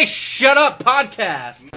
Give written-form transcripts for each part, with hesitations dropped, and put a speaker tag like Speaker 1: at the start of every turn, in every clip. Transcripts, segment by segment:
Speaker 1: Shut Up Podcast.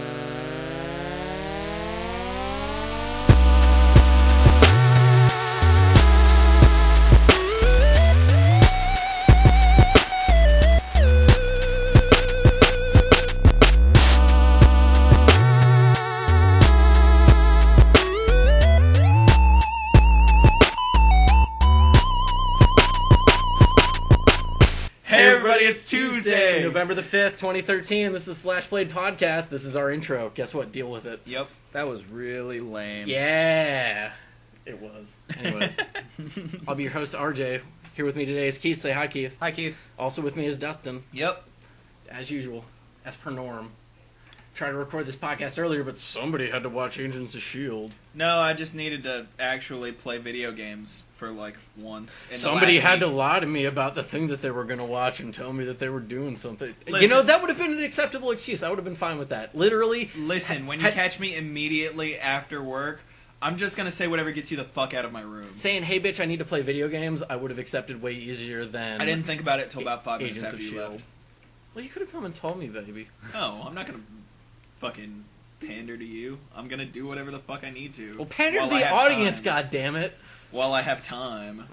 Speaker 2: It's Tuesday,
Speaker 1: November the 5th, 2013, and this is Slashplayed Podcast. This is our intro. Guess what? Deal with it.
Speaker 2: Yep.
Speaker 3: That was really lame.
Speaker 1: Yeah. It was. Anyways. I'll be your host, RJ. Here with me today is Keith. Say hi, Keith.
Speaker 3: Hi, Keith.
Speaker 1: Also with me is Dustin.
Speaker 2: Yep.
Speaker 1: As usual. As per norm. Tried to record this podcast earlier, but somebody had to watch Agents of S.H.I.E.L.D.
Speaker 2: No, I just needed to actually play video games for, once.
Speaker 1: Somebody had to lie to me about the thing that they were going to watch and tell me that they were doing something.
Speaker 2: Listen,
Speaker 1: you know, that would have been an acceptable excuse. I would have been fine with that. Literally.
Speaker 2: Listen, when you catch me immediately after work, I'm just going to say whatever gets you the fuck out of my room.
Speaker 1: Saying, hey, bitch, I need to play video games, I would have accepted way easier than...
Speaker 2: I didn't think about it until about 5
Speaker 1: Agents
Speaker 2: minutes after
Speaker 1: of
Speaker 2: you
Speaker 1: S.H.I.E.L.D.
Speaker 2: left.
Speaker 1: Well, you could have come and told me, baby.
Speaker 2: No, I'm not going to fucking pander to you. I'm going to do whatever the fuck I need to.
Speaker 1: Well, pander to the audience, goddammit.
Speaker 2: While I have time.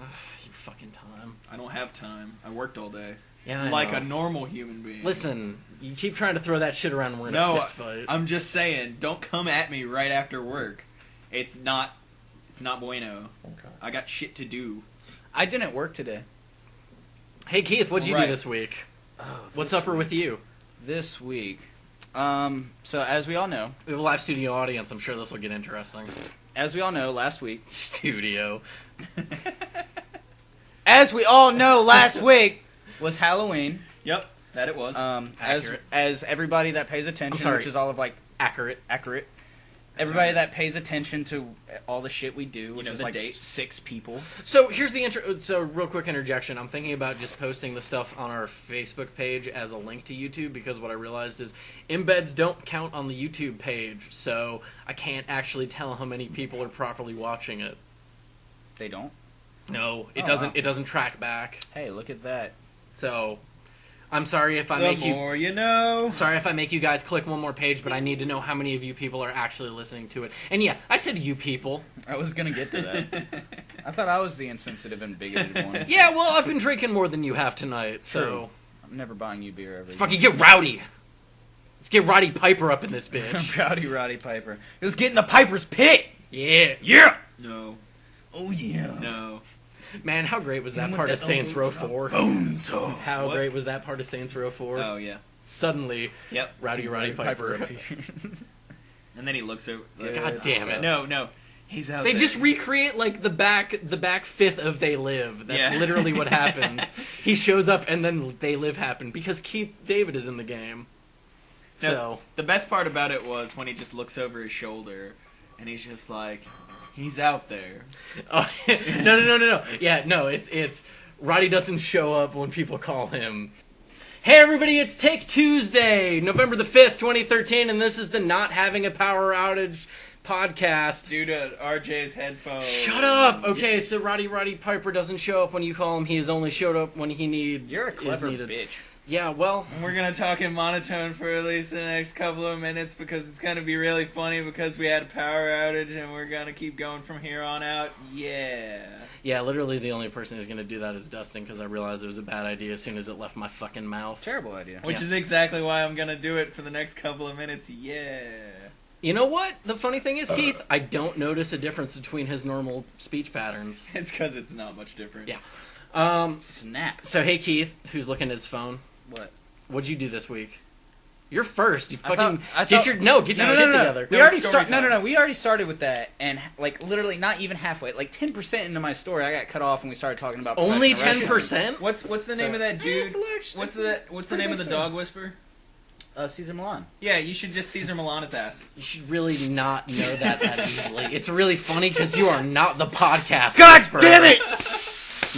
Speaker 1: You fucking time.
Speaker 2: I don't have time. I worked all day.
Speaker 1: Yeah,
Speaker 2: like a normal human being.
Speaker 1: Listen, you keep trying to throw that shit around and we're in a fist fight.
Speaker 2: I'm just saying, don't come at me right after work. It's not bueno.
Speaker 3: Okay.
Speaker 2: I got shit to do.
Speaker 3: I didn't work today.
Speaker 1: Hey, Keith, what'd you do this week? What's up with you?
Speaker 3: This week. So as we all know...
Speaker 1: We have a live studio audience. I'm sure this will get interesting.
Speaker 3: As we all know, last week...
Speaker 1: Studio.
Speaker 3: As we all know, last week was Halloween.
Speaker 2: Yep, that it was.
Speaker 3: As everybody that pays attention, which is all of accurate. Everybody that pays attention to all the shit we do, which is
Speaker 2: date.
Speaker 3: 6 people.
Speaker 1: So here's the intro. So real quick interjection. I'm thinking about just posting the stuff on our Facebook page as a link to YouTube because what I realized is embeds don't count on the YouTube page, so I can't actually tell how many people are properly watching it.
Speaker 3: They don't?
Speaker 1: No, it doesn't. Wow. It doesn't track back.
Speaker 3: Hey, look at that.
Speaker 1: So I'm sorry if I make you...
Speaker 2: The more you know.
Speaker 1: Sorry if I make you guys click one more page, but I need to know how many of you people are actually listening to it. And yeah, I said you people.
Speaker 3: I was going to get to that. I thought I was the insensitive and bigoted one.
Speaker 1: Yeah, well, I've been drinking more than you have tonight, so...
Speaker 3: I'm never buying you beer ever.
Speaker 1: Let's fucking get rowdy. Let's get Roddy Piper up in this bitch.
Speaker 3: Roddy Piper. Let's get in the Piper's pit!
Speaker 1: Yeah. Yeah!
Speaker 2: No.
Speaker 3: Oh, yeah.
Speaker 2: No.
Speaker 1: Man, how great was that part of Saints Row 4? How great was that part of Saints Row 4?
Speaker 2: Oh, yeah.
Speaker 1: Suddenly,
Speaker 2: yep.
Speaker 1: Roddy Piper
Speaker 2: appears. And then he looks over.
Speaker 1: God damn it.
Speaker 2: No. He's out
Speaker 1: there. They
Speaker 2: there.
Speaker 1: just recreate, the back fifth of They Live. That's literally what happens. He shows up, and then They Live happened, because Keith David is in the game.
Speaker 2: No,
Speaker 1: so
Speaker 2: the best part about it was when he just looks over his shoulder, and he's just like... He's out there.
Speaker 1: Oh, no. Yeah, no, it's Roddy doesn't show up when people call him. Hey everybody, it's Take Tuesday, November the 5th, 2013, and this is the Not Having a Power Outage podcast.
Speaker 2: Due to RJ's headphones.
Speaker 1: Shut up! Okay, so Roddy Piper doesn't show up when you call him. He has only showed up when he needs.
Speaker 3: You're a clever bitch.
Speaker 1: Yeah, well...
Speaker 2: And we're going to talk in monotone for at least the next couple of minutes because it's going to be really funny because we had a power outage and we're going to keep going from here on out. Yeah.
Speaker 1: Yeah, literally the only person who's going to do that is Dustin because I realized it was a bad idea as soon as it left my fucking mouth.
Speaker 3: Terrible idea.
Speaker 2: Which is exactly why I'm going to do it for the next couple of minutes. Yeah.
Speaker 1: You know what? The funny thing is, Keith, I don't notice a difference between his normal speech patterns.
Speaker 2: It's because it's not much different.
Speaker 1: Yeah.
Speaker 3: Snap.
Speaker 1: So, hey, Keith, who's looking at his phone?
Speaker 3: What?
Speaker 1: What'd you do this week? You're first. You fucking
Speaker 3: get
Speaker 1: your shit together.
Speaker 3: We already started. We already started with that, and literally not even halfway. 10% into my story, I got cut off, and we started talking about
Speaker 1: only 10%.
Speaker 2: What's the name of that dude? What's the name of the dog whisperer?
Speaker 3: Caesar Milan.
Speaker 2: Yeah, you should just Caesar Milan his ass.
Speaker 1: You should really not know that easily. It's really funny because you are not the podcast.
Speaker 3: God damn it!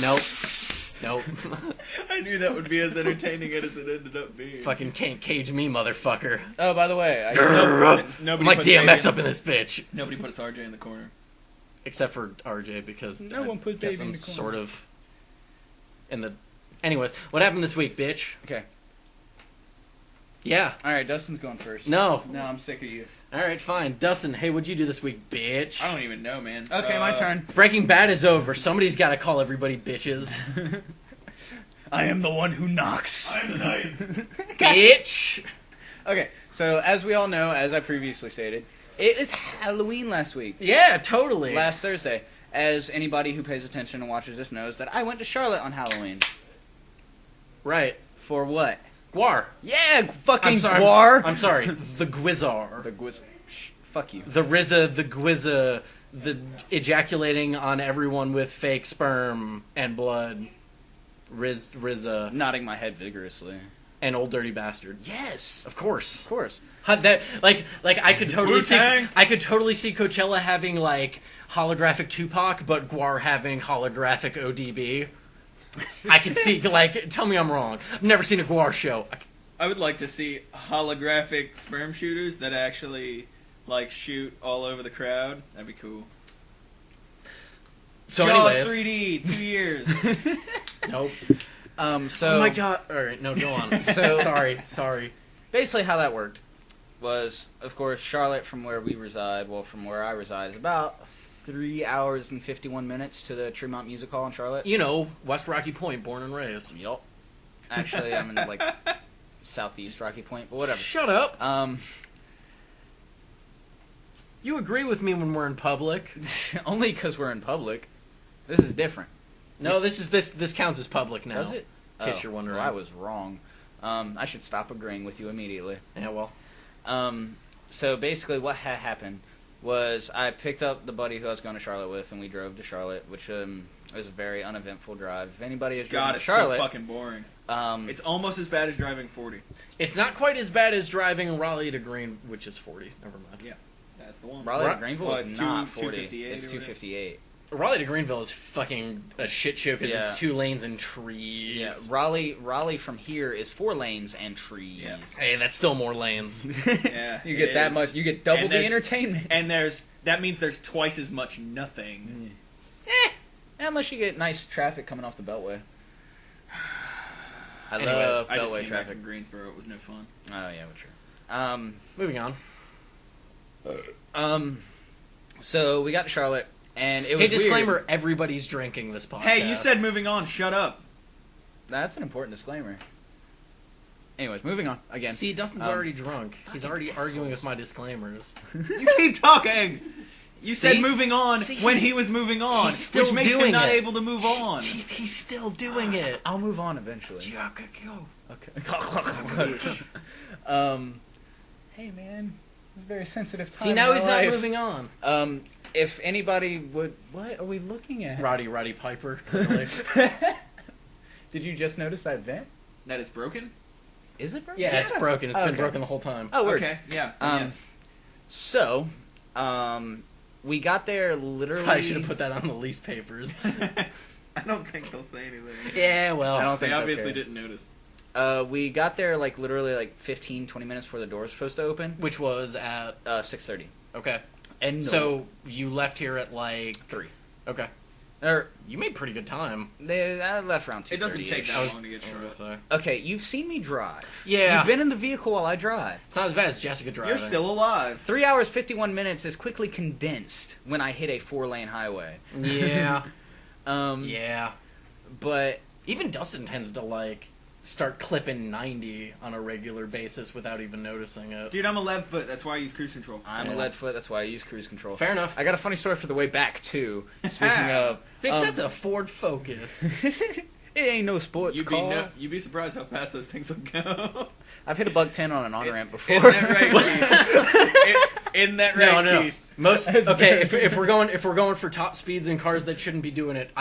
Speaker 1: Nope.
Speaker 2: I knew that would be as entertaining as it ended up being.
Speaker 1: Fucking can't cage me, motherfucker.
Speaker 3: Oh, by the way,
Speaker 1: I'm like DMX up in this bitch.
Speaker 2: Nobody puts RJ in the corner.
Speaker 1: Except for RJ, because
Speaker 3: no one put Baby in the corner.
Speaker 1: Sort of in the... Anyways, what happened this week, bitch?
Speaker 3: Okay.
Speaker 1: Yeah.
Speaker 3: All right, Dustin's going first.
Speaker 1: No,
Speaker 3: I'm sick of you.
Speaker 1: All right, fine. Dustin, hey, what'd you do this week, bitch?
Speaker 2: I don't even know, man.
Speaker 3: Okay, my turn.
Speaker 1: Breaking Bad is over. Somebody's got to call everybody bitches.
Speaker 3: I am the one who knocks.
Speaker 2: I'm the knight.
Speaker 1: Bitch!
Speaker 3: Okay, so as we all know, as I previously stated, it is Halloween last week.
Speaker 1: Yeah, totally.
Speaker 3: Last Thursday. As anybody who pays attention and watches this knows that I went to Charlotte on Halloween.
Speaker 1: Right.
Speaker 3: For what?
Speaker 1: Guar.
Speaker 3: Yeah, fucking
Speaker 1: I'm sorry,
Speaker 3: Guar.
Speaker 1: I'm sorry. The Gwizzar.
Speaker 3: The Gwiz... Fuck you.
Speaker 1: The Rizza, the Gwizza, the ejaculating on everyone with fake sperm and blood. Rizza.
Speaker 3: Nodding my head vigorously.
Speaker 1: And Old Dirty Bastard.
Speaker 3: Yes.
Speaker 1: Of course.
Speaker 3: Of course.
Speaker 1: That like I could totally
Speaker 2: Wu-Tang.
Speaker 1: I could totally see Coachella having like holographic Tupac, but Guar having holographic ODB. I could see like tell me I'm wrong. I've never seen a Guar show.
Speaker 2: I would like to see holographic sperm shooters that actually like shoot all over the crowd. That'd be cool.
Speaker 1: So
Speaker 2: Jaws
Speaker 1: anyways,
Speaker 2: 3D, 2 years.
Speaker 1: nope.
Speaker 3: So
Speaker 1: Oh my god! All right, no, go on.
Speaker 3: So-
Speaker 1: sorry.
Speaker 3: basically how that worked was, of course, Charlotte from where we reside, from where I reside, is about 3 hours and 51 minutes to the Tremont Music Hall in Charlotte.
Speaker 1: You know, West Rocky Point, born and raised.
Speaker 3: Yup. Actually, I'm in, like, southeast Rocky Point, but whatever.
Speaker 1: Shut up.
Speaker 3: Um,
Speaker 1: You agree with me when we're in public.
Speaker 3: only because we're in public. This is different.
Speaker 1: No, this counts as public now.
Speaker 3: Does it?
Speaker 1: In case you're wondering.
Speaker 3: Well, I was wrong. I should stop agreeing with you immediately.
Speaker 1: Yeah, well.
Speaker 3: So basically what had happened was I picked up the buddy who I was going to Charlotte with, and we drove to Charlotte, which was a very uneventful drive. If anybody has driven
Speaker 2: God,
Speaker 3: to
Speaker 2: it's
Speaker 3: Charlotte...
Speaker 2: so fucking boring.
Speaker 3: It's
Speaker 2: It's almost as bad as driving 40.
Speaker 1: It's not quite as bad as driving Raleigh to Green, which is 40. Never mind.
Speaker 2: Yeah, that's the one.
Speaker 3: Raleigh to Greenville
Speaker 2: Well,
Speaker 3: is
Speaker 2: it's
Speaker 3: not
Speaker 2: 258
Speaker 3: 40. It's
Speaker 2: or whatever.
Speaker 3: 258.
Speaker 1: Raleigh to Greenville is fucking a shit show because
Speaker 3: Yeah.
Speaker 1: it's 2 lanes and trees.
Speaker 3: Yeah, Raleigh from here is 4 lanes and trees.
Speaker 2: Yeah.
Speaker 1: Hey, that's still more lanes.
Speaker 2: Yeah,
Speaker 3: You
Speaker 2: it
Speaker 3: get that
Speaker 2: is.
Speaker 3: much. You get double
Speaker 2: And
Speaker 3: the
Speaker 2: there's-
Speaker 3: entertainment.
Speaker 2: And that means there's twice as much nothing.
Speaker 3: Unless you get nice traffic coming off the Beltway. I
Speaker 1: Anyways,
Speaker 3: love
Speaker 2: I just
Speaker 3: Beltway
Speaker 2: came back
Speaker 3: traffic.
Speaker 2: from Greensboro. It was no fun.
Speaker 3: Oh yeah, true.
Speaker 1: Moving on.
Speaker 3: So we got to Charlotte, and it
Speaker 1: Hey,
Speaker 3: was
Speaker 1: disclaimer,
Speaker 3: weird.
Speaker 1: everybody's drinking this podcast.
Speaker 2: Hey, you said moving on. Shut up.
Speaker 3: That's an important disclaimer. Anyways, moving on again.
Speaker 1: See, Dustin's already drunk. He's already arguing with my disclaimers.
Speaker 2: You keep talking. You
Speaker 1: See?
Speaker 2: said moving on
Speaker 1: See,
Speaker 2: when
Speaker 1: he's-
Speaker 2: he was moving on,
Speaker 1: he's still
Speaker 2: which makes him
Speaker 1: doing
Speaker 2: not
Speaker 1: it.
Speaker 2: able to move on.
Speaker 1: He's still doing it.
Speaker 3: I'll move on eventually.
Speaker 1: Go.
Speaker 3: Okay. Hey man, it's a very sensitive time.
Speaker 1: See, now
Speaker 3: in
Speaker 1: he's
Speaker 3: my
Speaker 1: not
Speaker 3: life.
Speaker 1: moving on.
Speaker 3: If anybody would, what are we looking at?
Speaker 1: Roddy Piper.
Speaker 3: Did you just notice that vent?
Speaker 2: That it's broken?
Speaker 3: Is it broken?
Speaker 1: Yeah, it's broken. It's been
Speaker 3: Okay.
Speaker 1: broken the whole time.
Speaker 3: Oh, word.
Speaker 2: Okay, yeah.
Speaker 3: Um,
Speaker 2: yes.
Speaker 3: So, we got there literally.
Speaker 1: Probably should have put that on the lease papers.
Speaker 2: I don't think they'll say anything.
Speaker 1: Yeah, well.
Speaker 3: I don't
Speaker 2: They
Speaker 3: think they'll
Speaker 2: obviously
Speaker 3: care.
Speaker 2: didn't notice.
Speaker 3: We got there like literally like 15, 20 minutes before the doors were supposed to open.
Speaker 1: Which was at
Speaker 3: 6:30.
Speaker 1: okay.
Speaker 3: And
Speaker 1: So you left here at like
Speaker 3: 3.
Speaker 1: okay.
Speaker 3: Or
Speaker 1: You made pretty good time.
Speaker 3: I left around 2:30.
Speaker 2: It doesn't take
Speaker 1: I
Speaker 2: that
Speaker 1: was-
Speaker 2: long to get
Speaker 1: I was gonna
Speaker 2: Charlotte.
Speaker 1: say.
Speaker 3: Okay, you've seen me drive.
Speaker 1: Yeah.
Speaker 3: You've been in the vehicle while I drive.
Speaker 1: It's not as bad as Jessica driving.
Speaker 2: You're still alive.
Speaker 3: 3 hours 51 minutes is quickly condensed when I hit a 4-lane highway.
Speaker 1: Yeah.
Speaker 3: Yeah. But
Speaker 1: Even Dustin tends to like start clipping 90 on a regular basis without even noticing it.
Speaker 2: Dude, I'm a left foot. That's why I use cruise control.
Speaker 3: I'm
Speaker 1: Yeah.
Speaker 3: a lead foot. That's why I use cruise control.
Speaker 1: Fair enough.
Speaker 3: I got a funny story for the way back too. Speaking of,
Speaker 1: Bitch, that's a Ford Focus.
Speaker 3: it ain't no sports car.
Speaker 2: You'd be surprised how fast those things will go.
Speaker 3: I've hit a buck 10 on an on ramp before.
Speaker 2: Isn't that right, Keith? Isn't that right,
Speaker 1: No.
Speaker 2: Keith?
Speaker 1: Most okay. If we're going for top speeds in cars that shouldn't be doing it,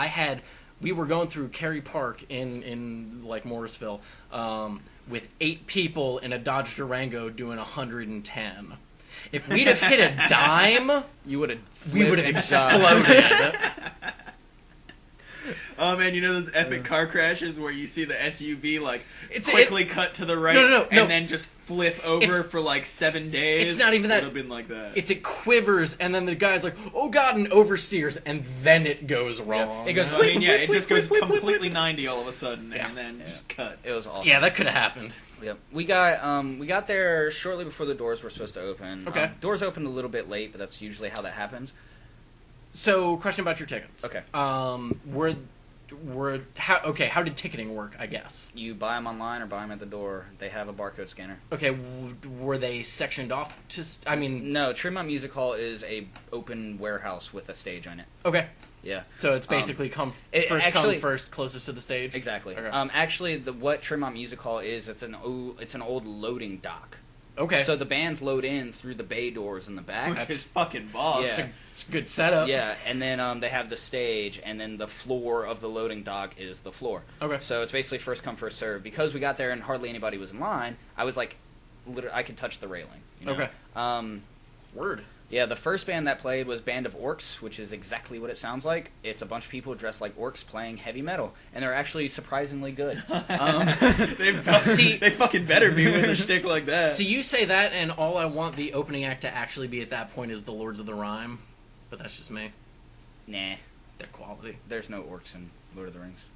Speaker 1: we were going through Cary Park in like Morrisville with 8 people in a Dodge Durango doing 110. If we'd have hit a dime,
Speaker 3: You would have.
Speaker 1: we would have exploded.
Speaker 2: Oh man, you know those epic car crashes where you see the SUV
Speaker 1: It's
Speaker 2: quickly cut to the right
Speaker 1: No.
Speaker 2: and then just flip over for 7 days?
Speaker 1: It's not even that.
Speaker 2: It would have been like that.
Speaker 1: It quivers, and then the guy's like, "Oh God," and oversteers, and then it goes wrong.
Speaker 3: Yeah. It goes.
Speaker 2: It just goes completely 90 all of a sudden, and then just cuts.
Speaker 3: It was awesome.
Speaker 1: Yeah, that could have happened.
Speaker 3: Yep. We got there shortly before the doors were supposed to open.
Speaker 1: Okay.
Speaker 3: Doors opened a little bit late, but that's usually how that happens.
Speaker 1: So, question about your tickets.
Speaker 3: Okay.
Speaker 1: How did ticketing work, I guess?
Speaker 3: You buy them online or buy them at the door. They have a barcode scanner.
Speaker 1: Okay, were they sectioned off to...
Speaker 3: No, Tremont Music Hall is a open warehouse with a stage on it.
Speaker 1: Okay.
Speaker 3: Yeah.
Speaker 1: So it's basically come first, closest to the stage?
Speaker 3: Exactly.
Speaker 1: Okay.
Speaker 3: Actually, what Tremont Music Hall is, it's an old loading dock.
Speaker 1: Okay.
Speaker 3: So the bands load in through the bay doors in the back.
Speaker 2: That's fucking boss.
Speaker 3: Yeah.
Speaker 1: It's a good setup.
Speaker 3: Yeah, and then they have the stage, and then the floor of the loading dock is the floor.
Speaker 1: Okay.
Speaker 3: So it's basically first come, first serve. Because we got there and hardly anybody was in line, I was I could touch the railing. You know?
Speaker 1: Okay. Word.
Speaker 3: Yeah, the first band that played was Band of Orcs, which is exactly what it sounds like. It's a bunch of people dressed like orcs playing heavy metal, and they're actually surprisingly good.
Speaker 2: They fucking better be with a shtick like that.
Speaker 1: So you say that, and all I want the opening act to actually be at that point is the Lords of the Rhyme, but that's just me.
Speaker 3: Nah.
Speaker 1: They're quality.
Speaker 3: There's no orcs in Lord of the Rings.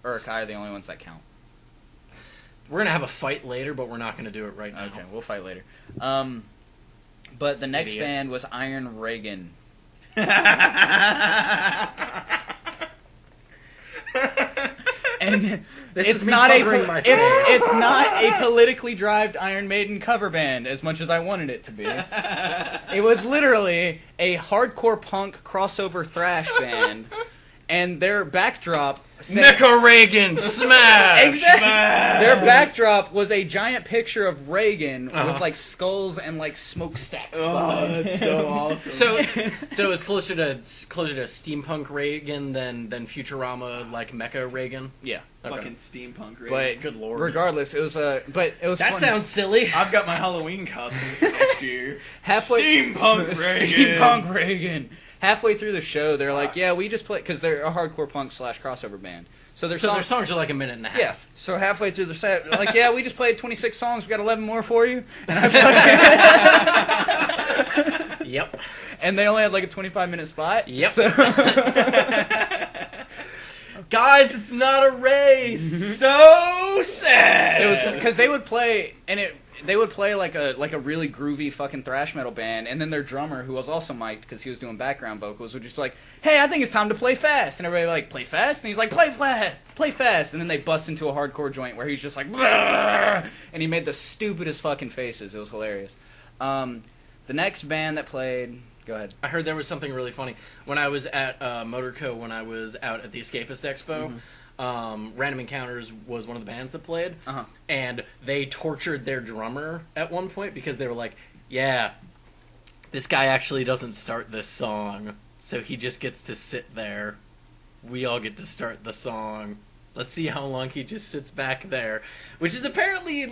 Speaker 3: Uruk-hai are the only ones that count.
Speaker 1: We're going to have a fight later, but we're not going to do it right now.
Speaker 3: Okay, we'll fight later. But the next band was Iron Reagan. And it's not a politically driven Iron Maiden cover band as much as I wanted it to be. It was literally a hardcore punk crossover thrash band, and their backdrop said,
Speaker 1: Mecha Reagan, smash!
Speaker 3: Exactly.
Speaker 1: Smash!
Speaker 3: Their backdrop was a giant picture of Reagan with skulls and smokestacks.
Speaker 2: Oh, that's so awesome.
Speaker 1: So it's closer to steampunk Reagan than Futurama Mecha Reagan.
Speaker 3: Yeah,
Speaker 1: okay.
Speaker 2: Fucking steampunk Reagan.
Speaker 3: But
Speaker 1: good lord.
Speaker 3: Regardless, it was that
Speaker 1: fun. Sounds silly.
Speaker 2: I've got my Halloween costume for next year.
Speaker 3: Steampunk Reagan. Halfway through the show, they're like, "Yeah, we just play," because they're a hardcore punk / crossover band. So their songs
Speaker 1: are like a minute and a half.
Speaker 3: Yeah. So halfway through the set, they're like, "Yeah, we just played 26 songs. We got 11 more for you." And I fucking
Speaker 1: Yep.
Speaker 3: And they only had a 25-minute spot.
Speaker 1: Yep.
Speaker 3: So...
Speaker 1: Guys, it's not a race.
Speaker 2: So sad.
Speaker 3: It was because they would play, and they would play like a really groovy fucking thrash metal band, and then their drummer, who was also mic'd because he was doing background vocals, would just "Hey, I think it's time to play fast," and everybody "Play fast," and he's like, "Play fast," and then they bust into a hardcore joint where he's just "Brrr," and he made the stupidest fucking faces. It was hilarious. The next band that played. Go ahead.
Speaker 1: I heard there was something really funny. When I was at Motorco, when I was out at the Escapist Expo, Random Encounters was one of the bands that played, and they tortured their drummer at one point because they were like, "Yeah, this guy actually doesn't start this song, so he just gets to sit there. We all get to start the song. Let's see how long he just sits back there," which is apparently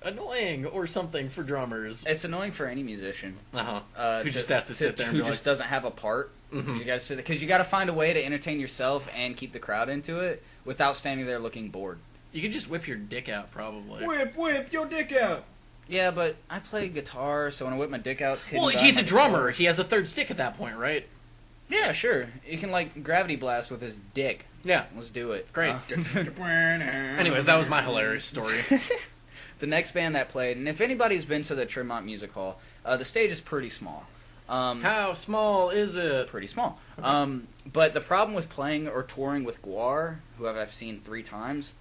Speaker 1: annoying or something for drummers.
Speaker 3: It's annoying for any musician.
Speaker 1: Who just has to sit there and
Speaker 3: who just doesn't have a part. Mm-hmm. You got to sit there because you got to find a way to entertain yourself and keep the crowd into it without standing there looking bored.
Speaker 1: You could just whip your dick out, probably.
Speaker 2: Whip your dick out.
Speaker 3: Yeah, but I play guitar, so when I whip my dick out, it's
Speaker 1: well, he's a drummer. He has a third stick at that point, right?
Speaker 3: Yeah, sure. He can gravity blast with his dick.
Speaker 1: Yeah,
Speaker 3: let's do it.
Speaker 1: Great. Anyways, that was my hilarious story.
Speaker 3: The next band that played, and if anybody's been to the Tremont Music Hall, the stage is pretty small.
Speaker 1: How small is it?
Speaker 3: Pretty small.
Speaker 1: Okay.
Speaker 3: But the problem with playing or touring with Guar, who I've seen 3 times,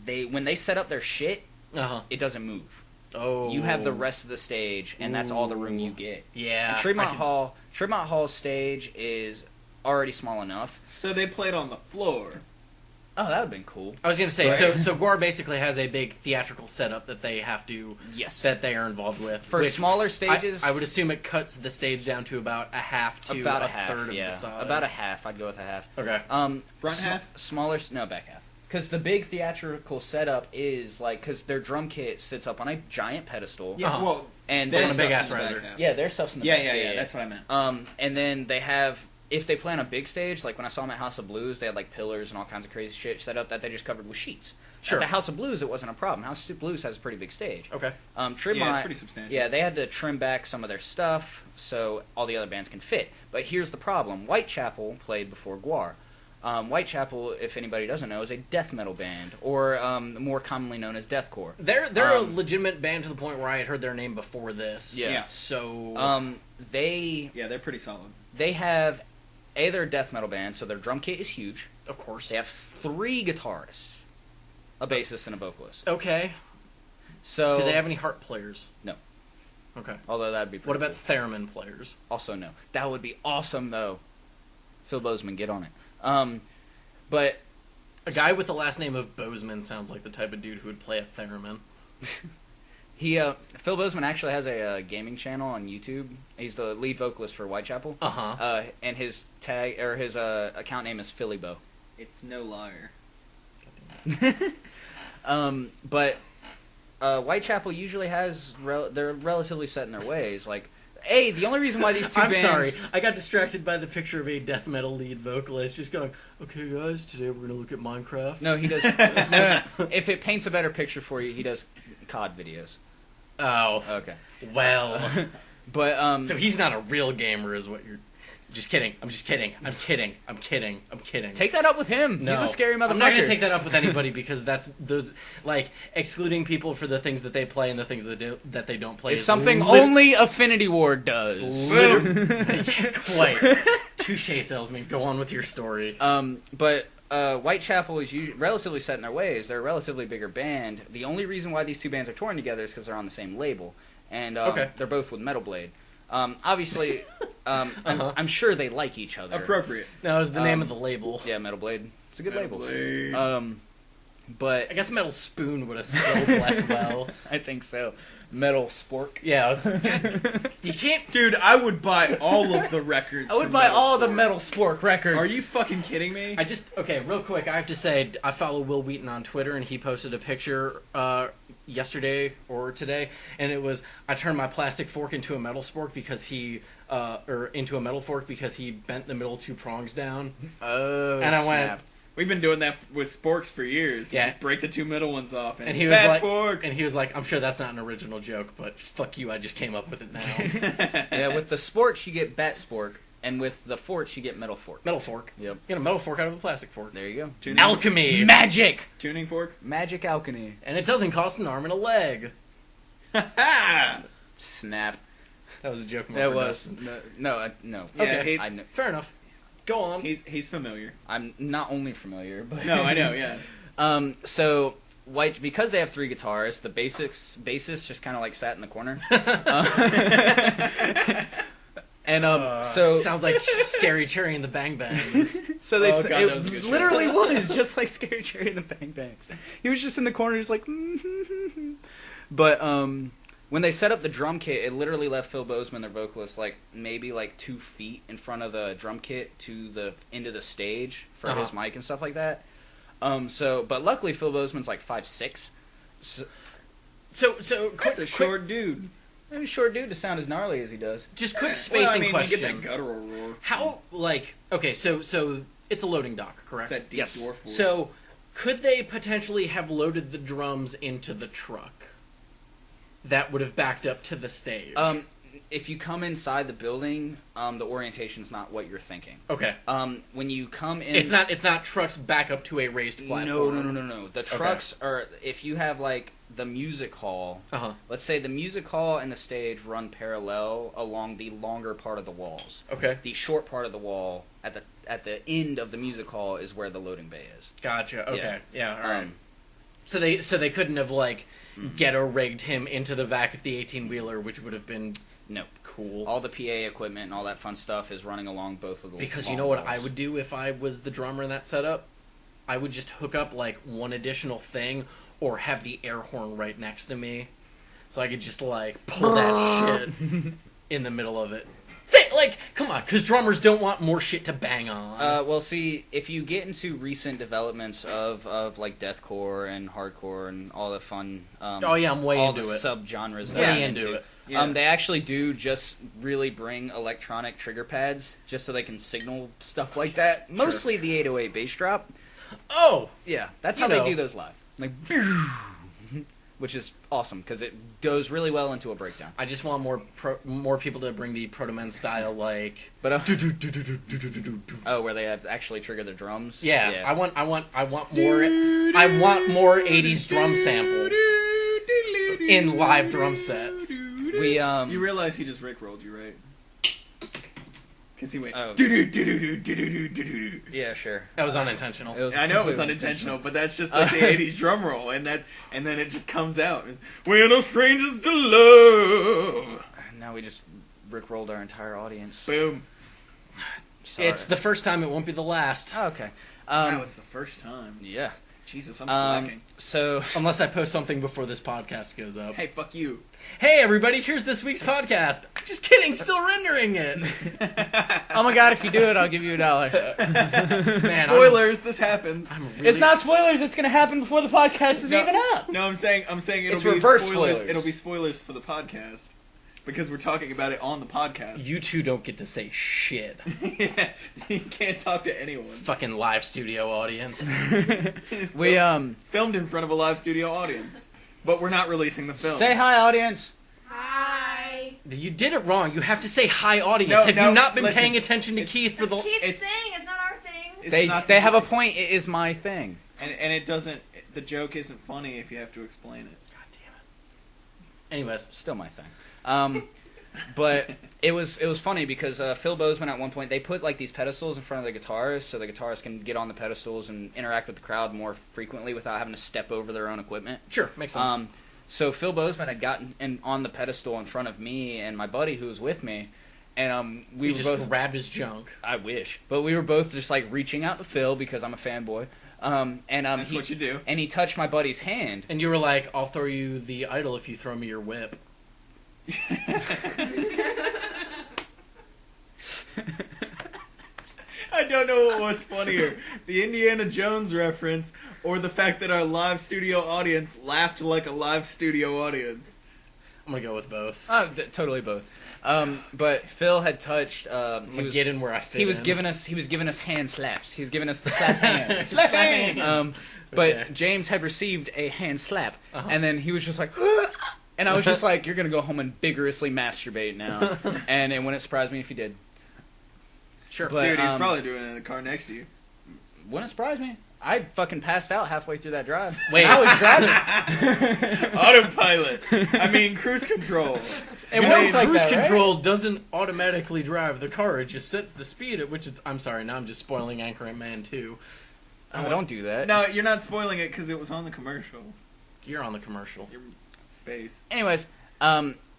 Speaker 3: when they set up their shit, it doesn't move.
Speaker 1: Oh.
Speaker 3: You have the rest of the stage, and that's all the room you get.
Speaker 1: Yeah.
Speaker 3: And Tremont Hall's stage is already small enough.
Speaker 2: So they played on the floor.
Speaker 3: Oh, that would have been cool.
Speaker 1: I was going to say, so Guar basically has a big theatrical setup that they have to, that they are involved with.
Speaker 3: For smaller stages...
Speaker 1: I would assume it cuts the stage down to about a half to a third of the size.
Speaker 3: About a half. I'd go with a half.
Speaker 1: Okay.
Speaker 2: Front half?
Speaker 3: Smaller... No, back half. Because the big theatrical setup is, because their drum kit sits up on a giant pedestal.
Speaker 2: Yeah, well...
Speaker 3: And
Speaker 1: their big ass riser.
Speaker 3: Yeah, their stuff's in the back.
Speaker 2: Yeah, that's what I meant.
Speaker 3: And then they have... if they play on a big stage, like when I saw them at House of Blues, they had like pillars and all kinds of crazy shit set up that they just covered with sheets.
Speaker 1: Sure.
Speaker 3: At the House of Blues, it wasn't a problem. House of Blues has a pretty big stage.
Speaker 1: Okay.
Speaker 3: Tribmont,
Speaker 2: Yeah, it's pretty substantial.
Speaker 3: Yeah, they had to trim back some of their stuff so all the other bands can fit. But here's the problem. Whitechapel played before Gwar. Whitechapel, if anybody doesn't know, is a death metal band, or more commonly known as deathcore.
Speaker 1: They're a legitimate band to the point where I had heard their name before this.
Speaker 3: Yeah.
Speaker 1: So
Speaker 2: they're pretty solid.
Speaker 3: They have they're a death metal band, so their drum kit is huge.
Speaker 1: Of course.
Speaker 3: They have 3 guitarists, a bassist, and a vocalist.
Speaker 1: Okay.
Speaker 3: So
Speaker 1: do they have any harp players?
Speaker 3: No.
Speaker 1: Okay.
Speaker 3: Although that'd be pretty
Speaker 1: What about
Speaker 3: cool.
Speaker 1: theremin players?
Speaker 3: Also no. That would be awesome though. Phil Bozeman, get on it. But
Speaker 1: A guy with the last name of Bozeman sounds like the type of dude who would play a theremin.
Speaker 3: Phil Bozeman actually has a gaming channel on YouTube. He's the lead vocalist for Whitechapel. And his account name is Phillybo.
Speaker 2: It's no liar.
Speaker 3: But Whitechapel usually has they're relatively set in their ways. Like, the only reason why these two
Speaker 1: I'm
Speaker 3: bands...
Speaker 1: sorry, I got distracted by the picture of a death metal lead vocalist just going, okay guys, today we're going to look at Minecraft.
Speaker 3: No, he does... no. If it paints a better picture for you, he does COD videos.
Speaker 1: Oh.
Speaker 3: Okay.
Speaker 1: Well.
Speaker 3: But,
Speaker 1: so he's not a real gamer is what you're... Just kidding. I'm just kidding. I'm kidding.
Speaker 3: Take that up with him.
Speaker 1: No.
Speaker 3: He's a scary motherfucker.
Speaker 1: I'm not going to take that up with anybody because that's those like excluding people for the things that they play and the things that they don't play.
Speaker 3: It's
Speaker 1: is
Speaker 3: something only Affinity Ward does.
Speaker 1: Quite. Touche, salesman. Go on with your story.
Speaker 3: But Whitechapel is relatively set in their ways. They're a relatively bigger band. The only reason why these two bands are touring together is because they're on the same label, and they're both with Metal Blade. Obviously, I'm sure they like each other.
Speaker 2: Appropriate.
Speaker 1: No, it was the name of the label.
Speaker 3: Yeah, Metal Blade. It's a good
Speaker 2: Metal
Speaker 3: label.
Speaker 2: Blade.
Speaker 3: But
Speaker 1: I guess Metal Spoon would have sold less well.
Speaker 3: I think so. Metal Spork.
Speaker 1: Yeah, you can't.
Speaker 2: Dude, I would buy all of the records.
Speaker 3: I would buy all the Metal Spork records.
Speaker 2: Are you fucking kidding me?
Speaker 1: Okay, real quick, I have to say, I follow Will Wheaton on Twitter, and he posted a picture yesterday or today, and it was, I turned my plastic fork into a metal spork because into a metal fork because he bent the middle 2 prongs down.
Speaker 3: Oh,
Speaker 1: and I
Speaker 3: snap.
Speaker 1: went...
Speaker 2: We've been doing that with sporks for years. You
Speaker 1: Yeah.
Speaker 2: just break the 2 middle ones off, and
Speaker 1: he was like,
Speaker 2: spork.
Speaker 1: and he was like, I'm sure that's not an original joke, but fuck you, I just came up with it now.
Speaker 3: Yeah, with the sporks you get bat spork, and with the forks you get metal fork.
Speaker 1: Metal fork.
Speaker 3: Yep.
Speaker 1: Get a metal fork out of a plastic fork.
Speaker 3: There you go.
Speaker 2: Tuning,
Speaker 1: Alchemy.
Speaker 3: Magic!
Speaker 2: tuning fork.
Speaker 3: Magic alchemy.
Speaker 1: And it doesn't cost an arm and a leg.
Speaker 2: Ha!
Speaker 3: Snap.
Speaker 1: That was a joke.
Speaker 3: That was no.
Speaker 2: Yeah,
Speaker 1: Okay.
Speaker 3: I know.
Speaker 1: Fair enough. Go on.
Speaker 2: He's familiar.
Speaker 3: I'm not only familiar, but
Speaker 2: No, I know. Yeah.
Speaker 3: So because they have 3 guitarists, the bassist just kind of like sat in the corner. And so
Speaker 1: sounds like Scary Cherry and the Bang Bangs.
Speaker 3: so they
Speaker 2: Oh, God,
Speaker 3: it
Speaker 2: that was a good show.
Speaker 3: literally was just like Scary Cherry and the Bang Bangs. He was just in the corner, just like. But when they set up the drum kit, it literally left Phil Bozeman, their vocalist, like maybe like 2 feet in front of the drum kit to the end of the stage for his mic and stuff like that. But luckily Phil Bozeman's like 5'6".
Speaker 1: So
Speaker 2: That's a short dude.
Speaker 3: He's a short dude to sound as gnarly as he does.
Speaker 1: Just quick spacing
Speaker 2: You
Speaker 1: question.
Speaker 2: get that guttural roar.
Speaker 1: How so it's a loading dock, correct?
Speaker 2: It's that deep
Speaker 3: Yes.
Speaker 2: dwarf voice.
Speaker 1: So could they potentially have loaded the drums into the truck that would have backed up to the stage?
Speaker 3: If you come inside the building, the orientation's not what you're thinking.
Speaker 1: Okay.
Speaker 3: When you come in,
Speaker 1: It's not trucks back up to a raised platform.
Speaker 3: No. The trucks are, if you have like the music hall. Let's say the music hall and the stage run parallel along the longer part of the walls.
Speaker 1: Okay.
Speaker 3: The short part of the wall at the end of the music hall is where the loading bay is.
Speaker 1: Gotcha. Okay. Yeah. All right.
Speaker 3: Um,
Speaker 1: So they couldn't have like ghetto rigged him into the back of the 18-wheeler, which would have been
Speaker 3: No.
Speaker 1: cool.
Speaker 3: All the PA equipment and all that fun stuff is running along both of the
Speaker 1: Because
Speaker 3: long
Speaker 1: you know what
Speaker 3: walls.
Speaker 1: I would do if I was the drummer in that setup? I would just hook up like one additional thing or have the air horn right next to me. So I could just like pull that shit in the middle of it. Come on, because drummers don't want more shit to bang on.
Speaker 3: Well, see, if you get into recent developments of like deathcore and hardcore and all the fun,
Speaker 1: oh yeah, I'm way
Speaker 3: all
Speaker 1: into
Speaker 3: the
Speaker 1: it.
Speaker 3: Subgenres that
Speaker 1: Way
Speaker 3: I'm
Speaker 1: into it.
Speaker 2: Yeah.
Speaker 3: They actually do just really bring electronic trigger pads just so they can signal stuff like that. Mostly the 808 bass drop.
Speaker 1: Oh,
Speaker 3: Yeah, that's
Speaker 1: You
Speaker 3: how they
Speaker 1: know.
Speaker 3: do those live. Like, which is awesome because it goes really well into a breakdown.
Speaker 1: I just want more people to bring the Proto Men style, like.
Speaker 3: But oh, where they have actually trigger their drums.
Speaker 1: Yeah, I want more. I want more 80s drum samples in live drum sets.
Speaker 3: We
Speaker 2: You realize he just rickrolled you, right? Because he went
Speaker 3: Oh.
Speaker 2: do-do-do-do-do-do-do-do-do.
Speaker 3: Yeah, sure.
Speaker 1: That was unintentional.
Speaker 2: I know it was unintentional, but that's just like the '80s drum roll, and then it just comes out. We're no strangers to love.
Speaker 3: Now we just rickrolled our entire audience.
Speaker 2: Boom.
Speaker 3: Sorry.
Speaker 1: It's the first time, it won't be the last.
Speaker 3: Oh, okay.
Speaker 2: Wow, it's the first time.
Speaker 3: Yeah.
Speaker 2: Jesus, I'm slacking.
Speaker 3: So
Speaker 1: Unless I post something before this podcast goes up.
Speaker 2: Hey, fuck you.
Speaker 1: Hey everybody, here's this week's podcast. Just kidding, still rendering it.
Speaker 3: oh my god, if you do it, I'll give you $1.
Speaker 1: Man,
Speaker 2: Spoilers, this happens.
Speaker 1: I'm really,
Speaker 3: It's not spoilers. It's going to happen before the podcast is even up.
Speaker 2: No, I'm saying it'll
Speaker 3: It's
Speaker 2: be
Speaker 3: reverse
Speaker 2: spoilers.
Speaker 3: spoilers.
Speaker 2: It'll be spoilers for the podcast because we're talking about it on the podcast.
Speaker 1: You two don't get to say shit.
Speaker 2: Yeah, you can't talk to anyone.
Speaker 1: Fucking live studio audience.
Speaker 2: It's
Speaker 3: We
Speaker 2: filmed in front of a live studio audience, but we're not releasing the film.
Speaker 3: say hi, audience.
Speaker 4: Hi.
Speaker 1: You did it wrong. You have to say hi, audience.
Speaker 2: No,
Speaker 1: have
Speaker 2: no,
Speaker 1: you not been
Speaker 2: listen,
Speaker 1: paying attention to
Speaker 2: it's-
Speaker 1: Keith for the?
Speaker 4: Keith's
Speaker 2: it's-
Speaker 4: thing. It's not our thing.
Speaker 2: It's
Speaker 3: They
Speaker 2: not
Speaker 3: they
Speaker 2: the
Speaker 3: have a
Speaker 2: joke.
Speaker 3: point. It is my thing.
Speaker 2: and it doesn't. The joke isn't funny if you have to explain it.
Speaker 1: God damn it. Anyways,
Speaker 3: Still my thing. But it was funny because Phil Bozeman at one point they put like these pedestals in front of the guitarists so the guitarists can get on the pedestals and interact with the crowd more frequently without having to step over their own equipment.
Speaker 1: sure, makes sense.
Speaker 3: So Phil Bozeman had gotten on the pedestal in front of me and my buddy who was with me, and we
Speaker 1: We
Speaker 3: were
Speaker 1: just
Speaker 3: both.
Speaker 1: grabbed his junk.
Speaker 3: I wish, but we were both just like reaching out to Phil because I'm a fanboy.
Speaker 2: That's
Speaker 3: He,
Speaker 2: what you do.
Speaker 3: and he touched my buddy's hand.
Speaker 1: And you were like, I'll throw you the idol if you throw me your whip.
Speaker 2: I don't know what was funnier, the Indiana Jones reference or the fact that our live studio audience laughed like a live studio audience.
Speaker 1: I'm gonna go with both.
Speaker 3: Oh, totally both. But Phil had touched.
Speaker 1: I'm gonna get in where I fit
Speaker 3: He was
Speaker 1: in.
Speaker 3: giving us hand slaps. He was giving us the slap hands.
Speaker 1: Slap hands.
Speaker 3: But
Speaker 1: Okay.
Speaker 3: James had received a hand slap,
Speaker 1: Uh-huh.
Speaker 3: and then he was just like, and I was just like, "You're gonna go home and vigorously masturbate now," and it wouldn't surprise me if he did.
Speaker 1: Sure.
Speaker 3: But,
Speaker 2: Dude, he's probably doing it in the car next to you.
Speaker 3: Wouldn't surprise me. I fucking passed out halfway through that drive.
Speaker 1: Wait.
Speaker 3: I was driving.
Speaker 2: Autopilot. I mean, cruise control.
Speaker 1: And
Speaker 3: You
Speaker 1: when
Speaker 3: know, it's like
Speaker 1: cruise
Speaker 3: that, right?
Speaker 1: control doesn't automatically drive the car, it just sets the speed at which it's. I'm sorry, now I'm just spoiling Anchorman 2.
Speaker 3: Oh, don't do that.
Speaker 2: No, you're not spoiling it because it was on the commercial.
Speaker 1: You're on the commercial.
Speaker 2: Your face.
Speaker 3: Anyways,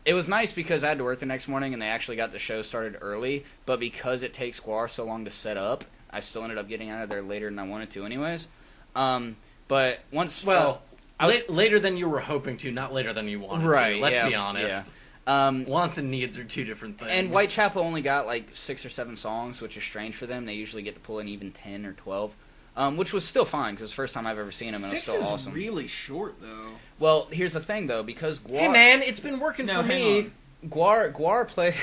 Speaker 3: it was nice because I had to work the next morning and they actually got the show started early, but because it takes Squar so long to set up, I still ended up getting out of there later than I wanted to anyways. But once...
Speaker 1: Well,
Speaker 3: I was-
Speaker 1: later than you were hoping to, not later than you wanted
Speaker 3: Right,
Speaker 1: to. Let's
Speaker 3: yeah,
Speaker 1: be honest.
Speaker 3: yeah.
Speaker 1: Wants and needs are two different things.
Speaker 3: And Whitechapel only got like 6 or 7 songs, which is strange for them. They usually get to pull in even 10 or 12, which was still fine because it's the first time I've ever seen them and it was
Speaker 2: 6
Speaker 3: still
Speaker 2: is
Speaker 3: awesome.
Speaker 2: really short, though.
Speaker 3: Well, here's the thing though, because Guar...
Speaker 1: Hey man, it's been working
Speaker 2: No,
Speaker 1: for
Speaker 2: hang
Speaker 1: me.
Speaker 2: on.
Speaker 3: Guar play...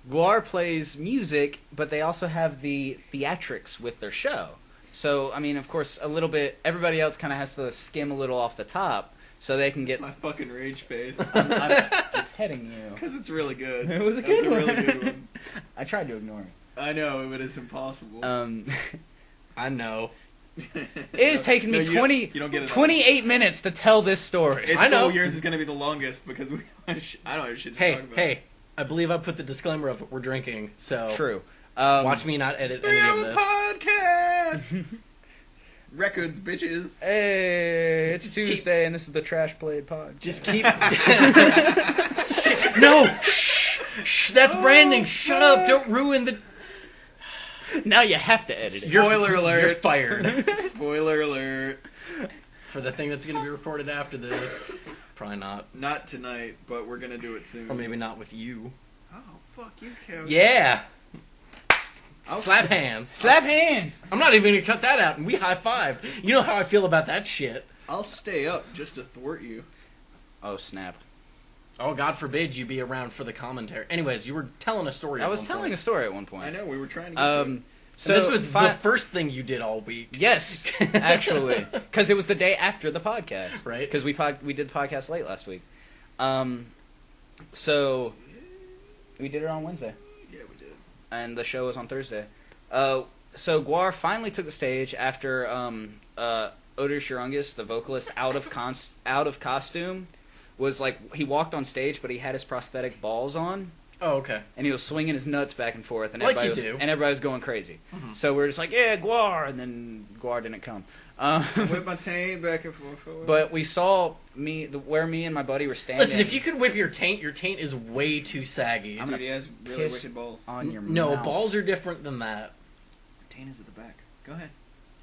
Speaker 3: Guar plays music, but they also have the theatrics with their show. So, I mean, of course, a little bit... Everybody else kind of has to skim a little off the top so they can get...
Speaker 2: My fucking rage face.
Speaker 3: I'm petting you.
Speaker 2: Because it's really good.
Speaker 3: It was a
Speaker 2: That
Speaker 3: good one.
Speaker 2: really good one.
Speaker 3: I tried to ignore it.
Speaker 2: I know, but it's impossible.
Speaker 1: I know.
Speaker 3: It has taken me
Speaker 2: No, you don't-
Speaker 3: 20,
Speaker 2: you don't get it.
Speaker 3: 28 minutes to tell this story.
Speaker 2: It's
Speaker 1: I know.
Speaker 2: cool. Yours is going to be the longest because I don't have shit to
Speaker 1: Hey,
Speaker 2: talk about.
Speaker 1: hey, I believe I put the disclaimer of we're drinking, so
Speaker 3: True.
Speaker 1: watch me not edit any of this.
Speaker 2: Podcast! Records, bitches.
Speaker 3: Hey, it's
Speaker 1: Just keep-
Speaker 3: Tuesday, and this is the Slashplayed Podcast.
Speaker 1: Just keep. No! Shh! That's branding! Shut up! Don't ruin the.
Speaker 3: Now you have to edit it.
Speaker 2: Spoiler alert.
Speaker 1: You're fired.
Speaker 2: Spoiler alert.
Speaker 1: For the thing that's going to be recorded after this. Probably not.
Speaker 2: Not tonight, but we're going to do it soon.
Speaker 1: Or maybe not with you.
Speaker 2: Oh, Fuck you, Kevin.
Speaker 1: Yeah.
Speaker 2: I'll
Speaker 1: Slap hands.
Speaker 3: Slap hands.
Speaker 1: I'm not even going to cut that out, and we high-five. You know how I feel about that shit.
Speaker 2: I'll stay up just to thwart you.
Speaker 3: Oh, snap.
Speaker 1: Oh, God forbid you be around for the commentary. Anyways, you were telling a story.
Speaker 3: I was telling a story at one point.
Speaker 2: I know, we were trying to get to it.
Speaker 1: So this was the first thing you did all week.
Speaker 3: Yes, actually, because it was the day after the podcast,
Speaker 1: Right.
Speaker 3: Because we did the podcast late last week. So we did it on Wednesday,
Speaker 2: Yeah, we did.
Speaker 3: and the show was on Thursday. So Guar finally took the stage after Odor Shurungus, the vocalist, out of costume, was like he walked on stage, but he had his prosthetic balls on.
Speaker 1: Oh, okay.
Speaker 3: And he was swinging his nuts back and forth, and
Speaker 1: Like
Speaker 3: everybody was going crazy.
Speaker 1: Mm-hmm.
Speaker 3: So we were just like, yeah, Guar, and then Guar didn't come.
Speaker 2: Whip my taint back and forth.
Speaker 3: But we saw where me and my buddy were standing.
Speaker 1: Listen, if you could whip your taint is way too saggy.
Speaker 3: I'm
Speaker 2: Dude,
Speaker 3: gonna
Speaker 2: he has really
Speaker 3: piss
Speaker 2: wicked balls.
Speaker 3: on your
Speaker 1: No,
Speaker 3: mouth.
Speaker 1: balls are different than that.
Speaker 2: Taint is at the back. Go ahead.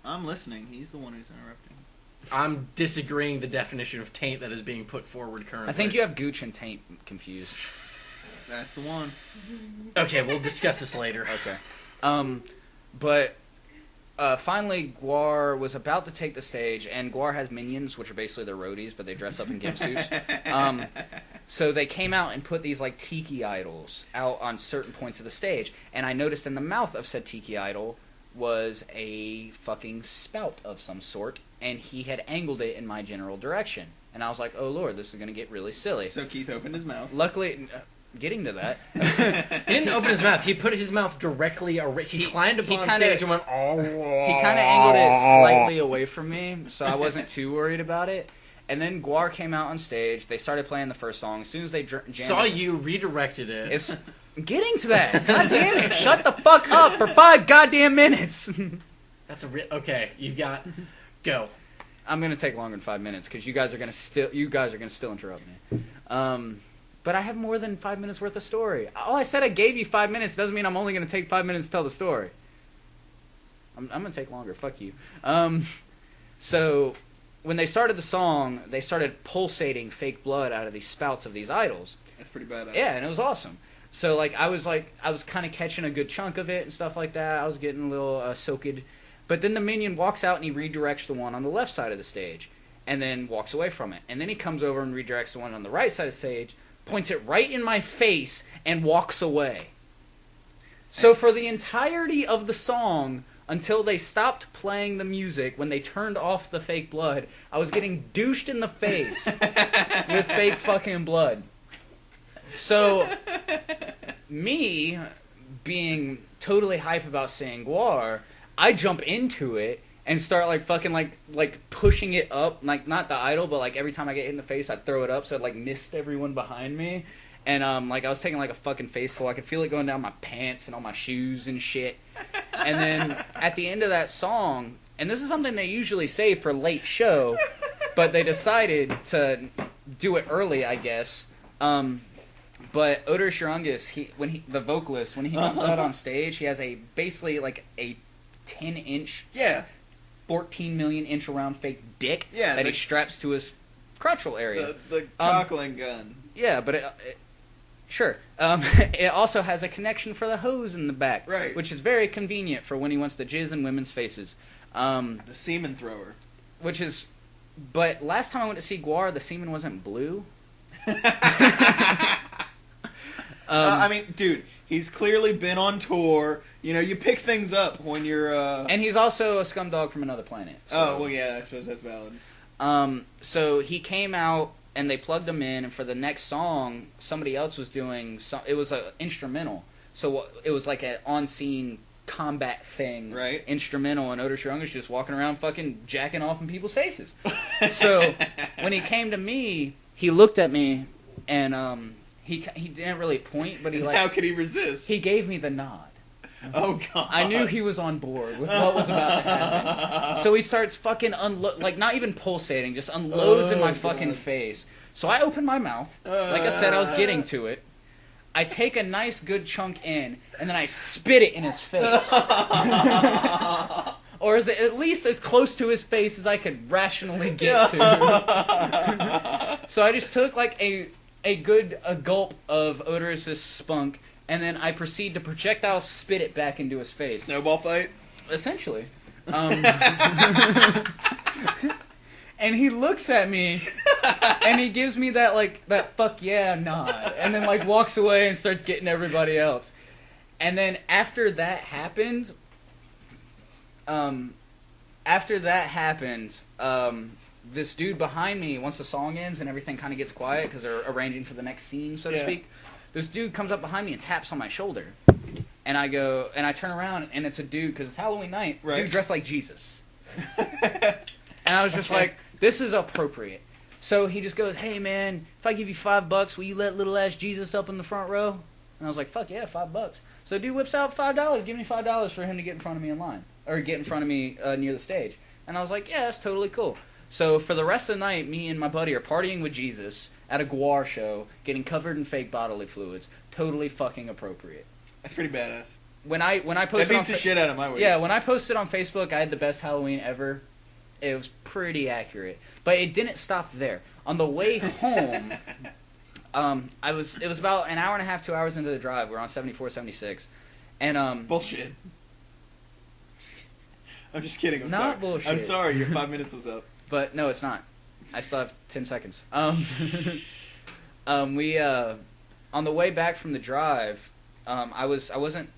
Speaker 2: I'm listening. He's the one who's interrupting.
Speaker 1: I'm disagreeing the definition of taint that is being put forward currently.
Speaker 3: I think you have gooch and taint confused.
Speaker 2: That's the one.
Speaker 1: Okay, we'll discuss this later.
Speaker 3: Okay. But finally, Guar was about to take the stage, and Guar has minions, which are basically their roadies, but they dress up in gimp suits. So they came out and put these like tiki idols out on certain points of the stage, and I noticed in the mouth of said tiki idol was a fucking spout of some sort, and he had angled it in my general direction. And I was like, oh lord, this is going to get really silly.
Speaker 2: So Keith opened his mouth.
Speaker 3: Luckily, getting to that,
Speaker 1: He didn't open his mouth. He put his mouth directly. He climbed upon
Speaker 3: kinda-
Speaker 1: stage and went. Oh.
Speaker 3: he kind of angled it slightly away from me, so I wasn't too worried about it. And then Guar came out on stage. They started playing the first song. As soon as they jammed
Speaker 1: Saw
Speaker 3: it,
Speaker 1: you, redirected it.
Speaker 3: It's getting to that. God damn it! Shut the fuck up for 5 goddamn minutes.
Speaker 1: That's okay. You got go.
Speaker 3: I'm gonna take longer than 5 minutes because you guys are gonna still interrupt me. But I have more than 5 minutes worth of story. All I said I gave you 5 minutes doesn't mean I'm only gonna take 5 minutes to tell the story. I'm gonna take longer. Fuck you. So when they started the song, they started pulsating fake blood out of these spouts of these idols.
Speaker 2: That's pretty badass.
Speaker 3: Yeah, and it was awesome. So I was kind of catching a good chunk of it and stuff like that. I was getting a little soaked. But then the minion walks out and he redirects the one on the left side of the stage, and then walks away from it. And then he comes over and redirects the one on the right side of the stage, points it right in my face, and walks away. So for the entirety of the song, until they stopped playing the music, when they turned off the fake blood, I was getting douched in the face with fake fucking blood. So, me being totally hype about seeing Guar, I jump into it and start fucking pushing it up, not the idol, but every time I get hit in the face, I'd throw it up so it missed everyone behind me. And I was taking a fucking face full. I could feel it going down my pants and all my shoes and shit. And then at the end of that song, and this is something they usually say for late show, but they decided to do it early, I guess. But Odor Shurungus, the vocalist, when he comes out on stage, he has basically a 10-inch, 14 million inch around fake dick that he straps to his crotchal area.
Speaker 2: The cockling gun.
Speaker 3: Yeah, but sure. It also has a connection for the hose in the back,
Speaker 2: right?
Speaker 3: Which is very convenient for when he wants to jizz in women's faces.
Speaker 2: The semen thrower.
Speaker 3: But last time I went to see Guar, the semen wasn't blue.
Speaker 2: I mean, dude, he's clearly been on tour. You know, you pick things up when you're...
Speaker 3: And he's also a scumdog from another planet. So.
Speaker 2: Oh, well, yeah, I suppose that's valid.
Speaker 3: So he came out, and they plugged him in, and for the next song, somebody else was doing... it was an instrumental. So it was like an on-scene combat thing.
Speaker 2: Right.
Speaker 3: Instrumental, and Odor Shurungus just walking around fucking jacking off in people's faces. So when he came to me, he looked at me, and... He didn't really point, but
Speaker 2: how could he resist?
Speaker 3: He gave me the nod.
Speaker 2: Oh god!
Speaker 3: I knew he was on board with what was about to happen. So he starts fucking not even pulsating, just unloads in my fucking face. So I open my mouth. Like I said, I was getting to it. I take a nice good chunk in, and then I spit it in his face. Or is it at least as close to his face as I could rationally get to? So I just took a gulp of odorous spunk, and then I proceed to projectile spit it back into his face.
Speaker 2: Snowball fight?
Speaker 3: Essentially. And he looks at me, and he gives me that fuck yeah nod, and then walks away and starts getting everybody else. And then after that happened, this dude behind me, once the song ends and everything kind of gets quiet because they're arranging for the next scene, so to speak, this dude comes up behind me and taps on my shoulder. And I go, and I turn around, and it's a dude, because it's Halloween night, dude dressed like Jesus. And I was just like, this is appropriate. So he just goes, hey man, if I give you $5, will you let little ass Jesus up in the front row? And I was like, fuck yeah, $5. So dude whips out $5, give me $5 for him to get in front of me in line. Or get in front of me near the stage. And I was like, yeah, that's totally cool. So for the rest of the night, me and my buddy are partying with Jesus at a Guar show, getting covered in fake bodily fluids. Totally fucking appropriate.
Speaker 2: That's pretty badass.
Speaker 3: When I posted
Speaker 2: that beats the shit out of my way.
Speaker 3: Yeah, when I posted on Facebook, I had the best Halloween ever. It was pretty accurate, but it didn't stop there. On the way home, it was about an hour and a half, 2 hours into the drive. We're on 74, 76, and
Speaker 2: bullshit. I'm just kidding. I'm
Speaker 3: not
Speaker 2: sorry.
Speaker 3: Bullshit.
Speaker 2: I'm sorry. Your 5 minutes was up.
Speaker 3: But no, it's not. I still have 10 seconds. We on the way back from the drive, I wasn't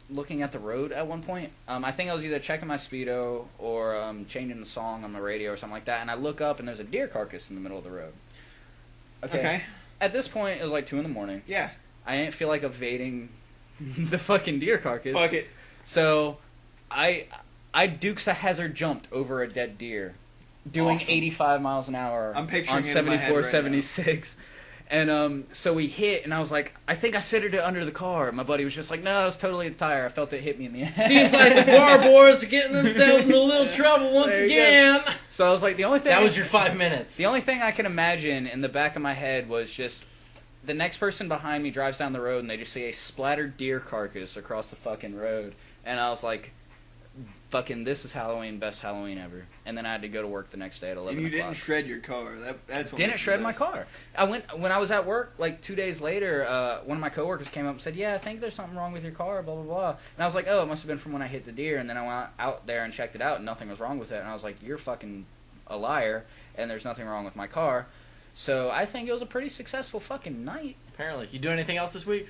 Speaker 3: looking at the road at one point. I think I was either checking my Speedo or changing the song on the radio or something like that, and I look up and there's a deer carcass in the middle of the road. Okay. At this point, it was like 2 in the morning.
Speaker 2: Yeah.
Speaker 3: I didn't feel like evading the fucking deer carcass.
Speaker 2: Fuck it.
Speaker 3: So, I Dukes a Hazzard jumped over a dead deer, doing 85 miles an hour
Speaker 2: I'm picturing
Speaker 3: on
Speaker 2: it in my head
Speaker 3: 74,
Speaker 2: right
Speaker 3: 76. And so we hit, and I was like, I think I centered it under the car. My buddy was just like, no, it was totally the tire. I felt it hit me in the ass.
Speaker 1: Seems like the bar boys are getting themselves in a little trouble once again.
Speaker 3: So I was like, the only thing...
Speaker 1: That was your 5 minutes.
Speaker 3: The only thing I can imagine in the back of my head was just the next person behind me drives down the road, and they just see a splattered deer carcass across the fucking road. And I was like, fucking, this is Halloween, best Halloween ever. And then I had to go to work the next day at 11
Speaker 2: And you
Speaker 3: o'clock.
Speaker 2: didn't shred your car. That's what
Speaker 3: Didn't shred my car. When I was at work, like 2 days later, one of my coworkers came up and said, yeah, I think there's something wrong with your car, blah, blah, blah. And I was like, oh, it must have been from when I hit the deer. And then I went out there and checked it out, and nothing was wrong with it. And I was like, you're fucking a liar, and there's nothing wrong with my car. So I think it was a pretty successful fucking night.
Speaker 1: Apparently. You do anything else this week?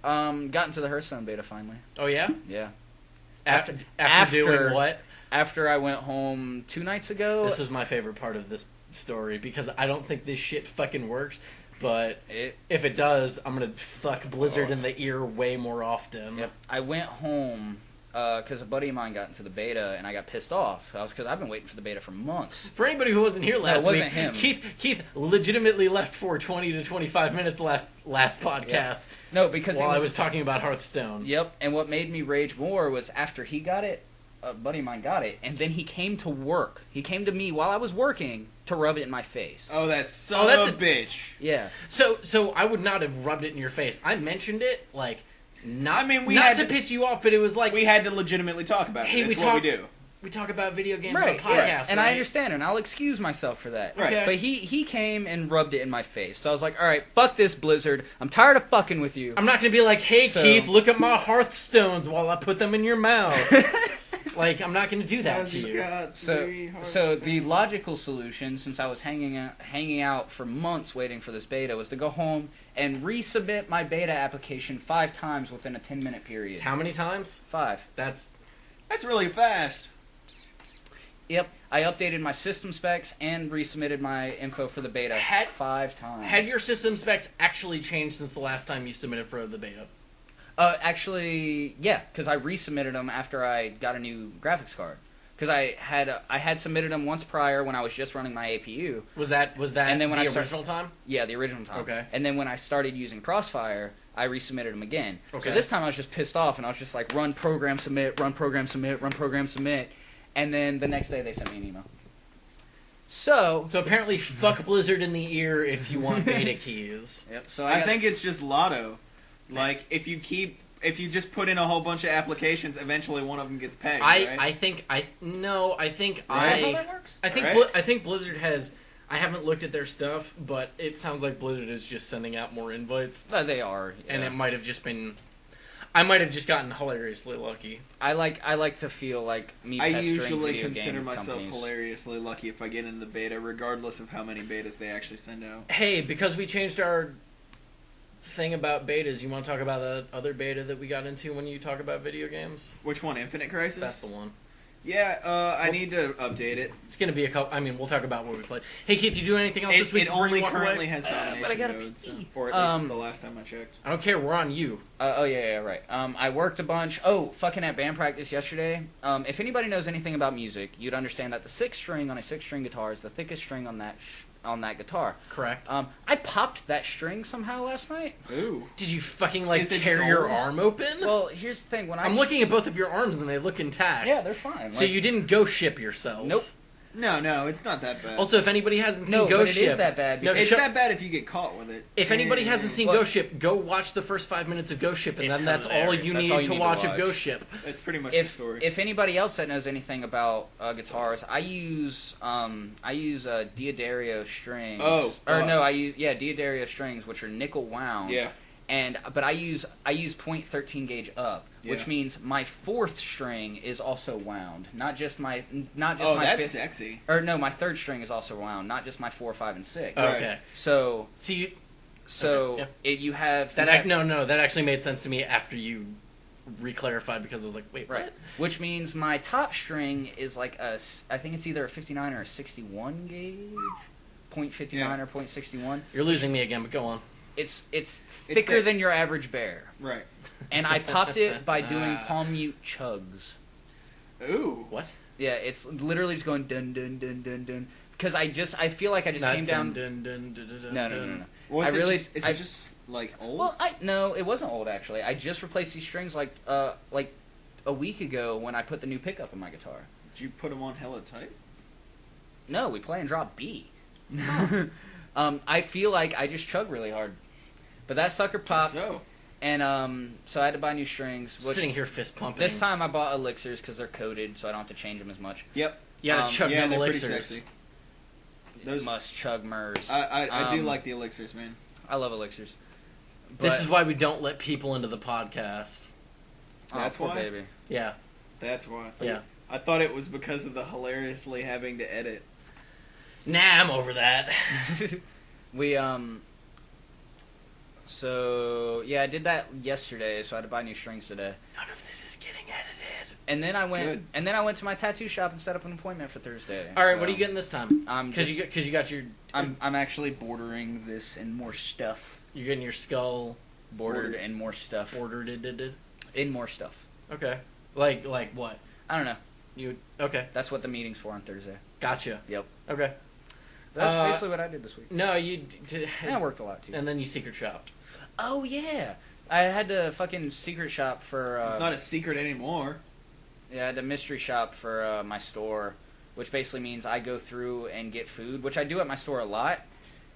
Speaker 3: Got into the Hearthstone beta finally.
Speaker 1: Oh, yeah?
Speaker 3: Yeah.
Speaker 1: After doing what?
Speaker 3: After I went home 2 nights ago.
Speaker 1: This was my favorite part of this story, because I don't think this shit fucking works, but if it does, I'm going to fuck Blizzard in the ear way more often.
Speaker 3: Yep. I went home because a buddy of mine got into the beta, and I got pissed off. Because I've been waiting for the beta for months.
Speaker 1: For anybody who wasn't here last week,
Speaker 3: him.
Speaker 1: Keith legitimately left for 20 to 25 minutes last podcast.
Speaker 3: Yep. No, because
Speaker 1: I was talking about Hearthstone.
Speaker 3: Yep, and what made me rage more was after he got it, a buddy of mine got it, and then he came to work. He came to me while I was working to rub it in my face.
Speaker 2: Oh, that's a bitch.
Speaker 3: Yeah.
Speaker 1: So I would not have rubbed it in your face. I mentioned it, like, not to piss you off, but it was like...
Speaker 2: We had to legitimately talk about it. That's what we do.
Speaker 1: We talk about video games on
Speaker 3: right,
Speaker 1: a podcast,
Speaker 3: yeah. And
Speaker 1: right?
Speaker 3: I understand, and I'll excuse myself for that.
Speaker 2: Right.
Speaker 1: Okay.
Speaker 3: But he came and rubbed it in my face. So I was like, all right, fuck this, Blizzard. I'm tired of fucking with you.
Speaker 1: I'm not going to be like, hey, Keith, look at my Hearthstones while I put them in your mouth. Like, I'm not going to do that to you.
Speaker 3: So the logical solution, since I was hanging out for months waiting for this beta, was to go home and resubmit my beta application 5 times within a 10-minute period.
Speaker 1: How many times?
Speaker 3: 5.
Speaker 2: That's really fast.
Speaker 3: Yep, I updated my system specs and resubmitted my info for the beta 5 times.
Speaker 1: Had your system specs actually changed since the last time you submitted for the beta?
Speaker 3: Actually, yeah, because I resubmitted them after I got a new graphics card. Because I had submitted them once prior when I was just running my APU.
Speaker 1: Was that
Speaker 3: and then when
Speaker 1: the original time?
Speaker 3: Yeah, the original time.
Speaker 1: Okay.
Speaker 3: And then when I started using Crossfire, I resubmitted them again.
Speaker 1: Okay.
Speaker 3: So this time I was just pissed off, and I was just like, run program submit, run program submit, run program submit. And then the next day they sent me an email. So
Speaker 1: apparently fuck Blizzard in the ear if you want beta keys.
Speaker 3: Yep. So
Speaker 2: I think it's just lotto. Like, if you just put in a whole bunch of applications, eventually one of them gets pegged.
Speaker 1: I think
Speaker 3: Is that how that works?
Speaker 1: I think
Speaker 2: Right?
Speaker 1: I think Blizzard has I haven't looked at their stuff, but it sounds like Blizzard is just sending out more invites.
Speaker 3: They are, yeah.
Speaker 1: And it might have just been... I might have just gotten hilariously lucky.
Speaker 3: I like to feel like me
Speaker 2: I
Speaker 3: pestering
Speaker 2: usually
Speaker 3: video
Speaker 2: consider
Speaker 3: game
Speaker 2: myself
Speaker 3: companies.
Speaker 2: hilariously lucky if I get in the beta, regardless of how many betas they actually send out.
Speaker 1: Hey, because we changed our thing about betas, you want to talk about the other beta that we got into when you talk about video games?
Speaker 2: Which one? Infinite Crisis?
Speaker 1: That's the one.
Speaker 2: Yeah, I need to update it.
Speaker 1: It's going to be a couple... I mean, we'll talk about what we played. Hey, Keith, you do anything else this week?
Speaker 2: It
Speaker 1: before you
Speaker 2: only
Speaker 1: walk
Speaker 2: currently
Speaker 1: away?
Speaker 2: has domination
Speaker 3: but I gotta
Speaker 2: modes.
Speaker 3: pee.
Speaker 2: Or at least the last time I checked.
Speaker 1: I don't care. We're on you.
Speaker 3: Yeah, right. I worked a bunch. Oh, fucking at band practice yesterday. If anybody knows anything about music, you'd understand that the 6th string on a 6-string guitar is the thickest string on that guitar.
Speaker 1: Correct.
Speaker 3: I popped that string somehow last night.
Speaker 2: Ooh.
Speaker 1: Did you fucking,
Speaker 2: Is it
Speaker 1: tear
Speaker 2: just
Speaker 1: your
Speaker 2: old?
Speaker 1: arm open?
Speaker 3: Well, here's the thing. When
Speaker 1: I'm looking at both of your arms and they look intact.
Speaker 3: Yeah, they're fine.
Speaker 1: So you didn't go ship yourself?
Speaker 3: Nope.
Speaker 2: No, it's not that bad.
Speaker 1: Also, if anybody hasn't seen
Speaker 3: No,
Speaker 1: Ghost
Speaker 3: but it
Speaker 1: Ship...
Speaker 3: is that bad.
Speaker 1: No,
Speaker 3: Because
Speaker 2: it's that bad if you get caught with it.
Speaker 1: If anybody hasn't seen
Speaker 3: What?
Speaker 1: Ghost Ship, go watch the first 5 minutes of Ghost Ship, and
Speaker 3: It's
Speaker 1: then that's all
Speaker 3: hilarious.
Speaker 1: you
Speaker 3: That's
Speaker 1: need
Speaker 3: all you
Speaker 1: to
Speaker 3: need to
Speaker 1: watch of
Speaker 3: watch.
Speaker 1: Ghost Ship.
Speaker 2: That's pretty much the story.
Speaker 3: If anybody else that knows anything about guitars, I use Diodario strings. I use Diodario strings, which are nickel wound.
Speaker 2: Yeah.
Speaker 3: But I use .13 gauge up, which
Speaker 2: Yeah.
Speaker 3: means my 4th string is also wound, not just my
Speaker 2: Oh,
Speaker 3: my
Speaker 2: that's
Speaker 3: 5th.
Speaker 2: sexy.
Speaker 3: Or no, my 3rd string is also wound, not just my 4, 5, and 6.
Speaker 2: Right.
Speaker 1: Okay.
Speaker 3: So
Speaker 1: See,
Speaker 3: so you have
Speaker 1: that
Speaker 3: you have-
Speaker 1: no, that actually made sense to me after you reclarified, because I was like, wait,
Speaker 3: Right.
Speaker 1: what?
Speaker 3: Which means my top string is like I think it's either a 59 or a 61 gauge, .59
Speaker 2: Yeah.
Speaker 3: or .61.
Speaker 1: You're losing me again, but go on.
Speaker 3: It's thicker than your average bear.
Speaker 2: Right.
Speaker 3: And I popped it by doing palm mute chugs.
Speaker 2: Ooh.
Speaker 1: What?
Speaker 3: Yeah, it's literally just going dun dun dun dun dun. Because I feel like I just came down. No.
Speaker 2: Was
Speaker 3: I
Speaker 2: it
Speaker 3: really-
Speaker 2: just, is
Speaker 3: I-
Speaker 2: it just, like, old?
Speaker 3: Well, no, it wasn't old actually. I just replaced these strings like a week ago when I put the new pickup in my guitar.
Speaker 2: Did you put them on hella tight?
Speaker 3: No, we play in drop B. I feel like I just chug really hard. But that sucker popped,
Speaker 2: So.
Speaker 3: and so I had to buy new strings. Which
Speaker 1: Sitting here fist pumping.
Speaker 3: this time I bought elixirs because they're coated, so I don't have to change them as much.
Speaker 2: Yep.
Speaker 1: you gotta chug
Speaker 2: Yeah,
Speaker 1: them
Speaker 2: they're pretty
Speaker 1: elixirs.
Speaker 2: sexy.
Speaker 3: Those must chug mers.
Speaker 2: I do like the elixirs, man.
Speaker 3: I love elixirs.
Speaker 1: This
Speaker 3: But-
Speaker 1: is why we don't let people into the podcast.
Speaker 2: That's
Speaker 3: poor
Speaker 2: why?
Speaker 3: baby.
Speaker 1: Yeah,
Speaker 2: That's why.
Speaker 1: yeah.
Speaker 2: I thought it was because of the hilariously having to edit.
Speaker 1: Nah, I'm over that.
Speaker 3: We So yeah, I did that yesterday. So I had to buy new strings today.
Speaker 1: None of this is getting edited.
Speaker 3: And then I went.
Speaker 2: Good.
Speaker 3: And then I went to my tattoo shop and set up an appointment for Thursday.
Speaker 1: All right,
Speaker 3: So
Speaker 1: what are you getting this time? Because
Speaker 3: just-
Speaker 1: you got your
Speaker 3: I'm actually bordering this in more stuff.
Speaker 1: you're getting your skull
Speaker 3: Bordered and more stuff.
Speaker 1: ordered.
Speaker 3: In more stuff.
Speaker 1: Okay, like what?
Speaker 3: I don't know.
Speaker 1: You okay?
Speaker 3: That's what the meeting's for on Thursday.
Speaker 1: Gotcha.
Speaker 3: Yep.
Speaker 1: Okay.
Speaker 3: That's
Speaker 1: Uh,
Speaker 3: basically what I did this week.
Speaker 1: No, you.
Speaker 3: And I worked a lot too.
Speaker 1: And then you secret shopped.
Speaker 3: Oh yeah, I had to fucking secret shop for.
Speaker 2: It's not a secret anymore.
Speaker 3: Yeah, I had to mystery shop for my store, which basically means I go through and get food, which I do at my store a lot,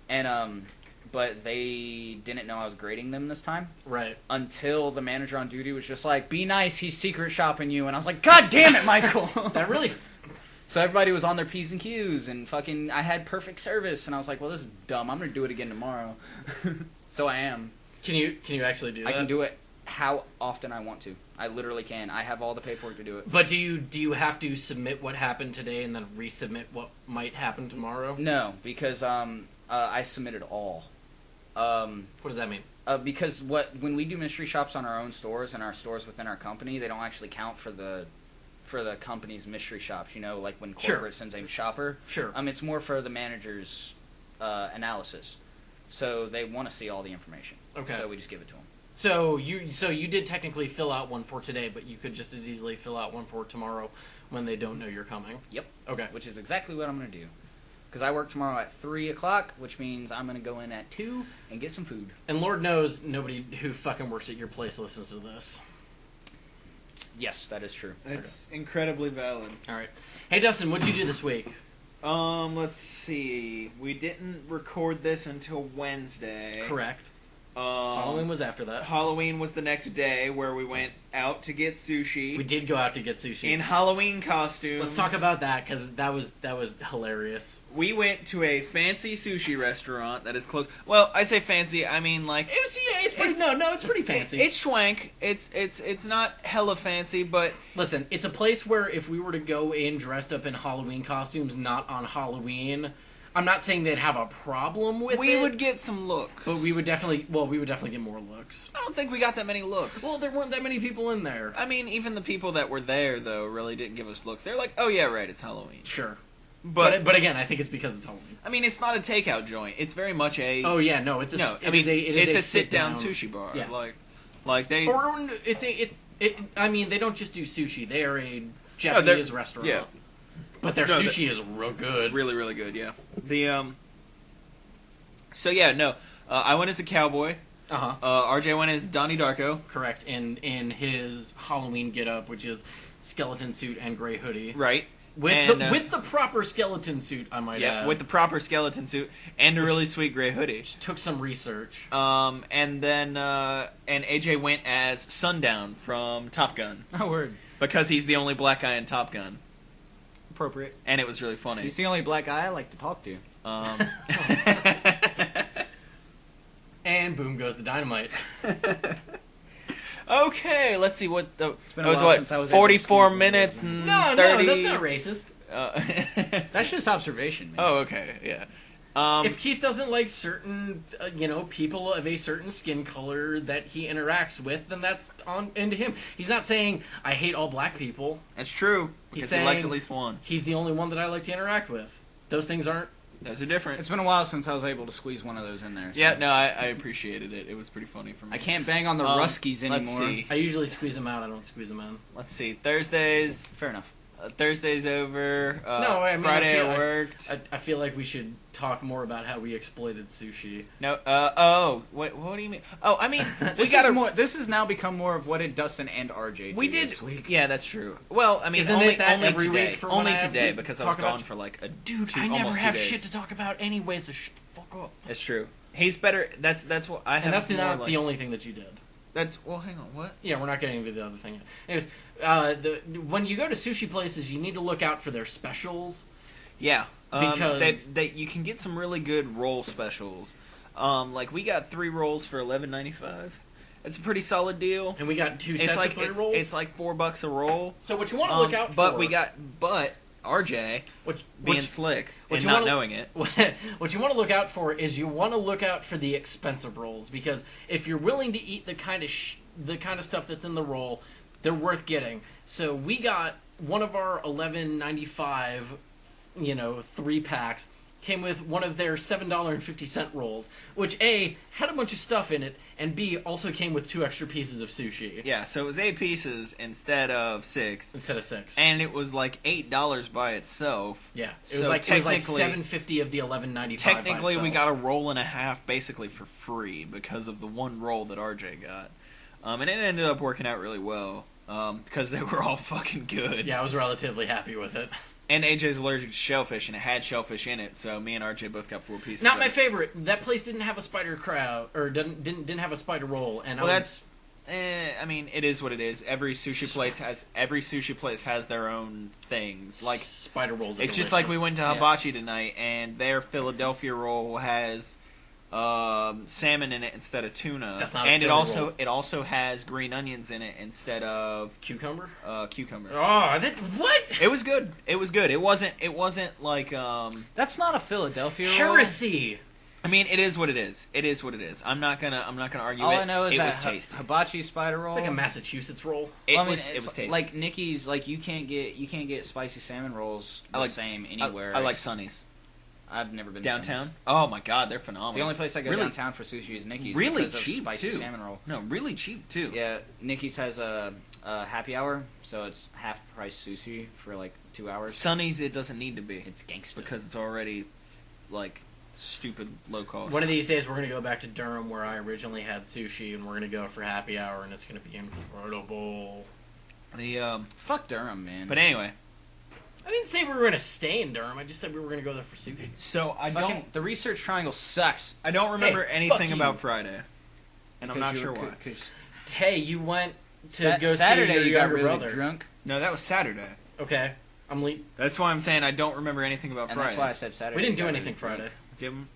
Speaker 3: and but they didn't know I was grading them this time
Speaker 1: Right.
Speaker 3: until the manager on duty was just like, "Be nice, he's secret shopping you," and I was like, "God damn it, Michael!"
Speaker 1: That really.
Speaker 3: So everybody was on their P's and Q's, and fucking, I had perfect service, and I was like, "Well, this is dumb. I'm gonna do it again tomorrow." So I am.
Speaker 1: Can you actually do that?
Speaker 3: I can do it how often I want to. I literally can. I have all the paperwork to do it.
Speaker 1: But do you have to submit what happened today and then resubmit what might happen tomorrow?
Speaker 3: No, because I submitted all.
Speaker 1: What does that mean?
Speaker 3: Because when we do mystery shops on our own stores and our stores within our company, they don't actually count for the company's mystery shops. You know, like when corporate
Speaker 1: Sure.
Speaker 3: sends a shopper.
Speaker 1: Sure.
Speaker 3: It's more for the manager's analysis. So they want to see all the information.
Speaker 1: Okay.
Speaker 3: So we just give it to them.
Speaker 1: So you did technically fill out one for today, but you could just as easily fill out one for tomorrow when they don't know you're coming.
Speaker 3: Yep.
Speaker 1: Okay.
Speaker 3: Which is exactly what I'm going to do. Because I work tomorrow at 3 o'clock, which means I'm going to go in at 2 and get some food.
Speaker 1: And Lord knows nobody who fucking works at your place listens to this.
Speaker 3: Yes, that is true.
Speaker 2: It's incredibly valid.
Speaker 1: All right. Hey Dustin, what'd you do this week?
Speaker 2: Let's see. We didn't record this until Wednesday.
Speaker 1: Correct. Halloween was after that.
Speaker 2: Halloween was the next day where we went out to get sushi.
Speaker 1: We did go out to get sushi.
Speaker 2: In Halloween costumes.
Speaker 1: Let's talk about that, because that was hilarious.
Speaker 2: We went to a fancy sushi restaurant that is closed. Well, I say fancy, I mean like...
Speaker 1: It's pretty fancy.
Speaker 2: It's schwank. It's not hella fancy, but...
Speaker 1: Listen, it's a place where if we were to go in dressed up in Halloween costumes, not on Halloween... I'm not saying they'd have a problem with it.
Speaker 2: We would get some looks.
Speaker 1: But we would definitely get more looks.
Speaker 2: I don't think we got that many looks.
Speaker 1: Well, there weren't that many people in there.
Speaker 2: I mean, even the people that were there, though, really didn't give us looks. They're like, oh yeah, right, it's Halloween.
Speaker 1: Sure.
Speaker 2: But
Speaker 1: again, I think it's because it's Halloween.
Speaker 2: I mean, it's not a takeout joint. It's very much a...
Speaker 1: Oh yeah, no, it's a
Speaker 2: sit-down sushi bar.
Speaker 1: Yeah.
Speaker 2: Like they...
Speaker 1: Or I mean, they don't just do sushi. They are a Japanese restaurant.
Speaker 2: Yeah.
Speaker 1: But their sushi is real good.
Speaker 2: It's really, really good, yeah. I went as a cowboy. RJ went as Donnie Darko.
Speaker 1: Correct. In his Halloween getup, which is skeleton suit and gray hoodie.
Speaker 2: Right.
Speaker 1: With the proper skeleton suit, I might add.
Speaker 2: Yeah, with the proper skeleton suit and a really sweet gray hoodie.
Speaker 1: Which took some research.
Speaker 2: And then AJ went as Sundown from Top Gun.
Speaker 3: Oh, word.
Speaker 2: Because he's the only black guy in Top Gun.
Speaker 3: Appropriate.
Speaker 2: And it was really funny.
Speaker 3: He's the only black guy I like to talk to.
Speaker 1: And boom goes the dynamite.
Speaker 2: Okay, let's see what the...
Speaker 3: It's been a while since I was
Speaker 2: 44 minutes and 30...
Speaker 1: No, that's not racist.
Speaker 3: That's just observation, man.
Speaker 2: Oh, okay, yeah.
Speaker 1: If Keith doesn't like certain, people of a certain skin color that he interacts with, then that's on into him. He's not saying, I hate all black people.
Speaker 2: That's true, because he likes at least one.
Speaker 1: He's the only one that I like to interact with. Those things aren't...
Speaker 2: Those are different.
Speaker 3: It's been a while since I was able to squeeze one of those in there. So.
Speaker 2: Yeah, no, I appreciated it. It was pretty funny for me.
Speaker 3: I can't bang on the Ruskies anymore.
Speaker 2: Let's see.
Speaker 1: I usually squeeze them out. I don't squeeze them in.
Speaker 2: Let's see. Thursdays.
Speaker 3: Fair enough.
Speaker 2: Thursday's over.
Speaker 1: No, I mean,
Speaker 2: Friday I worked.
Speaker 1: I feel like we should talk more about how we exploited sushi.
Speaker 2: No. What do you mean? Oh, I mean,
Speaker 3: This has now become more of what did Dustin and RJ do this week.
Speaker 2: Yeah, that's true. Well, I mean,
Speaker 1: Isn't
Speaker 2: only
Speaker 1: it that
Speaker 2: only
Speaker 1: every
Speaker 2: today.
Speaker 1: week for
Speaker 2: Only
Speaker 1: when I have
Speaker 2: today
Speaker 1: to
Speaker 2: because I
Speaker 1: talk
Speaker 2: was gone
Speaker 1: about-
Speaker 2: for like
Speaker 1: I
Speaker 2: almost
Speaker 1: never
Speaker 2: 2
Speaker 1: have
Speaker 2: days.
Speaker 1: shit to talk about anyway, so fuck up.
Speaker 2: That's true. He's better. That's what I have.
Speaker 1: And that's
Speaker 2: more
Speaker 1: not
Speaker 2: like,
Speaker 1: the only thing that you did.
Speaker 2: That's well. Hang on. What?
Speaker 1: Yeah, we're not getting into the other thing. Anyways, when you go to sushi places, you need to look out for their specials.
Speaker 2: Yeah,
Speaker 1: Because-
Speaker 2: they you can get some really good roll specials. Like we got 3 rolls for $11.95. It's a pretty solid deal.
Speaker 1: And we got 2 sets of 3 rolls.
Speaker 2: It's like $4 a roll.
Speaker 1: So what you want to look out
Speaker 2: but
Speaker 1: for...
Speaker 2: But RJ being slick and not knowing it.
Speaker 1: What you want to look out for is you want to look out for the expensive rolls, because if you're willing to eat the kind of stuff that's in the roll, they're worth getting. So we got one of our $11.95, 3 packs. Came with one of their $7.50 rolls, which A, had a bunch of stuff in it, and B, also came with 2 extra pieces of sushi.
Speaker 2: Yeah, so it was 8 pieces instead of 6.
Speaker 1: Instead of 6.
Speaker 2: And it was like $8 by itself.
Speaker 1: Yeah, it
Speaker 2: So
Speaker 1: was like
Speaker 2: technically-
Speaker 1: $7.50 of the $11.95.
Speaker 2: Technically,
Speaker 1: by
Speaker 2: we
Speaker 1: itself.
Speaker 2: got a roll and a half basically for free because of the one roll that RJ got. And it ended up working out really well because they were all fucking good.
Speaker 1: Yeah, I was relatively happy with it.
Speaker 2: And AJ's allergic to shellfish, and it had shellfish in it, so me and RJ both got 4 pieces.
Speaker 1: Not
Speaker 2: of
Speaker 1: my
Speaker 2: it.
Speaker 1: favorite. That place didn't have a spider crowd, or didn't have a spider roll. And
Speaker 2: Well, I mean, it is what it is. Every sushi place has their own things. Like
Speaker 1: spider rolls.
Speaker 2: It's just like we went to Hibachi tonight, and their Philadelphia roll has salmon in it instead of tuna.
Speaker 1: That's not a
Speaker 2: and
Speaker 1: Philly roll.
Speaker 2: it also has green onions in it instead of
Speaker 1: cucumber.
Speaker 2: Cucumber.
Speaker 1: Oh, what?
Speaker 2: It was good. It was good. It wasn't like
Speaker 3: That's not a Philadelphia roll.
Speaker 1: Heresy.
Speaker 2: I mean, it is what it is. It is what it is. I'm not gonna argue
Speaker 3: All
Speaker 2: it.
Speaker 3: I know is
Speaker 2: it
Speaker 3: that
Speaker 2: was tasty.
Speaker 3: hibachi spider roll.
Speaker 1: It's like a Massachusetts roll.
Speaker 2: It
Speaker 3: Well, I mean,
Speaker 2: was
Speaker 3: it's
Speaker 2: tasty.
Speaker 3: like Nikki's. Like you can't get spicy salmon rolls the same anywhere.
Speaker 2: I like Sonny's.
Speaker 3: I've never been
Speaker 2: downtown.
Speaker 3: To
Speaker 2: Oh my god, they're phenomenal.
Speaker 3: the only place I go
Speaker 2: Really-
Speaker 3: downtown for sushi is Nikki's.
Speaker 2: Really
Speaker 3: because of
Speaker 2: cheap
Speaker 3: spicy
Speaker 2: too.
Speaker 3: salmon roll.
Speaker 2: No, really cheap too.
Speaker 3: Yeah, Nikki's has a happy hour, so it's half price sushi for like 2 hours.
Speaker 2: Sonny's, it doesn't need to be.
Speaker 3: It's gangster
Speaker 2: because it's already like stupid low cost.
Speaker 1: One of these days, we're gonna go back to Durham, where I originally had sushi, and we're gonna go for happy hour, and it's gonna be incredible.
Speaker 3: Fuck Durham, man.
Speaker 2: But anyway,
Speaker 1: I didn't say we were gonna stay in Durham. I just said we were gonna go there for sushi.
Speaker 2: so I
Speaker 3: the Research Triangle sucks.
Speaker 2: don't remember
Speaker 1: Hey,
Speaker 2: anything
Speaker 1: fuck you.
Speaker 2: about Friday. and I'm not sure why.
Speaker 1: Hey, you went to go
Speaker 3: Saturday.
Speaker 1: see your
Speaker 3: You got
Speaker 1: younger
Speaker 3: really
Speaker 1: brother.
Speaker 3: drunk,
Speaker 2: No, that was Saturday.
Speaker 1: Okay,
Speaker 2: That's why I'm saying I don't remember anything about
Speaker 3: and
Speaker 2: Friday.
Speaker 3: that's why I said Saturday.
Speaker 1: we didn't
Speaker 3: you
Speaker 1: do
Speaker 3: got
Speaker 1: anything
Speaker 3: really
Speaker 1: Friday.
Speaker 3: drunk.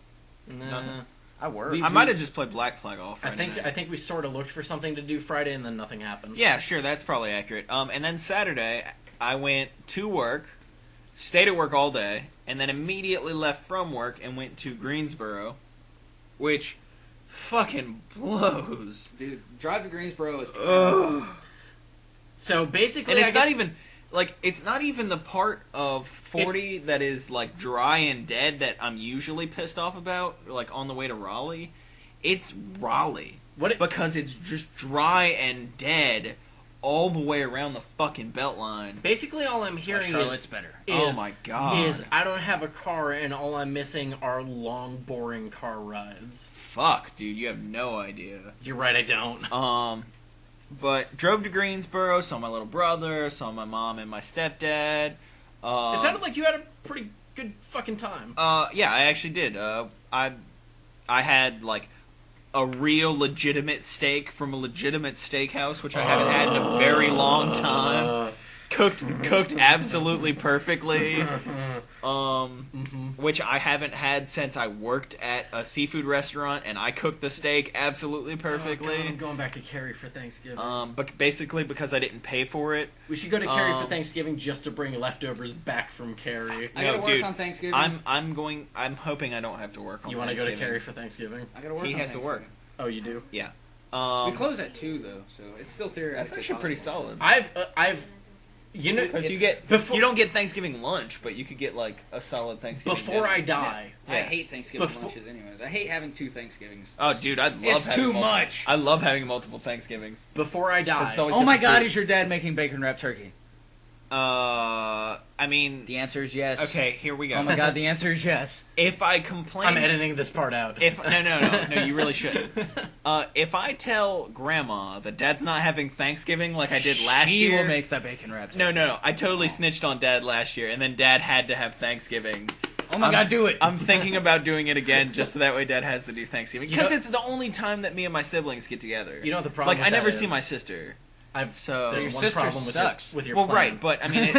Speaker 2: Didn't. Nothing.
Speaker 3: I worked.
Speaker 1: We-
Speaker 2: I might have just played Black Flag all Friday night.
Speaker 1: I think we sort of looked for something to do Friday, and then nothing happened.
Speaker 2: Yeah, sure, that's probably accurate. And then Saturday, I went to work, stayed at work all day, and then immediately left from work and went to Greensboro, which fucking blows.
Speaker 3: Dude, drive to Greensboro is.
Speaker 2: Ugh.
Speaker 1: So basically,
Speaker 2: And
Speaker 1: I
Speaker 2: it's not
Speaker 1: guess-
Speaker 2: even it's not even the part of 40 that is like dry and dead that I'm usually pissed off about, like on the way to Raleigh. It's Raleigh because it's just dry and dead all the way around the fucking Beltline.
Speaker 1: Basically, all I'm hearing
Speaker 3: Charlotte's better.
Speaker 2: Oh my god!
Speaker 1: is I don't have a car, and all I'm missing are long, boring car rides.
Speaker 2: Fuck, dude, you have no idea.
Speaker 1: You're right, I don't.
Speaker 2: But drove to Greensboro, saw my little brother, saw my mom and my stepdad.
Speaker 1: It sounded like you had a pretty good fucking time.
Speaker 2: Yeah, I actually did. I had like a real legitimate steak from a legitimate steakhouse, which I haven't had in a very long time. Cooked absolutely perfectly. Which I haven't had since I worked at a seafood restaurant, and I cooked the steak absolutely perfectly.
Speaker 1: Oh, God, I'm going back to Cary for Thanksgiving.
Speaker 2: But basically because I didn't pay for it.
Speaker 1: We should go to Cary for Thanksgiving just to bring leftovers back from Cary.
Speaker 3: I gotta
Speaker 2: No,
Speaker 3: work
Speaker 2: dude,
Speaker 3: on Thanksgiving.
Speaker 2: I'm hoping I don't have to work on
Speaker 1: You want to go
Speaker 2: Thanksgiving.
Speaker 1: to Cary for Thanksgiving?
Speaker 3: I gotta work.
Speaker 2: He
Speaker 3: on
Speaker 2: has to work.
Speaker 3: Thanksgiving.
Speaker 1: Oh, you do?
Speaker 2: Yeah.
Speaker 3: We close at 2 though, so it's still theoretically.
Speaker 2: That's actually pretty
Speaker 3: possible.
Speaker 2: solid.
Speaker 1: You know,
Speaker 2: Because you don't get Thanksgiving lunch, but you could get like a solid Thanksgiving
Speaker 1: before
Speaker 2: dinner.
Speaker 1: I die.
Speaker 3: I hate Thanksgiving
Speaker 1: Before-
Speaker 3: lunches, anyways. I hate having 2 Thanksgivings.
Speaker 2: Oh, dude, I'd love
Speaker 3: It's
Speaker 2: having
Speaker 3: too
Speaker 2: multiple-
Speaker 3: much.
Speaker 2: I love having multiple Thanksgivings.
Speaker 1: Before I die.
Speaker 2: it's always
Speaker 3: Oh my
Speaker 2: different
Speaker 3: God,
Speaker 2: food.
Speaker 3: is your dad making bacon wrapped turkey?
Speaker 2: I mean,
Speaker 3: The answer is yes.
Speaker 2: okay, here we go.
Speaker 3: Oh my God, the answer is yes.
Speaker 2: If I complain,
Speaker 1: I'm editing this part out.
Speaker 2: No, you really shouldn't. If I tell Grandma that Dad's not having Thanksgiving like I did last
Speaker 3: She
Speaker 2: year,
Speaker 3: will make the bacon wrapped.
Speaker 2: No, I totally snitched on Dad last year, and then Dad had to have Thanksgiving.
Speaker 3: Oh my God, do it.
Speaker 2: I'm thinking about doing it again, just so that way Dad has to do Thanksgiving.
Speaker 1: You
Speaker 2: Because
Speaker 1: know-
Speaker 2: it's the only time that me and my siblings get together.
Speaker 1: You know what the problem
Speaker 2: Like,
Speaker 1: with
Speaker 2: I never
Speaker 1: that
Speaker 2: see
Speaker 1: is?
Speaker 2: my sister.
Speaker 1: So
Speaker 3: Your
Speaker 1: there's one
Speaker 3: sister
Speaker 1: problem
Speaker 3: sucks.
Speaker 1: with your
Speaker 2: Well,
Speaker 1: plan.
Speaker 2: right, but I mean,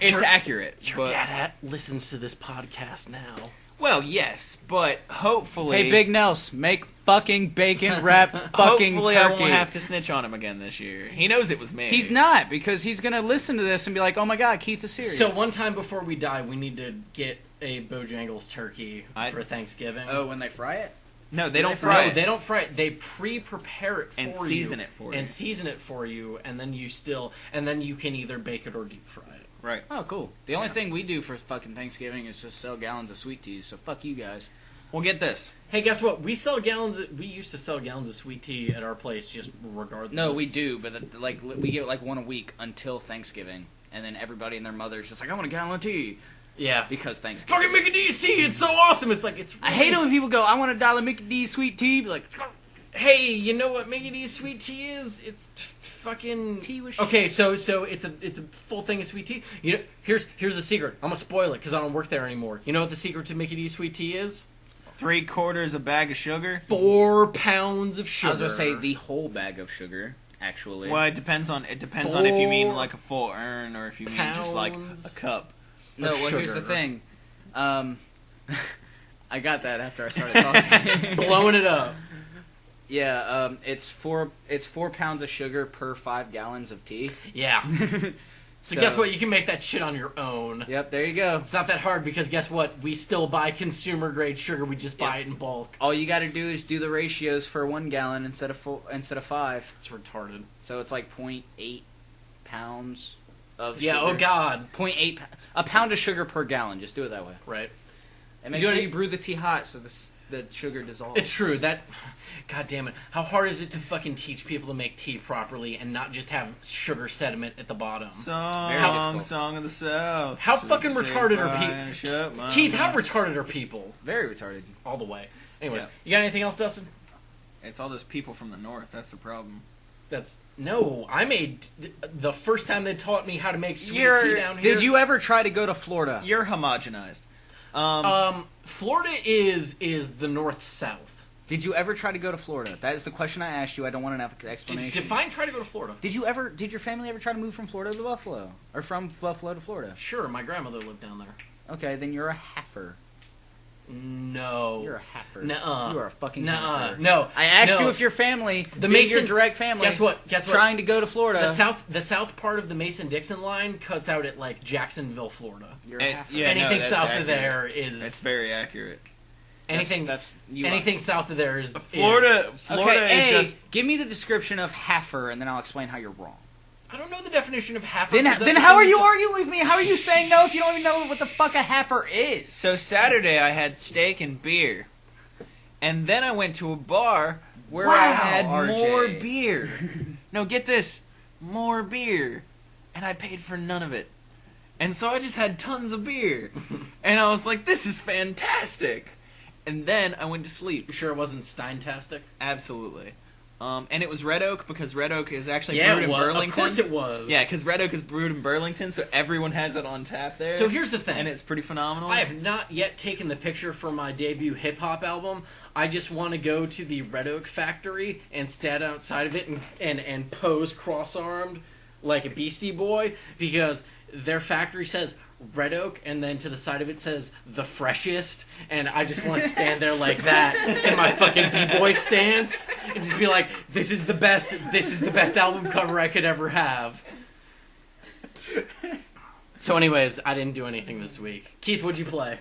Speaker 2: it's accurate.
Speaker 1: Your
Speaker 2: but,
Speaker 1: dad listens to this podcast now.
Speaker 2: Well, yes, but hopefully...
Speaker 3: Hey, Big Nels, make fucking bacon wrapped fucking
Speaker 2: hopefully
Speaker 3: turkey.
Speaker 2: I won't have to snitch on him again this year. He knows it was me.
Speaker 3: He's not, because he's gonna listen to this and be like, "Oh my God, Keith is serious."
Speaker 1: So one time before we die, we need to get a Bojangles turkey for Thanksgiving.
Speaker 3: Oh, when they fry it?
Speaker 2: No, they don't
Speaker 1: No,
Speaker 2: fry it.
Speaker 1: they don't fry it. They pre-prepare it for you.
Speaker 2: And season it for you.
Speaker 1: And season it for you, and then you can either bake it or deep fry it.
Speaker 2: Right.
Speaker 3: Oh, cool. The only thing we do for fucking Thanksgiving is just sell gallons of sweet teas, so fuck you guys.
Speaker 2: Well, get this.
Speaker 1: Hey, guess what? We used to sell gallons of sweet tea at our place, just regardless.
Speaker 3: No, we do, but we get like one a week until Thanksgiving, and then everybody and their mother's just like, "I want a gallon of tea."
Speaker 1: Yeah.
Speaker 3: Because Thanksgiving.
Speaker 1: Fucking Mickey D's tea! It's so awesome! It's like, it's
Speaker 3: I hate it when people go, "I want $1 Mickey D's sweet tea." Be like,
Speaker 1: hey, you know what Mickey D's sweet tea is? It's fucking
Speaker 3: tea with
Speaker 1: okay. So it's a full thing of sweet tea. You know, here's the secret. I'm gonna spoil it because I don't work there anymore. You know what the secret to Mickey D's sweet tea is?
Speaker 2: 3/4 a bag of sugar.
Speaker 1: 4 pounds of sugar.
Speaker 3: I was gonna say the whole bag of sugar. Actually,
Speaker 2: Well, it depends on if you mean like a full urn or if you mean just like
Speaker 1: pounds.
Speaker 2: a cup.
Speaker 3: no.
Speaker 1: of
Speaker 3: Well, here's the
Speaker 1: sugar.
Speaker 3: thing. I got that after I started talking.
Speaker 1: blowing it up.
Speaker 3: Yeah, it's 4 pounds of sugar per 5 gallons of tea.
Speaker 1: Yeah. So guess what? You can make that shit on your own.
Speaker 3: Yep, there you go.
Speaker 1: It's not that hard because guess what? We still buy consumer grade sugar. We just buy it in bulk.
Speaker 3: All you got to do is do the ratios for 1 gallon instead of 5.
Speaker 1: It's retarded.
Speaker 3: So it's like 0.8 pounds of
Speaker 1: Yeah.
Speaker 3: sugar.
Speaker 1: Oh God.
Speaker 3: 0.8 a pound of sugar per gallon. Just do it that way.
Speaker 1: Right.
Speaker 3: And make
Speaker 1: You
Speaker 3: sure
Speaker 1: doing
Speaker 3: you
Speaker 1: it-
Speaker 3: brew the tea hot so the sugar dissolves.
Speaker 1: It's true that. God damn it! How hard is it to fucking teach people to make tea properly and not just have sugar sediment at the bottom?
Speaker 2: Song of the South.
Speaker 1: How fucking retarded are
Speaker 2: people?
Speaker 1: people? Keith, how retarded are people?
Speaker 3: Very retarded.
Speaker 1: All the way. Anyways,
Speaker 2: Yeah.
Speaker 1: you got anything else, Dustin?
Speaker 2: It's all those people from the north. That's the problem.
Speaker 1: No. I made the first time they taught me how to make sweet tea down here.
Speaker 3: Did you ever try to go to Florida?
Speaker 2: You're homogenized.
Speaker 1: Florida is the north-south.
Speaker 3: Did you ever try to go to Florida? That is the question I asked you. I don't want an explanation.
Speaker 1: Define try to go to Florida.
Speaker 3: Did your family ever try to move from Florida to Buffalo? Or from Buffalo to Florida?
Speaker 1: Sure, my grandmother lived down there.
Speaker 3: Okay, then you're a heifer.
Speaker 1: No.
Speaker 3: You're a heifer.
Speaker 1: Nuh-uh.
Speaker 3: You are a fucking
Speaker 1: Nuh-uh.
Speaker 3: heifer.
Speaker 1: No.
Speaker 3: I asked
Speaker 1: No.
Speaker 3: you if your family,
Speaker 1: The
Speaker 3: being
Speaker 1: Mason
Speaker 3: your direct family,
Speaker 1: Guess what?
Speaker 3: trying to go to Florida.
Speaker 1: The south part of the Mason-Dixon line cuts out at, like, Jacksonville, Florida.
Speaker 3: You're a heifer.
Speaker 2: Yeah,
Speaker 1: anything
Speaker 2: that's
Speaker 1: south
Speaker 2: accurate.
Speaker 1: of there is...
Speaker 2: That's very accurate.
Speaker 1: Anything
Speaker 3: you
Speaker 1: anything south of there is...
Speaker 2: Florida
Speaker 3: Okay,
Speaker 2: is just...
Speaker 3: give me the description of heifer, and then I'll explain how you're wrong.
Speaker 1: I don't know the definition of heifer.
Speaker 3: Then how are you arguing with me? How are you saying no if you don't even know what the fuck a heifer is?
Speaker 2: So Saturday I had steak and beer. And then I went to a bar where I had
Speaker 3: RJ.
Speaker 2: more beer. No, get this. More beer. And I paid for none of it. And so I just had tons of beer. And I was like, this is fantastic. And then I went to sleep.
Speaker 1: You sure it wasn't Steintastic?
Speaker 2: Absolutely. And it was Red Oak because Red Oak is actually
Speaker 1: Yeah,
Speaker 2: brewed
Speaker 1: it
Speaker 2: in
Speaker 1: was.
Speaker 2: Burlington.
Speaker 1: Of course it was.
Speaker 2: Yeah, because Red Oak is brewed in Burlington, so everyone has it on tap there.
Speaker 1: So here's the thing.
Speaker 2: And it's pretty phenomenal.
Speaker 1: I have not yet taken the picture for my debut hip-hop album. I just want to go to the Red Oak factory and stand outside of it and pose cross-armed like a Beastie Boy, because their factory says Red Oak, and then to the side of it says the freshest, and I just want to stand there like that in my fucking B-boy stance and just be like, this is the best album cover I could ever have. So anyways, I didn't do anything this week. Keith, what'd you play?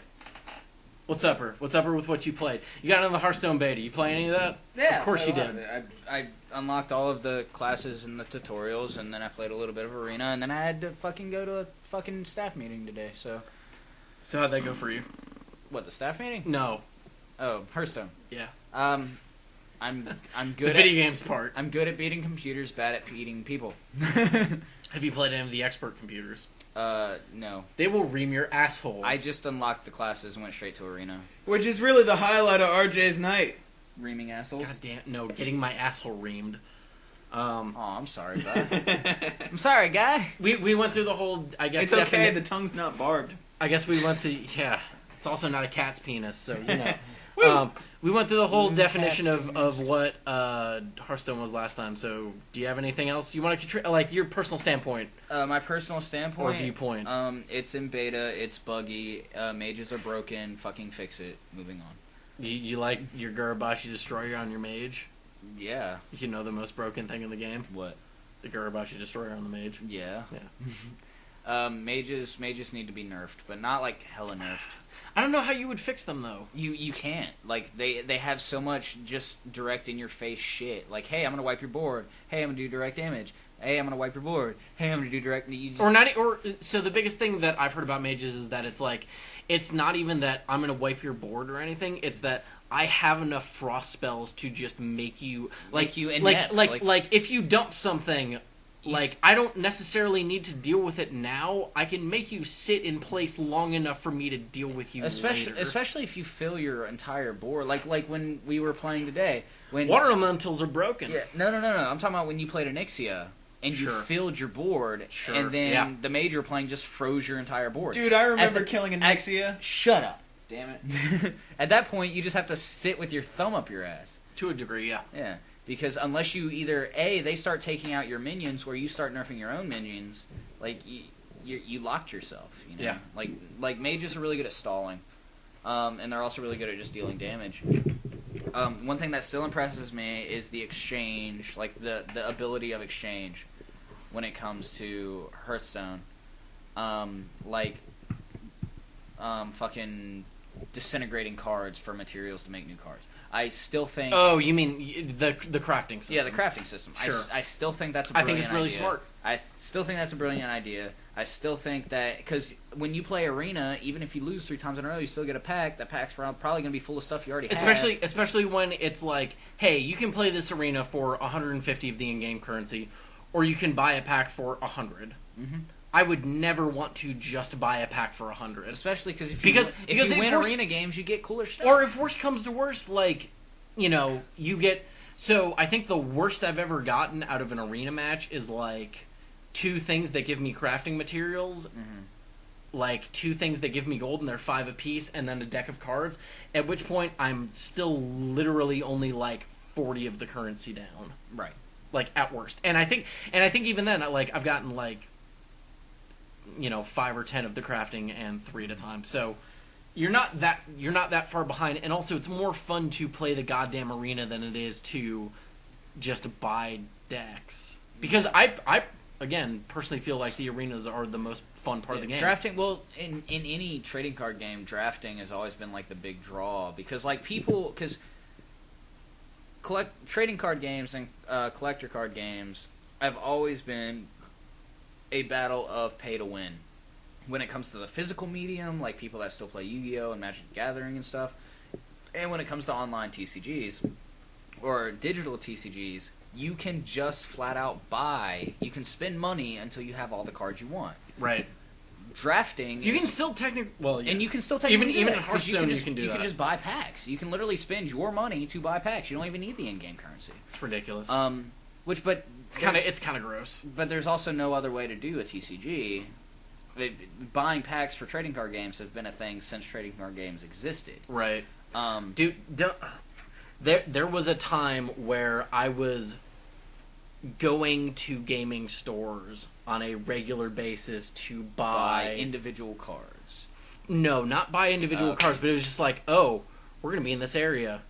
Speaker 1: What's upper with what you played? You got on the Hearthstone beta. You play any of that?
Speaker 3: Yeah,
Speaker 1: Of course you did.
Speaker 3: I unlocked all of the classes and the tutorials, and then I played a little bit of Arena, and then I had to fucking go to a fucking staff meeting today, so...
Speaker 1: So how'd that go for you?
Speaker 3: What, the staff meeting?
Speaker 1: No.
Speaker 3: Oh, Hearthstone.
Speaker 1: Yeah.
Speaker 3: I'm good
Speaker 1: The video games part.
Speaker 3: I'm good at beating computers, bad at beating people.
Speaker 1: Have you played any of the expert computers?
Speaker 3: No.
Speaker 1: They will ream your asshole.
Speaker 3: I just unlocked the classes and went straight to Arena.
Speaker 2: Which is really the highlight of RJ's night.
Speaker 3: Reaming assholes?
Speaker 1: God damn, no, getting my asshole reamed.
Speaker 3: Oh, I'm sorry, bud. I'm sorry, guy.
Speaker 1: We went through the whole, I guess...
Speaker 2: It's okay, the tongue's not barbed.
Speaker 1: I guess we went through, yeah. It's also not a cat's penis, so, you know. We went through the whole definition of what Hearthstone was last time, so do you have anything else? Do you want to like, your personal standpoint?
Speaker 3: My personal standpoint?
Speaker 1: Or viewpoint?
Speaker 3: It's in beta, it's buggy, mages are broken, fucking fix it, moving on.
Speaker 1: You like your Gurabashi Destroyer on your mage?
Speaker 3: Yeah.
Speaker 1: You know the most broken thing in the game?
Speaker 3: What?
Speaker 1: The Gurabashi Destroyer on the mage.
Speaker 3: Yeah.
Speaker 1: Yeah.
Speaker 3: Mages need to be nerfed, but not like hella nerfed.
Speaker 1: I don't know how you would fix them though.
Speaker 3: You can't. Like they have so much just direct in your face shit. Like, hey, I'm gonna wipe your board. Hey, I'm gonna do direct damage. Hey, I'm gonna wipe your board. Hey, I'm gonna do direct.
Speaker 1: So the biggest thing that I've heard about mages is that it's like, it's not even that I'm gonna wipe your board or anything. It's that I have enough frost spells to just make you
Speaker 3: inept.
Speaker 1: Like if you dump something. Like, I don't necessarily need to deal with it now. I can make you sit in place long enough for me to deal with you later.
Speaker 3: Especially if you fill your entire board. Like when we were playing today. When
Speaker 1: Water elementals are broken.
Speaker 3: Yeah, no. I'm talking about when you played Onyxia and you filled your board, and then the mage you're playing just froze your entire board.
Speaker 2: Dude, I remember killing Onyxia.
Speaker 3: Shut up.
Speaker 2: Damn it.
Speaker 3: At that point, you just have to sit with your thumb up your ass.
Speaker 1: To a degree, yeah.
Speaker 3: Yeah. Because unless you either they start taking out your minions, or you start nerfing your own minions, like you locked yourself. You know?
Speaker 1: Yeah.
Speaker 3: Like mages are really good at stalling, and they're also really good at just dealing damage. One thing that still impresses me is the exchange, like the ability of exchange, when it comes to Hearthstone. Fucking disintegrating cards for materials to make new cards. I still think...
Speaker 1: Oh, you mean the crafting system.
Speaker 3: Yeah, the crafting system.
Speaker 1: Sure.
Speaker 3: I still think that's a brilliant idea.
Speaker 1: I think it's really smart.
Speaker 3: I still think that's a brilliant idea. I still think that... Because when you play Arena, even if you lose 3 times in a row, you still get a pack. That pack's probably going to be full of stuff you already have.
Speaker 1: Especially when it's like, hey, you can play this Arena for 150 of the in-game currency, or you can buy a pack for 100. Mm-hmm. I would never want to just buy a pack for 100.
Speaker 3: Especially if you win Arena games, you get cooler stuff.
Speaker 1: Or if worse comes to worse, like, you know, you get... So, I think the worst I've ever gotten out of an Arena match is, like, 2 things that give me crafting materials. Mm-hmm. like 2 things that give me gold, and they're 5 apiece, and then a deck of cards. At which point, I'm still literally only like 40 of the currency down.
Speaker 3: Right.
Speaker 1: Like at worst, and I think even then, like I've gotten like 5 or 10 of the crafting and 3 at a time. So you're not that far behind, and also it's more fun to play the goddamn arena than it is to just buy decks. Because I again personally feel like the arenas are the most fun part of the game.
Speaker 3: Drafting, well, in any trading card game, drafting has always been like the big draw because trading card games and collector card games have always been a battle of pay to win. When it comes to the physical medium, like people that still play Yu-Gi-Oh! And Magic the Gathering and stuff, and when it comes to online TCGs or digital TCGs, you can just flat out buy. You can spend money until you have all the cards you want.
Speaker 1: Right.
Speaker 3: Drafting,
Speaker 1: you can still technically,
Speaker 3: and you can still technically
Speaker 1: even in Hearthstone you can do that.
Speaker 3: You can just buy packs. You can literally spend your money to buy packs. You don't even need the in-game currency.
Speaker 1: It's ridiculous.
Speaker 3: But
Speaker 1: it's kind of gross.
Speaker 3: But there's also no other way to do a TCG. Buying packs for trading card games has been a thing since trading card games existed.
Speaker 1: Right. Dude, there was a time where I was going to gaming stores on a regular basis to buy
Speaker 3: individual cards.
Speaker 1: No, not buy individual cards, but it was just like, oh, we're gonna be in this area.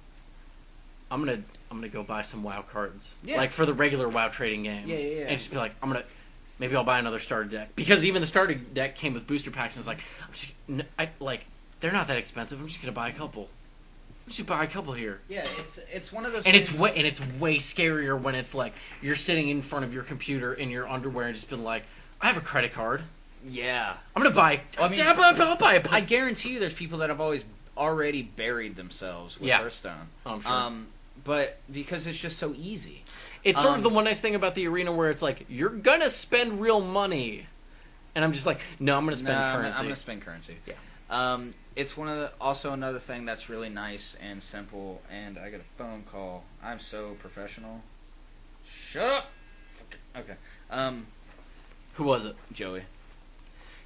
Speaker 1: I'm gonna go buy some WoW cards, like for the regular WoW trading game.
Speaker 3: Yeah.
Speaker 1: And just be like, maybe I'll buy another starter deck, because even the starter deck came with booster packs, and it's like, they're not that expensive. I'm just gonna buy a couple. Here.
Speaker 3: Yeah, it's one of those.
Speaker 1: And it's way scarier when it's like you're sitting in front of your computer in your underwear and just been like, I have a credit card.
Speaker 3: Yeah,
Speaker 1: I'm gonna buy. I'll buy a.
Speaker 3: I guarantee you, there's people that have always already buried themselves with Hearthstone.
Speaker 1: I'm sure.
Speaker 3: But because it's just so easy.
Speaker 1: It's sort of the one nice thing about the arena where it's like, you're gonna spend real money. And I'm just like, no, I'm gonna spend currency.
Speaker 3: I'm gonna spend currency.
Speaker 1: Yeah.
Speaker 3: It's also another thing that's really nice and simple, and I got a phone call. I'm so professional. Shut up! Okay.
Speaker 1: Who was it?
Speaker 3: Joey.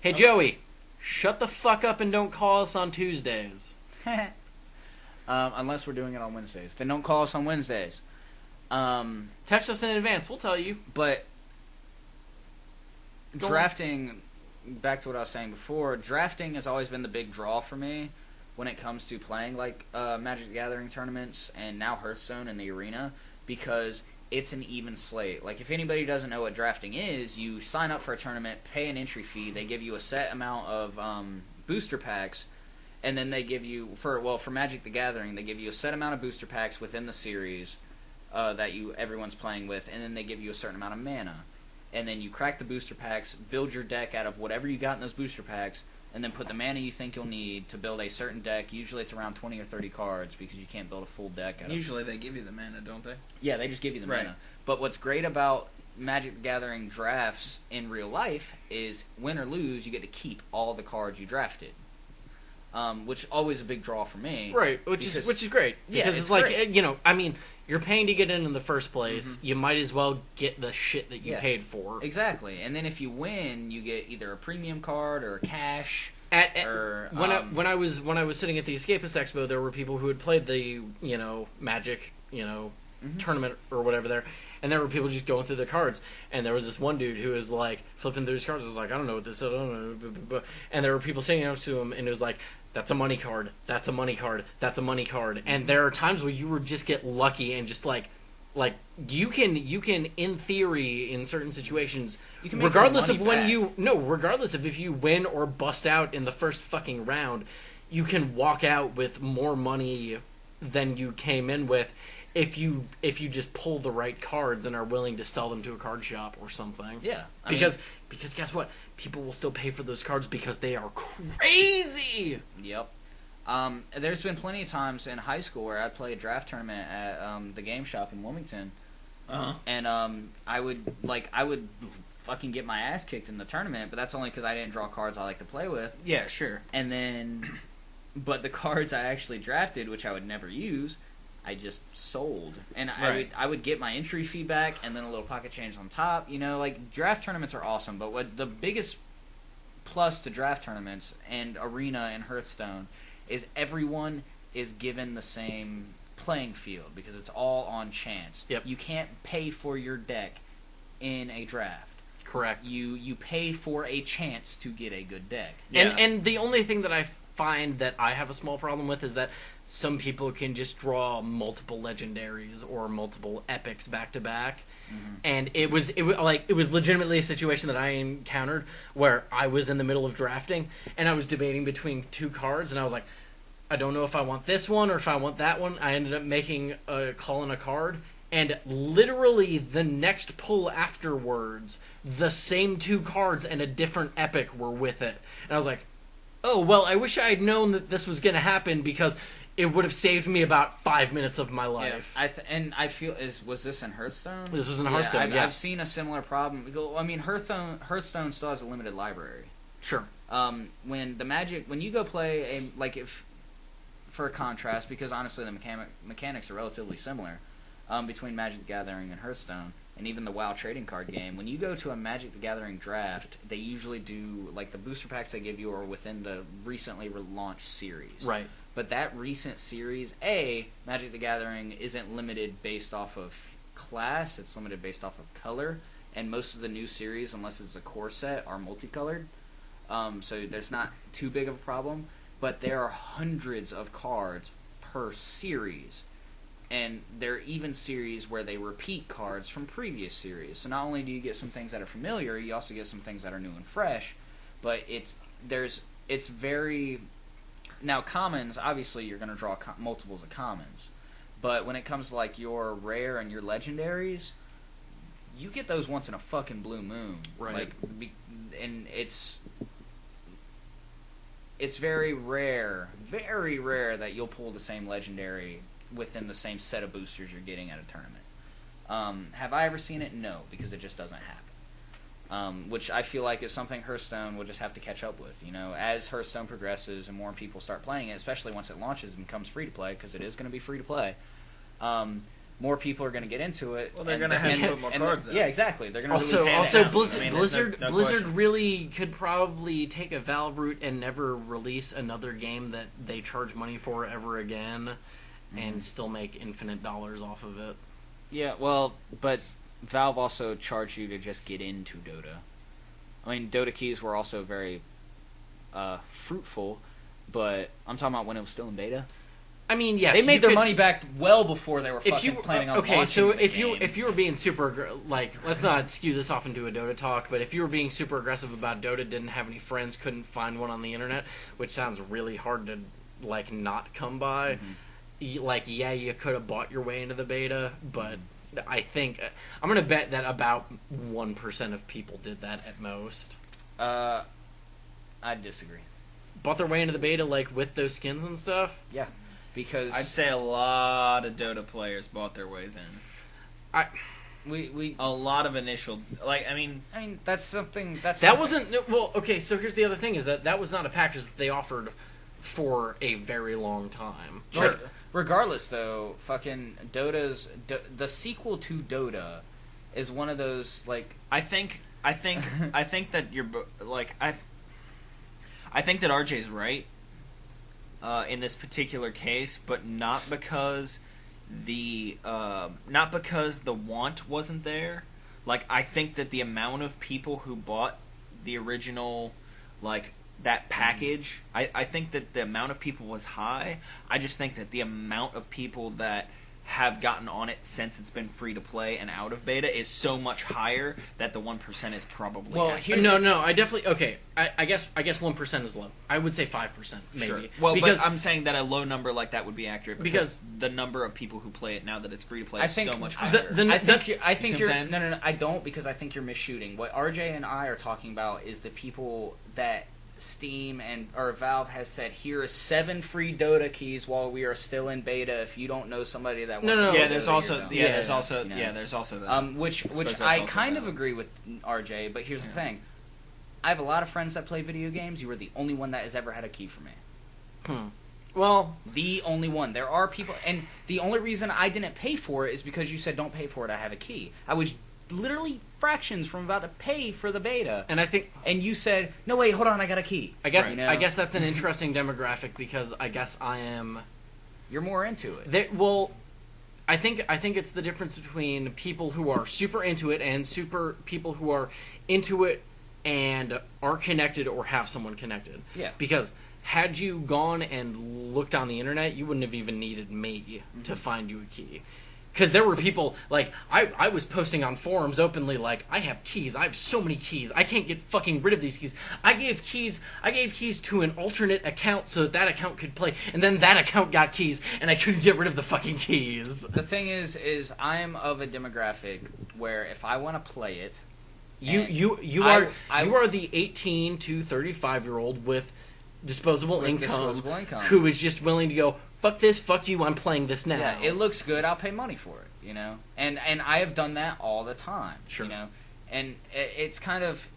Speaker 1: Hey, Joey, shut the fuck up and don't call us on Tuesdays.
Speaker 3: Unless we're doing it on Wednesdays. Then don't call us on Wednesdays.
Speaker 1: Text us in advance. We'll tell you.
Speaker 3: But drafting, back to what I was saying before, drafting has always been the big draw for me when it comes to playing like Magic the Gathering tournaments and now Hearthstone in the arena, because it's an even slate. Like, if anybody doesn't know what drafting is, you sign up for a tournament, pay an entry fee, they give you a set amount of booster packs, and then they give you, for Magic the Gathering, they give you a set amount of booster packs within the series that everyone's playing with, and then they give you a certain amount of mana. And then you crack the booster packs, build your deck out of whatever you got in those booster packs, and then put the mana you think you'll need to build a certain deck. Usually it's around 20 or 30 cards, because you can't build a full deck out of it.
Speaker 2: Usually they give you the mana, don't they?
Speaker 3: Yeah, they just give you the
Speaker 2: Right.
Speaker 3: mana. But what's great about Magic the Gathering drafts in real life is, win or lose, you get to keep all the cards you drafted. Which is always a big draw for me.
Speaker 1: Right, which is great. Because it's like, great. You're paying to get in the first place. Mm-hmm. You might as well get the shit that you paid for.
Speaker 3: Exactly. And then if you win, you get either a premium card or cash.
Speaker 1: When I was sitting at the Escapist Expo, there were people who had played the Magic tournament or whatever there, and there were people just going through their cards, and there was this one dude who was like flipping through his cards. I was like, I don't know what this is, I don't know, and there were people sitting next to him, and it was like, that's a money card, that's a money card, that's a money card, and there are times where you would just get lucky and just like you can in theory in certain situations, you can regardless of when regardless of if you win or bust out in the first fucking round, you can walk out with more money than you came in with if you just pull the right cards and are willing to sell them to a card shop or something.
Speaker 3: Yeah.
Speaker 1: Because guess what? People will still pay for those cards because they are crazy.
Speaker 3: Yep. There's been plenty of times in high school where I'd play a draft tournament at the game shop in Wilmington.
Speaker 2: Uh-huh.
Speaker 3: And I would fucking get my ass kicked in the tournament, but that's only because I didn't draw cards I like to play with.
Speaker 2: Yeah, sure.
Speaker 3: And then, but the cards I actually drafted, which I would never use, I just sold. And I would get my entry fee back and then a little pocket change on top. Draft tournaments are awesome, but what the biggest plus to draft tournaments and Arena and Hearthstone is everyone is given the same playing field because it's all on chance.
Speaker 1: Yep.
Speaker 3: You can't pay for your deck in a draft.
Speaker 1: Correct.
Speaker 3: You pay for a chance to get a good deck.
Speaker 1: Yeah. And the only thing that I find that I have a small problem with is that some people can just draw multiple legendaries or multiple epics back to back. And it was legitimately a situation that I encountered where I was in the middle of drafting and I was debating between two cards and I was like, I don't know if I want this one or if I want that one. I ended up making a call on a card, and literally the next pull afterwards, the same two cards and a different epic were with it. And I was like, oh, well, I wish I had known that this was going to happen because it would have saved me about 5 minutes of my life.
Speaker 3: Yeah. I feel was this in Hearthstone?
Speaker 1: This was in Hearthstone.
Speaker 3: I've seen a similar problem. I mean, Hearthstone still has a limited library.
Speaker 1: Sure.
Speaker 3: When you go play for a contrast, because honestly the mechanics are relatively similar between Magic the Gathering and Hearthstone, and even the WoW trading card game. When you go to a Magic the Gathering draft, they usually do like the booster packs they give you are within the recently relaunched series.
Speaker 1: Right.
Speaker 3: But that recent series, Magic the Gathering isn't limited based off of class, it's limited based off of color, and most of the new series, unless it's a core set, are multicolored. So there's not too big of a problem. But there are hundreds of cards per series. And there are even series where they repeat cards from previous series. So not only do you get some things that are familiar, you also get some things that are new and fresh. But it's very... Now, commons, obviously you're going to draw multiples of commons. But when it comes to like your rare and your legendaries, you get those once in a fucking blue moon.
Speaker 1: Right.
Speaker 3: And it's very rare that you'll pull the same legendary within the same set of boosters you're getting at a tournament. Have I ever seen it? No, because it just doesn't happen. Which I feel like is something Hearthstone will just have to catch up with. You know, as Hearthstone progresses and more people start playing it, especially once it launches and becomes free to play, because it is going to be free to play. More people are going to get into it.
Speaker 2: Well, they're going to have to put more cards out.
Speaker 3: Yeah, exactly. They're going to
Speaker 1: also
Speaker 3: release
Speaker 1: Blizzard
Speaker 2: no
Speaker 1: Blizzard
Speaker 2: question.
Speaker 1: really could probably take a Valve route and never release another game that they charge money for ever again, and still make infinite dollars off of it.
Speaker 3: Yeah, well, but Valve also charged you to just get into Dota. I mean, Dota keys were also very fruitful, but I'm talking about when it was still in beta.
Speaker 1: I mean, yes,
Speaker 3: they made their money back well before they were fucking planning on launching
Speaker 1: so
Speaker 3: the game.
Speaker 1: if you were being super let's not skew this off into a Dota talk, but if you were being super aggressive about Dota, didn't have any friends, couldn't find one on the internet, which sounds really hard to not come by. You could have bought your way into the beta, but I think I'm gonna bet that about 1% of people did that at most.
Speaker 3: I disagree.
Speaker 1: Bought their way into the beta with those skins and stuff.
Speaker 3: Yeah. Because
Speaker 2: I'd say a lot of Dota players bought their ways in. A lot of initial, I mean
Speaker 3: that's something
Speaker 1: that wasn't well. Okay, so here's the other thing: is that was not a package that they offered for a very long time.
Speaker 3: Sure. Regardless, though, fucking the sequel to Dota is one of those
Speaker 2: I think that you're I think that RJ's right. In this particular case, but not because the want wasn't there. I think that the amount of people who bought the original that package, I think that the amount of people was high. I just think that the amount of people that have gotten on it since it's been free to play and out of beta is so much higher that the 1% is probably accurate.
Speaker 1: No, I definitely I guess 1% is low. I would say 5% maybe.
Speaker 2: Sure. Well, because I'm saying that a low number like that would be accurate because the number of people who play it now that it's free to play is so much higher.
Speaker 3: I think you're no, I don't, because I think you're misshooting. What RJ and I are talking about is the people that Steam or Valve has said, here is 7 free Dota keys while we are still in beta. If you don't know somebody that wants to play
Speaker 2: there's
Speaker 3: Dota,
Speaker 2: also
Speaker 3: there's also that. Which I kind of agree with RJ, but here's the thing. I have a lot of friends that play video games. You were the only one that has ever had a key for me.
Speaker 1: Well,
Speaker 3: the only one. There are people, and the only reason I didn't pay for it is because you said don't pay for it, I have a key. I was literally fractions from about to pay for the beta.
Speaker 1: And I think,
Speaker 3: and you said, "No, wait, hold on, I got a key."
Speaker 1: I guess that's an interesting demographic because I guess I am.
Speaker 3: You're more into it.
Speaker 1: Well, I think it's the difference between people who are super into it and people who are into it and are connected or have someone connected.
Speaker 3: Yeah.
Speaker 1: Because had you gone and looked on the internet, you wouldn't have even needed me to find you a key. Because there were people, like, I was posting on forums openly, like, I have keys, I have so many keys, I can't get fucking rid of these keys. I gave keys to an alternate account so that account could play, and then that account got keys, and I couldn't get rid of the fucking keys.
Speaker 3: The thing is I am of a demographic where if I want to play it,
Speaker 1: you are the 18 to 35-year-old with disposable income who is just willing to go, fuck this, fuck you, I'm playing this now.
Speaker 3: Yeah, it looks good, I'll pay money for it, you know? And I have done that all the time,
Speaker 1: sure.
Speaker 3: You know? And it's kind of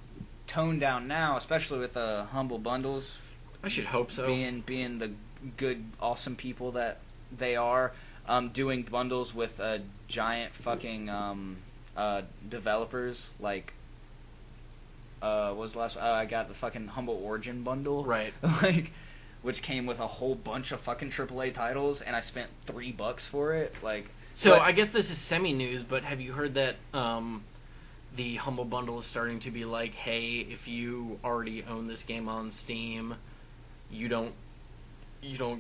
Speaker 3: toned down now, especially with the Humble Bundles.
Speaker 1: I should hope so.
Speaker 3: Being the good, awesome people that they are, doing bundles with giant fucking developers, like... what was the last one? I got the fucking Humble Origin bundle.
Speaker 1: Right.
Speaker 3: Like... which came with a whole bunch of fucking AAA titles, and I spent $3 for it. Like,
Speaker 1: so I guess this is semi-news, but have you heard that the Humble Bundle is starting to be like, hey, if you already own this game on Steam, you don't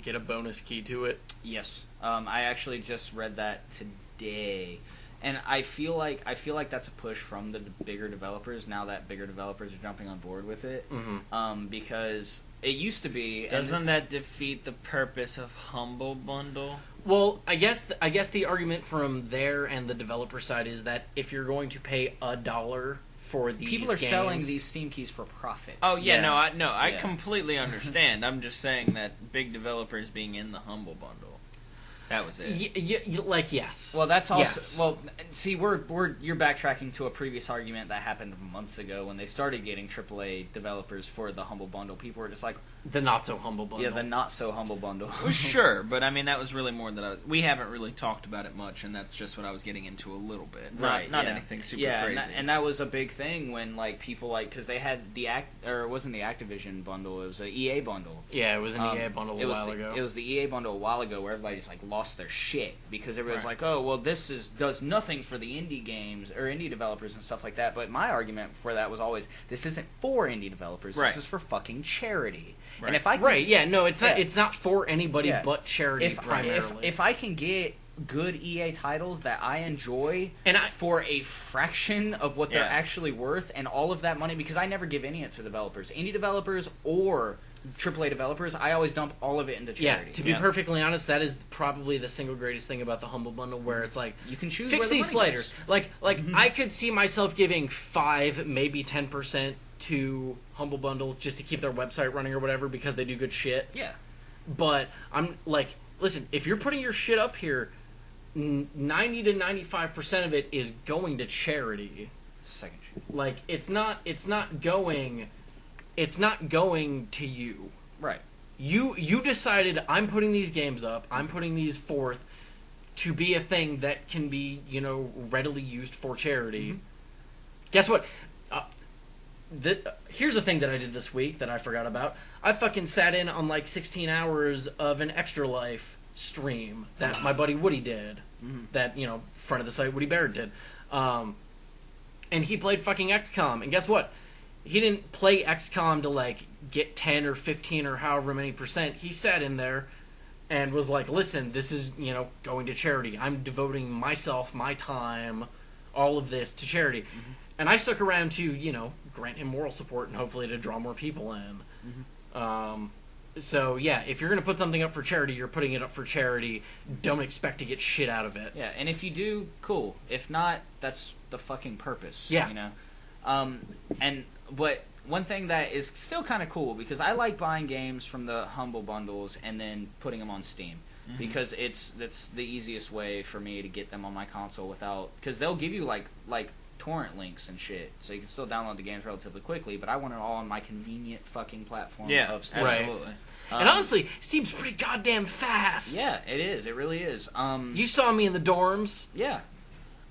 Speaker 1: get a bonus key to it?
Speaker 3: Yes. I actually just read that today. And I feel like that's a push from the bigger developers now that bigger developers are jumping on board with it.
Speaker 1: Mm-hmm.
Speaker 3: Because it used to be...
Speaker 2: Doesn't that defeat the purpose of Humble Bundle?
Speaker 1: Well, I guess the argument from there and the developer side is that if you're going to pay $1 for these
Speaker 3: people are
Speaker 1: games,
Speaker 3: selling these Steam keys for profit.
Speaker 2: Oh yeah. I completely understand. I'm just saying that big developers being in the Humble Bundle. That was it.
Speaker 1: Yes.
Speaker 3: Well, that's also...
Speaker 1: Yes.
Speaker 3: Well, see, you're backtracking to a previous argument that happened months ago when they started getting AAA developers for the Humble Bundle. People were just like...
Speaker 1: The not-so-humble bundle.
Speaker 3: Yeah, the not-so-humble bundle.
Speaker 2: Well, sure, but I mean, that was really more that we haven't really talked about it much, and that's just what I was getting into a little bit.
Speaker 3: Right,
Speaker 2: Not anything super crazy.
Speaker 3: And that was a big thing when, like, people, like... Because they had it wasn't the Activision bundle, it was the EA bundle.
Speaker 1: Yeah, it was an EA bundle a while ago.
Speaker 3: It was the EA bundle a while ago where everybody just, like, lost their shit because everybody's like, oh, well, this does nothing for the indie games or indie developers and stuff like that. But my argument for that was always, this isn't for indie developers.
Speaker 2: Right.
Speaker 3: This is for fucking charity.
Speaker 2: Right.
Speaker 3: And if I can,
Speaker 1: it's not for anybody but charity primarily.
Speaker 3: If I can get good EA titles that I enjoy for a fraction of what they're actually worth and all of that money, because I never give any of it to developers, indie developers or AAA developers, I always dump all of it into charity.
Speaker 1: Yeah, to be perfectly honest, that is probably the single greatest thing about the Humble Bundle, where it's like,
Speaker 3: you can choose
Speaker 1: fix
Speaker 3: where the
Speaker 1: these
Speaker 3: money
Speaker 1: sliders.
Speaker 3: goes.
Speaker 1: Like I could see myself giving 5, maybe 10% to Humble Bundle just to keep their website running or whatever because they do good shit.
Speaker 3: Yeah.
Speaker 1: But I'm like, listen, if you're putting your shit up here, 90 to 95% of it is going to charity.
Speaker 3: Second shit.
Speaker 1: Like, it's not going to you.
Speaker 3: Right.
Speaker 1: You decided, I'm putting these games up, I'm putting these forth to be a thing that can be, readily used for charity.
Speaker 3: Mm-hmm.
Speaker 1: Guess what? Here's a thing that I did this week that I forgot about. I fucking sat in on like 16 hours of an Extra Life stream that my buddy Woody did.
Speaker 3: Mm-hmm.
Speaker 1: That, front of the site Woody Barrett did. And he played fucking XCOM. And guess what? He didn't play XCOM to like get 10 or 15 or however many percent. He sat in there and was like, listen, this is, going to charity. I'm devoting myself, my time, all of this to charity. Mm-hmm. And I stuck around to, grant him moral support and hopefully to draw more people in. Mm-hmm. So, yeah, if you're going to put something up for charity, you're putting it up for charity. Don't expect to get shit out of it.
Speaker 3: Yeah, and if you do, cool. If not, that's the fucking purpose.
Speaker 1: Yeah.
Speaker 3: But one thing that is still kind of cool, because I like buying games from the Humble Bundles and then putting them on Steam. Mm-hmm. Because that's the easiest way for me to get them on my console without... Because they'll give you, like torrent links and shit, so you can still download the games relatively quickly, but I want it all on my convenient fucking platform of Steam.
Speaker 2: Absolutely.
Speaker 1: And honestly, Steam's pretty goddamn fast.
Speaker 3: Yeah, it is. It really is.
Speaker 1: You saw me in the dorms.
Speaker 3: Yeah.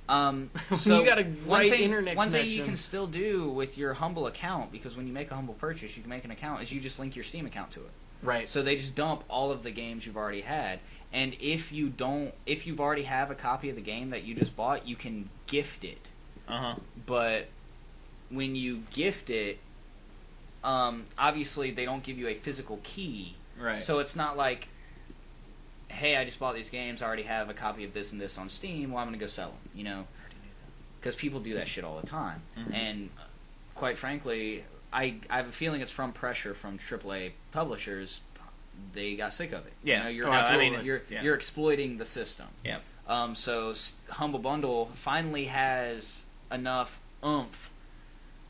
Speaker 3: So
Speaker 1: you got a great internet
Speaker 3: one thing you
Speaker 1: connection.
Speaker 3: can still do with your Humble account, because when you make a Humble purchase, you can make an account, is you just link your Steam account to it.
Speaker 1: Right.
Speaker 3: So they just dump all of the games you've already had. And if you've already have a copy of the game that you just bought, you can gift it. But when you gift it, obviously they don't give you a physical key.
Speaker 2: Right.
Speaker 3: So it's not like, hey, I just bought these games, I already have a copy of this and this on Steam, well, I'm going to go sell them, you know? Because people do that shit all the time.
Speaker 2: Mm-hmm.
Speaker 3: And quite frankly, I have a feeling it's from pressure from AAA publishers. They got sick of it.
Speaker 2: Yeah.
Speaker 3: You know,
Speaker 2: you're
Speaker 3: you're exploiting the system.
Speaker 2: Yeah.
Speaker 3: So Humble Bundle finally has enough oomph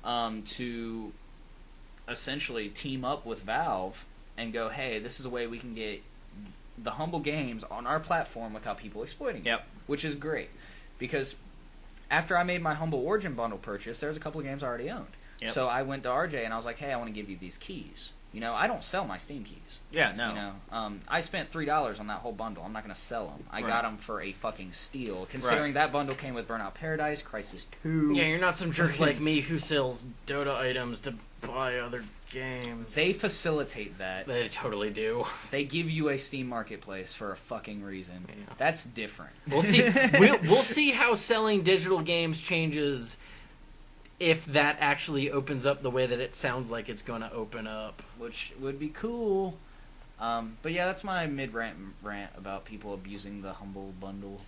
Speaker 3: to essentially team up with Valve and go, hey, this is a way we can get the Humble games on our platform without people exploiting it.
Speaker 2: Yep.
Speaker 3: Which is great. Because after I made my Humble Origin Bundle purchase, there was a couple of games I already owned.
Speaker 2: Yep.
Speaker 3: So I went to RJ and I was like, hey, I want to give you these keys. You know, I don't sell my Steam keys.
Speaker 2: Yeah, no.
Speaker 3: You know, I spent $3 on that whole bundle. I'm not going to sell them. I got them for a fucking steal, considering that bundle came with Burnout Paradise, Crysis 2.
Speaker 1: Yeah, you're not some jerk like me who sells Dota items to buy other games.
Speaker 3: They facilitate that.
Speaker 1: They totally do.
Speaker 3: They give you a Steam marketplace for a fucking reason.
Speaker 1: Yeah.
Speaker 3: That's different.
Speaker 1: We'll see. we'll see how selling digital games changes if that actually opens up the way that it sounds like it's going to open up.
Speaker 3: Which would be cool. But yeah, that's my mid-rant about people abusing the Humble Bundle.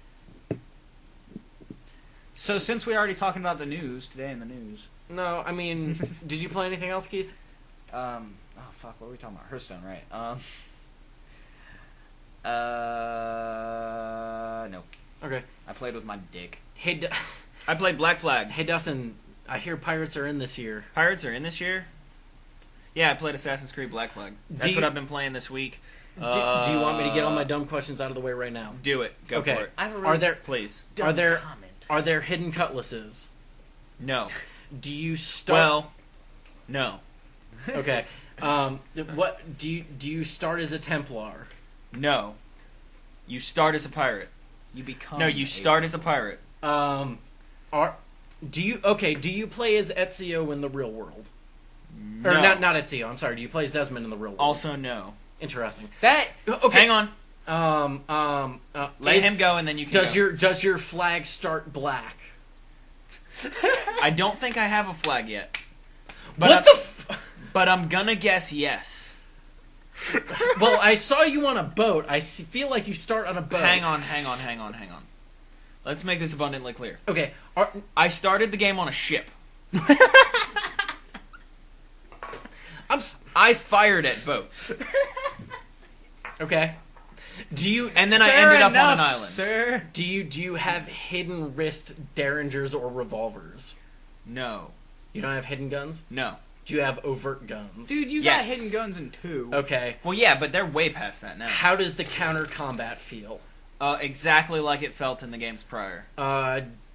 Speaker 3: So since we're already talking about the news, today in the news...
Speaker 1: No, I mean, did you play anything else, Keith?
Speaker 3: oh fuck, what were we talking about? Hearthstone, right? No.
Speaker 1: Okay.
Speaker 3: I played with my dick.
Speaker 1: Hey,
Speaker 2: I played Black Flag.
Speaker 1: hey, Dustin, I hear Pirates are in this year.
Speaker 2: Pirates are in this year? Yeah, I played Assassin's Creed Black Flag. That's what I've been playing this week.
Speaker 1: Do you want me to get all my dumb questions out of the way right now?
Speaker 2: Do it. Go
Speaker 1: Okay.
Speaker 2: for it.
Speaker 3: I have a
Speaker 1: Are there
Speaker 2: Please.
Speaker 1: are there
Speaker 3: comment.
Speaker 1: are there hidden cutlasses?
Speaker 2: No.
Speaker 1: Do you start?
Speaker 2: Well, no.
Speaker 1: Okay. What do you start as a Templar?
Speaker 2: No. You start as a pirate.
Speaker 3: You become...
Speaker 2: No, you start as a pirate.
Speaker 1: Do you play as Ezio in the real world?
Speaker 2: No.
Speaker 1: Or not Ezio, I'm sorry. Do you play as Desmond in the real world?
Speaker 2: Also, no.
Speaker 1: Interesting.
Speaker 3: That...
Speaker 1: Okay.
Speaker 2: Hang on. Let him go, and then you can go.
Speaker 1: Does your flag start black?
Speaker 2: I don't think I have a flag yet.
Speaker 1: What the
Speaker 2: But I'm gonna guess yes.
Speaker 1: Well, I saw you on a boat. I feel like you start on a boat.
Speaker 2: Hang on. Let's make this abundantly clear.
Speaker 1: Okay.
Speaker 2: I started the game on a ship. I fired at boats.
Speaker 1: Okay.
Speaker 2: And then I ended up on an island.
Speaker 3: Sir.
Speaker 1: Do you have hidden wrist derringers or revolvers?
Speaker 2: No.
Speaker 1: You don't have hidden guns?
Speaker 2: No.
Speaker 1: Do you have overt guns?
Speaker 3: Dude, you
Speaker 2: Yes.
Speaker 3: got hidden guns in 2.
Speaker 1: Okay.
Speaker 2: Well, yeah, but they're way past that now.
Speaker 1: How does the counter combat feel?
Speaker 2: Exactly like it felt in the games prior.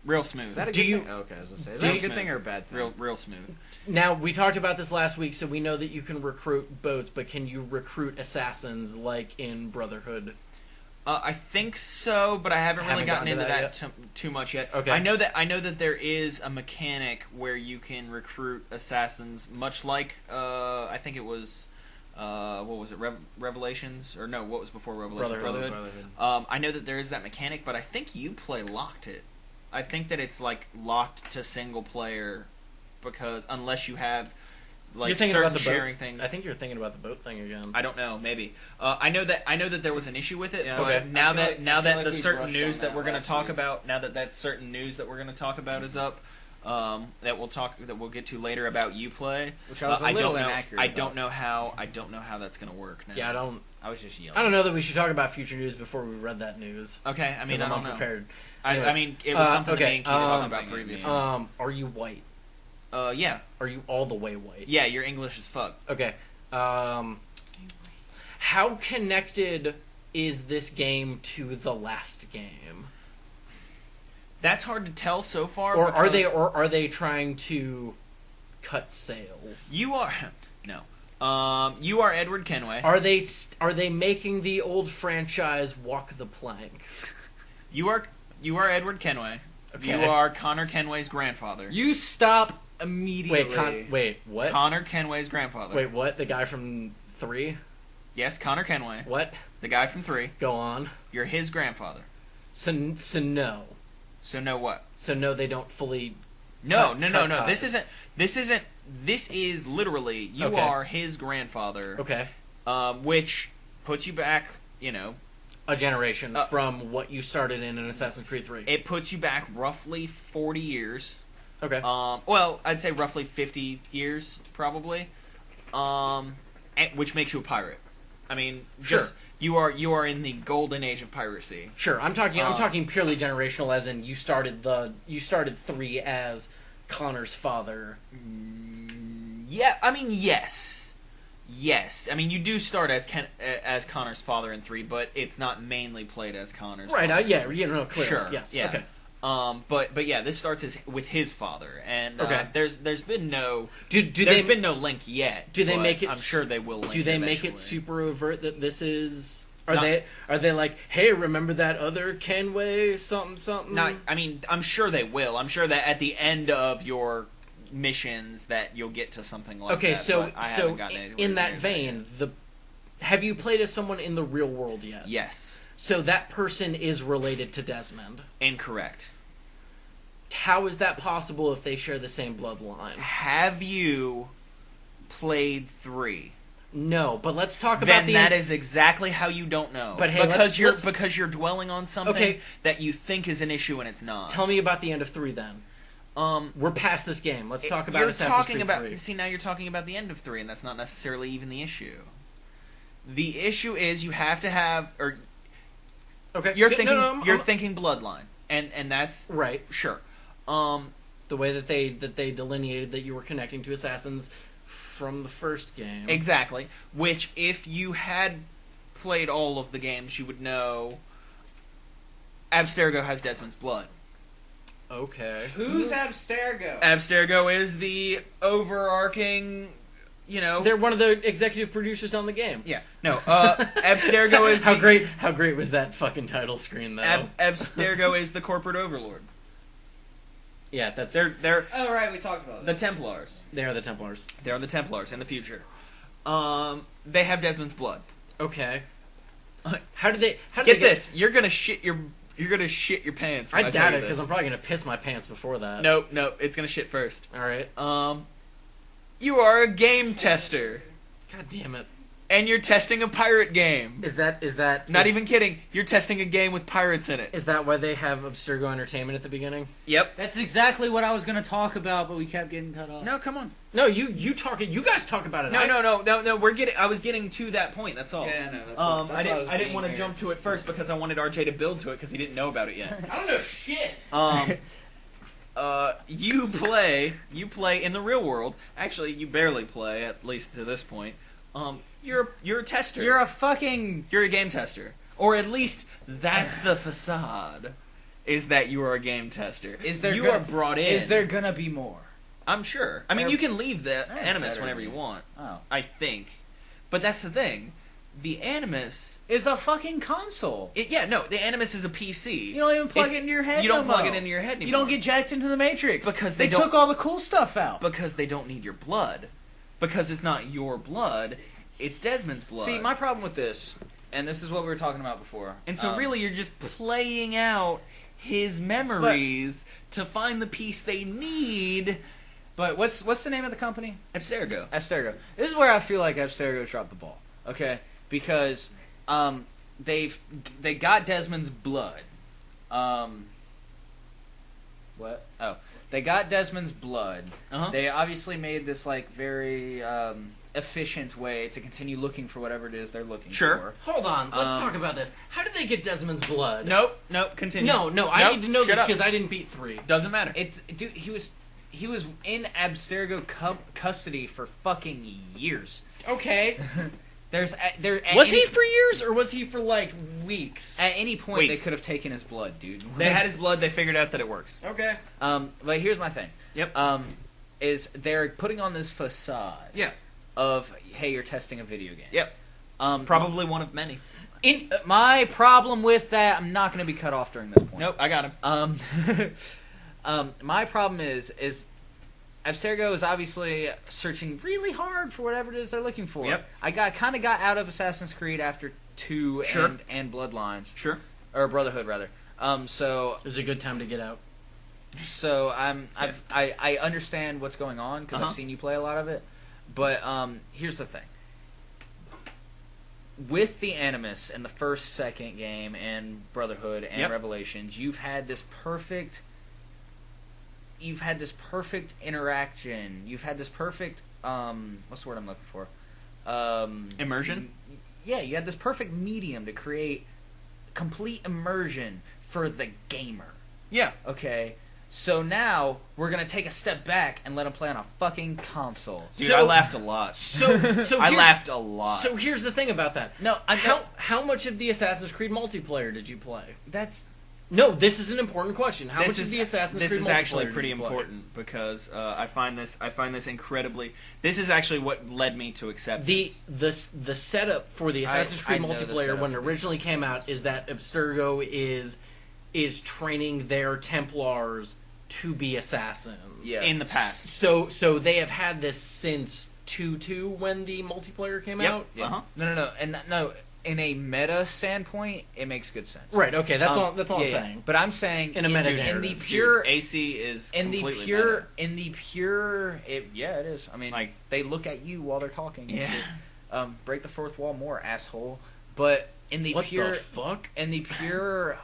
Speaker 2: Real smooth.
Speaker 3: Is that a
Speaker 1: Do
Speaker 3: good
Speaker 1: you-
Speaker 3: thing? Okay, I was gonna say. Is
Speaker 2: Real
Speaker 3: that a good
Speaker 2: smooth.
Speaker 3: thing or a bad thing?
Speaker 2: Real smooth.
Speaker 1: Now, we talked about this last week, so we know that you can recruit boats, but can you recruit assassins like in Brotherhood?
Speaker 2: I think so, but I haven't really gotten into that too much yet.
Speaker 1: Okay.
Speaker 2: I know that there is a mechanic where you can recruit assassins, much like I think it was what was it, Revelations, or no, what was before Revelations?
Speaker 1: Brotherhood.
Speaker 2: I know that there is that mechanic, but I think you play locked it. I think that it's like locked to single player because unless you have like
Speaker 1: You're thinking
Speaker 2: certain
Speaker 1: about the
Speaker 2: sharing
Speaker 1: boats?
Speaker 2: things.
Speaker 1: I think you're thinking about the boat thing again.
Speaker 2: I don't know. Maybe I know that there was an issue with it.
Speaker 3: Yeah,
Speaker 2: but
Speaker 1: okay.
Speaker 2: now
Speaker 3: I feel
Speaker 2: that
Speaker 3: like
Speaker 2: the
Speaker 3: we
Speaker 2: certain
Speaker 3: brushed
Speaker 2: news
Speaker 3: on
Speaker 2: that
Speaker 3: that
Speaker 2: we're going to
Speaker 3: last
Speaker 2: talk
Speaker 3: week.
Speaker 2: about, now that certain news that we're going to talk about is up, that we'll get to later about Uplay.
Speaker 3: Which I was a little
Speaker 2: don't know.
Speaker 3: inaccurate
Speaker 2: I
Speaker 3: about.
Speaker 2: don't know how that's going to work. Now.
Speaker 1: Yeah,
Speaker 3: I was just yelling.
Speaker 1: I don't know that we should talk about future news before we read that news.
Speaker 2: Okay, I mean, I
Speaker 1: I'm
Speaker 2: don't know.
Speaker 1: unprepared.
Speaker 2: I
Speaker 1: Anyways,
Speaker 2: mean, it was something that
Speaker 1: okay,
Speaker 2: me and Keith talked about
Speaker 3: something
Speaker 2: previously.
Speaker 1: Are you white?
Speaker 2: Yeah,
Speaker 1: Are you all the way white?
Speaker 2: yeah. You're English as fuck.
Speaker 1: Okay. How connected is this game to the last game?
Speaker 2: That's hard to tell so far.
Speaker 1: Or are
Speaker 2: because
Speaker 1: they trying to cut sales?
Speaker 2: You are no. You are Edward Kenway.
Speaker 1: Are they making the old franchise walk the plank?
Speaker 2: You are Edward Kenway.
Speaker 1: Okay.
Speaker 2: You are Connor Kenway's grandfather.
Speaker 3: You stop immediately.
Speaker 1: Wait, what?
Speaker 2: Connor Kenway's grandfather.
Speaker 1: Wait, what? The guy from 3?
Speaker 2: Yes, Connor Kenway.
Speaker 1: What?
Speaker 2: The guy from 3.
Speaker 1: Go on.
Speaker 2: You're his grandfather.
Speaker 1: So no.
Speaker 2: So no what?
Speaker 1: So no, they don't fully...
Speaker 2: No.
Speaker 1: ties.
Speaker 2: This is literally, you
Speaker 1: Okay.
Speaker 2: are his grandfather.
Speaker 1: Okay.
Speaker 2: Which puts you back,
Speaker 1: A generation from what you started in Assassin's Creed 3.
Speaker 2: it puts you back roughly 40 years.
Speaker 1: Okay.
Speaker 2: Well, I'd say roughly 50 years, probably. Which makes you a pirate. I mean, just you are in the golden age of piracy.
Speaker 1: Sure, I'm talking purely generational, as in you started 3 as Connor's father.
Speaker 2: Yeah, I mean, yes. I mean, you do start as Connor's father in 3, but it's not mainly played as Connor's father.
Speaker 1: Right, clearly.
Speaker 2: Sure,
Speaker 1: Yes,
Speaker 2: yeah.
Speaker 1: okay.
Speaker 2: But yeah, this starts with his father, and
Speaker 1: Okay.
Speaker 2: there's been no
Speaker 1: There's
Speaker 2: been no link yet.
Speaker 1: Do they
Speaker 2: but
Speaker 1: make it?
Speaker 2: I'm sure they will. Link
Speaker 1: Do they
Speaker 2: eventually.
Speaker 1: make it super overt that this is? Are
Speaker 2: Not-
Speaker 1: they like, hey, remember that other Kenway something?
Speaker 2: Not. I mean, I'm sure they will. I'm sure that at the end of your missions that you'll get to something like
Speaker 1: Okay,
Speaker 2: that.
Speaker 1: so
Speaker 2: but I haven't gotten anywhere
Speaker 1: in that
Speaker 2: near
Speaker 1: vein, have you played as someone in the real world yet?
Speaker 2: yet. Yes.
Speaker 1: So that person is related to Desmond.
Speaker 2: Incorrect.
Speaker 1: How is that possible if they share the same bloodline?
Speaker 2: Have you played 3?
Speaker 1: No, but let's talk about
Speaker 2: Then
Speaker 1: the...
Speaker 2: that is exactly how you don't know.
Speaker 1: But hey,
Speaker 2: because
Speaker 1: let's-
Speaker 2: because you're dwelling on something
Speaker 1: Okay.
Speaker 2: that you think is an issue and it's not.
Speaker 1: Tell me about the end of 3 then. We're past this game. Let's talk about
Speaker 2: you're
Speaker 1: Assassin's
Speaker 2: talking
Speaker 1: Creed
Speaker 2: about
Speaker 1: 3.
Speaker 2: See, now you're talking about the end of 3, and that's not necessarily even the issue. The issue is you have to have, or
Speaker 1: Okay,
Speaker 2: you're
Speaker 1: good.
Speaker 2: thinking
Speaker 1: No,
Speaker 2: you're
Speaker 1: I'm-
Speaker 2: thinking bloodline, and that's
Speaker 1: right.
Speaker 2: sure.
Speaker 1: The way that they delineated that you were connecting to assassins from the first game.
Speaker 2: Exactly. Which, if you had played all of the games, you would know. Abstergo has Desmond's blood.
Speaker 1: Okay.
Speaker 3: Who's Abstergo?
Speaker 2: Abstergo is the overarching,
Speaker 1: They're one of the executive producers on the game.
Speaker 2: Yeah. No. Abstergo is
Speaker 1: How great was that fucking title screen though?
Speaker 2: Abstergo is the corporate overlord.
Speaker 1: Yeah, that's
Speaker 2: They're
Speaker 3: Oh, right, we talked about
Speaker 2: the
Speaker 3: this.
Speaker 2: Templars.
Speaker 1: they are the Templars.
Speaker 2: They're the Templars in the future. They have Desmond's blood.
Speaker 1: Okay. How did they
Speaker 2: Get this? You're gonna shit your pants. When
Speaker 1: I
Speaker 2: I tell
Speaker 1: doubt
Speaker 2: you
Speaker 1: it because
Speaker 2: this.
Speaker 1: I'm probably gonna piss my pants before that.
Speaker 2: Nope. It's gonna shit first.
Speaker 1: All right.
Speaker 2: You are a game tester,
Speaker 1: God damn it.
Speaker 2: and you're testing a pirate game.
Speaker 1: Is that
Speaker 2: Not even kidding. You're testing a game with pirates in it.
Speaker 1: Is that why they have Abstergo Entertainment at the beginning?
Speaker 2: Yep.
Speaker 3: That's exactly what I was going to talk about, but we kept getting cut off.
Speaker 2: No, come on.
Speaker 1: No, you guys talk about it.
Speaker 2: No. I was getting to that point. That's all.
Speaker 3: Yeah, no, that's
Speaker 2: I didn't want to jump to it first because I wanted RJ to build to it because he didn't know about it yet.
Speaker 1: I don't know shit.
Speaker 2: You play in the real world. Actually, you barely play, at least to this point. You're a tester.
Speaker 3: You're a
Speaker 2: game tester, or at least that's the facade. Is that you are a game tester? You are brought in?
Speaker 3: Is there gonna be more?
Speaker 2: I'm sure. I mean, you can leave the Animus
Speaker 3: better
Speaker 2: whenever
Speaker 3: be.
Speaker 2: you want.
Speaker 3: Oh,
Speaker 2: I think, but that's the thing. The Animus.
Speaker 3: is a fucking console.
Speaker 2: The Animus is a PC.
Speaker 3: You don't even plug it into your head.
Speaker 2: You don't
Speaker 3: no
Speaker 2: plug
Speaker 3: more.
Speaker 2: it into your head anymore.
Speaker 3: You don't get jacked into the Matrix
Speaker 2: Because
Speaker 3: they
Speaker 2: they don't-
Speaker 3: took all the cool stuff out.
Speaker 2: because they don't need your blood. Because it's not your blood, it's Desmond's blood.
Speaker 3: See, my problem with this, and this is what we were talking about before,
Speaker 2: And so really you're just playing out his memories to find the piece they need.
Speaker 3: But what's the name of the company?
Speaker 2: Abstergo.
Speaker 3: Abstergo. This is where I feel like Abstergo dropped the ball. Okay, because they got Desmond's blood. What? Oh, they got Desmond's blood.
Speaker 2: Uh-huh.
Speaker 3: They obviously made this like very efficient way to continue looking for whatever it is they're looking
Speaker 2: Sure.
Speaker 3: for.
Speaker 1: Hold on, let's talk about this. How did they get Desmond's blood?
Speaker 2: Nope, continue.
Speaker 1: No, I need to know
Speaker 2: shut
Speaker 1: this
Speaker 2: up.
Speaker 1: because I didn't beat 3.
Speaker 2: Doesn't matter.
Speaker 3: Dude, he was in Abstergo custody for fucking years.
Speaker 1: Okay.
Speaker 3: Was
Speaker 1: he for years or was he for like weeks?
Speaker 3: At any point,
Speaker 2: Weeks.
Speaker 3: they could have taken his blood, dude.
Speaker 2: They had his blood, they figured out that it works.
Speaker 1: Okay.
Speaker 3: But here's my thing.
Speaker 2: Yep.
Speaker 3: Is they're putting on this facade
Speaker 2: Yeah.
Speaker 3: of, hey, you're testing a video game.
Speaker 2: Yep. Probably one of many.
Speaker 3: My problem with that, I'm not going to be cut off during this point.
Speaker 2: Nope, I got him.
Speaker 3: My problem is Abstergo is obviously searching really hard for whatever it is they're looking for.
Speaker 2: Yep.
Speaker 3: I kind of got out of Assassin's Creed after 2
Speaker 2: Sure.
Speaker 3: and Bloodlines.
Speaker 2: Sure.
Speaker 3: Or Brotherhood, rather. So
Speaker 1: it was a good time to get out.
Speaker 3: So I understand what's going on because I've seen you play a lot of it. But here's the thing. With the Animus and the first, second game and Brotherhood and Revelations, you've had this perfect interaction. You've had this perfect what's the word I'm looking for?
Speaker 2: Immersion?
Speaker 3: Yeah, you had this perfect medium to create complete immersion for the gamer.
Speaker 2: Yeah.
Speaker 3: Okay. So now we're gonna take a step back and let him play on a fucking console.
Speaker 2: Dude, I laughed a lot.
Speaker 1: So
Speaker 2: I laughed a lot.
Speaker 1: So here's the thing about that.
Speaker 3: No,
Speaker 1: how much of the Assassin's Creed multiplayer did you play?
Speaker 3: No,
Speaker 1: this is an important question. How much of the Assassin's Creed multiplayer?
Speaker 2: This is actually pretty
Speaker 1: did you play?
Speaker 2: important because I find this incredibly. This is actually what led me to acceptance.
Speaker 1: The setup for the Assassin's Creed
Speaker 3: I know the
Speaker 1: multiplayer
Speaker 3: setup
Speaker 1: when it
Speaker 3: for the
Speaker 1: originally came out is that Abstergo is training their Templars to be assassins.
Speaker 3: Yeah.
Speaker 2: In the past.
Speaker 1: So they have had this since 2.2 when the multiplayer came out.
Speaker 3: Yeah. No, and no. In a meta standpoint, it makes good sense.
Speaker 1: Right. Okay. That's all I'm saying.
Speaker 3: But I'm saying
Speaker 1: in a meta
Speaker 3: in the
Speaker 1: narrative.
Speaker 3: pure
Speaker 2: Dude, AC is completely meta.
Speaker 3: it is. I mean,
Speaker 2: Like,
Speaker 3: they look at you while they're talking.
Speaker 2: Yeah.
Speaker 3: Break the fourth wall more, asshole. But in the
Speaker 1: What
Speaker 3: pure
Speaker 1: the fuck?
Speaker 3: in the pure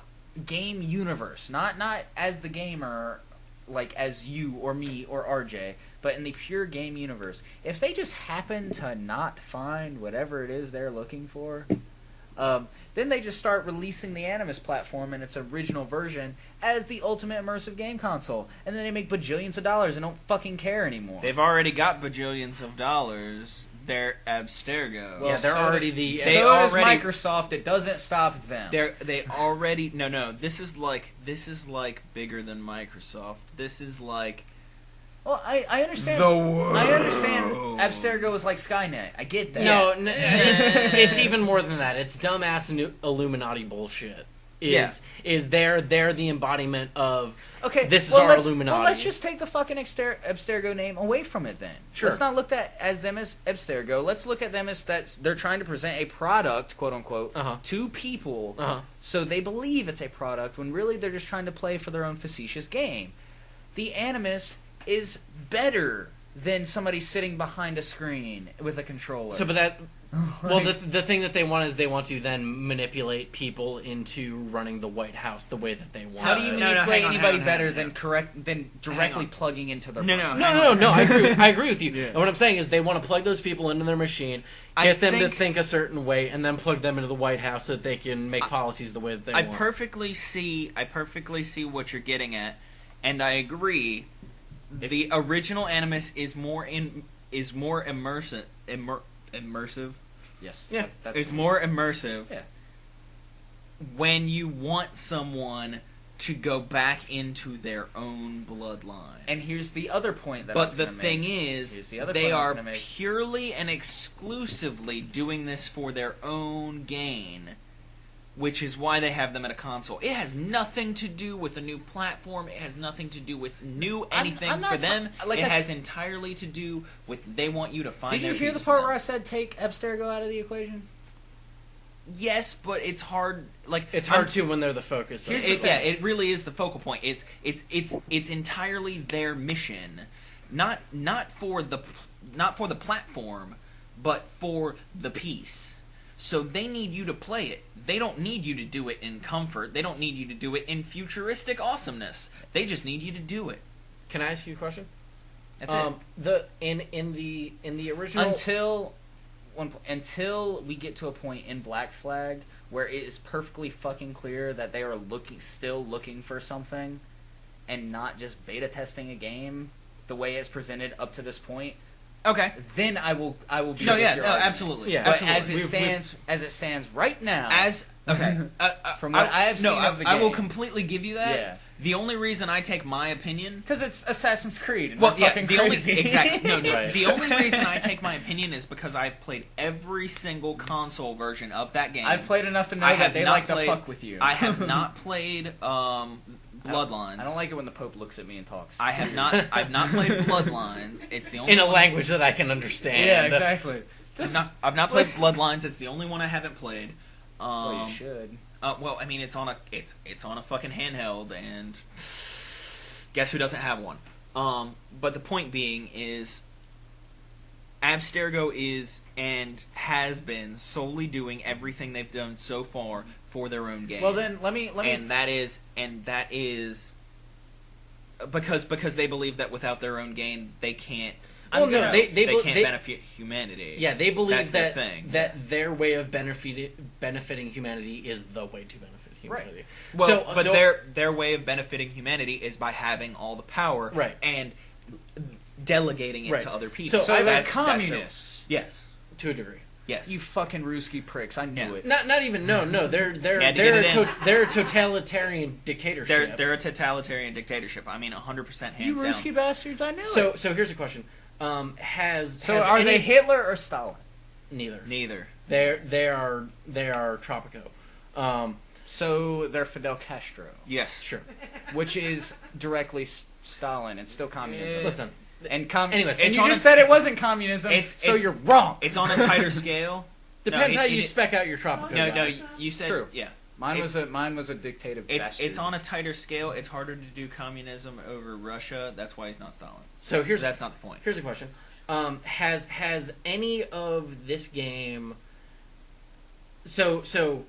Speaker 3: game universe, not as the gamer, like as you or me or RJ, but in the pure game universe, if they just happen to not find whatever it is they're looking for, then they just start releasing the Animus platform in its original version as the ultimate immersive game console, and then they make bajillions of dollars and don't fucking care anymore.
Speaker 2: They've already got bajillions of dollars. They're Abstergo.
Speaker 1: Well, they're already the.
Speaker 3: So does Microsoft. It doesn't stop them.
Speaker 2: They already no. This is like bigger than Microsoft. This is like.
Speaker 3: Well, I understand.
Speaker 2: The world.
Speaker 3: I understand. Abstergo is like Skynet. I get that.
Speaker 1: No, it's even more than that. It's dumbass Illuminati bullshit. Is they're the embodiment of this is our Illuminati.
Speaker 3: Well, let's just take the fucking Abstergo name away from it then.
Speaker 1: Sure.
Speaker 3: Let's not look at them as Abstergo. Let's look at them as that they're trying to present a product, quote unquote, to people, so they believe it's a product when really they're just trying to play for their own facetious game. The Animus is better than somebody sitting behind a screen with a controller.
Speaker 1: So, but that. Well, the thing that they want is they want to then manipulate people into running the White House the way that they want.
Speaker 3: How do you manipulate anybody better than directly plugging into their
Speaker 2: No.
Speaker 1: I agree with you. And what I'm saying is they want to plug those people into their machine, get them to think a certain way, and then plug them into the White House so that they can make policies the way that they want.
Speaker 2: I perfectly see what you're getting at, and I agree. The original Animus is more immersive. Immersive.
Speaker 3: Yes.
Speaker 1: Yeah.
Speaker 2: It's more immersive.
Speaker 3: Yeah.
Speaker 2: When you want someone to go back into their own bloodline.
Speaker 3: And here's the other point that
Speaker 2: But the thing is, they are
Speaker 3: make.
Speaker 2: purely and exclusively doing this for their own gain, which is why they have them at a console. It has nothing to do with a new platform. It has nothing to do with anything for them. It has entirely to do with they want you to find
Speaker 3: Did
Speaker 2: their
Speaker 3: you hear
Speaker 2: piece
Speaker 3: the part
Speaker 2: for
Speaker 3: where I
Speaker 2: them.
Speaker 3: said take Abstergo out of the equation?
Speaker 2: Yes, but it's hard.
Speaker 1: It's hard too when they're the focus.
Speaker 2: It really is the focal point. It's entirely their mission, not for the platform, but for the piece. So they need you to play it. They don't need you to do it in comfort. They don't need you to do it in futuristic awesomeness. They just need you to do it.
Speaker 1: Can I ask you a question?
Speaker 2: That's it.
Speaker 1: In the original
Speaker 3: Until we get to a point in Black Flag where it is perfectly fucking clear that they are still looking for something, and not just beta testing a game the way it's presented up to this point.
Speaker 2: Okay.
Speaker 3: Then I will be with
Speaker 2: No,
Speaker 3: your argument.
Speaker 2: absolutely.
Speaker 1: Yeah,
Speaker 3: But
Speaker 1: absolutely.
Speaker 3: as it stands right now,
Speaker 2: From
Speaker 3: what I have seen of the
Speaker 2: I will
Speaker 3: game.
Speaker 2: completely give you that.
Speaker 3: Yeah.
Speaker 2: The only reason I take my opinion...
Speaker 3: Because it's Assassin's Creed, and
Speaker 2: well,
Speaker 3: we're fucking crazy.
Speaker 2: Exactly. No,
Speaker 1: Right.
Speaker 2: The only reason I take my opinion is because I've played every single console version of that game.
Speaker 3: I've played enough to know
Speaker 2: I
Speaker 3: that
Speaker 2: have
Speaker 3: they
Speaker 2: not
Speaker 3: like to
Speaker 2: played-
Speaker 3: fuck with you.
Speaker 2: I have not played Bloodlines.
Speaker 3: I don't like it when the Pope looks at me and talks.
Speaker 2: I've not played Bloodlines. It's the only
Speaker 1: In a
Speaker 2: one-
Speaker 1: language that I can understand.
Speaker 3: Yeah, exactly.
Speaker 2: I've not played Bloodlines. It's the only one I haven't played.
Speaker 3: Well, you should.
Speaker 2: Well, I mean, it's on a fucking handheld, and guess who doesn't have one? But the point being is, Abstergo is and has been solely doing everything they've done so far for their own game.
Speaker 3: Well, then let me.
Speaker 2: And that is because they believe that without their own game they can't.
Speaker 1: Well, no, they
Speaker 2: can't benefit humanity.
Speaker 1: Yeah, they believe
Speaker 2: That's
Speaker 1: that
Speaker 2: their thing.
Speaker 1: that their way of benefiting humanity is the way to benefit humanity.
Speaker 2: Well, but
Speaker 1: so,
Speaker 2: their way of benefiting humanity is by having all the power,
Speaker 1: Right.
Speaker 2: and delegating it
Speaker 1: Right.
Speaker 2: to other people.
Speaker 1: So
Speaker 3: they're
Speaker 2: that's their-
Speaker 3: communists.
Speaker 2: yes,
Speaker 1: to a degree.
Speaker 2: yes.
Speaker 3: You fucking Ruski pricks! I knew
Speaker 2: Yeah.
Speaker 3: it.
Speaker 1: Not even no. They're
Speaker 2: Had to get it in.
Speaker 1: they're a totalitarian dictatorship.
Speaker 2: They're a totalitarian dictatorship. I mean, 100% hands
Speaker 3: You
Speaker 2: down.
Speaker 3: Ruski bastards! I knew it.
Speaker 1: So here's a question.
Speaker 3: So
Speaker 1: Has
Speaker 3: are
Speaker 1: any,
Speaker 3: they Hitler or Stalin?
Speaker 1: Neither.
Speaker 2: Neither.
Speaker 1: They are Tropico.
Speaker 3: So they're Fidel Castro,
Speaker 2: Yes.
Speaker 1: Sure.
Speaker 3: which is directly Stalin. It's still communism.
Speaker 1: Listen.
Speaker 3: And
Speaker 1: Anyways,
Speaker 3: and
Speaker 2: it's
Speaker 3: you
Speaker 2: on
Speaker 3: just
Speaker 2: a-
Speaker 3: said it wasn't communism,
Speaker 2: It's-
Speaker 3: so
Speaker 2: it's-
Speaker 3: you're wrong.
Speaker 2: It's on a tighter scale.
Speaker 1: Depends
Speaker 2: No,
Speaker 1: how
Speaker 2: it-
Speaker 1: you
Speaker 2: it-
Speaker 1: spec out your Tropico.
Speaker 2: No,
Speaker 1: guy.
Speaker 2: you said
Speaker 3: True.
Speaker 2: yeah.
Speaker 3: Mine
Speaker 2: it's-
Speaker 3: was a dictative.
Speaker 2: It's
Speaker 3: bastard.
Speaker 2: on a tighter scale. It's harder to do communism over Russia. That's why he's not Stalin.
Speaker 1: So
Speaker 2: That's not the point.
Speaker 1: Here's a question. Has any of this game so
Speaker 2: Go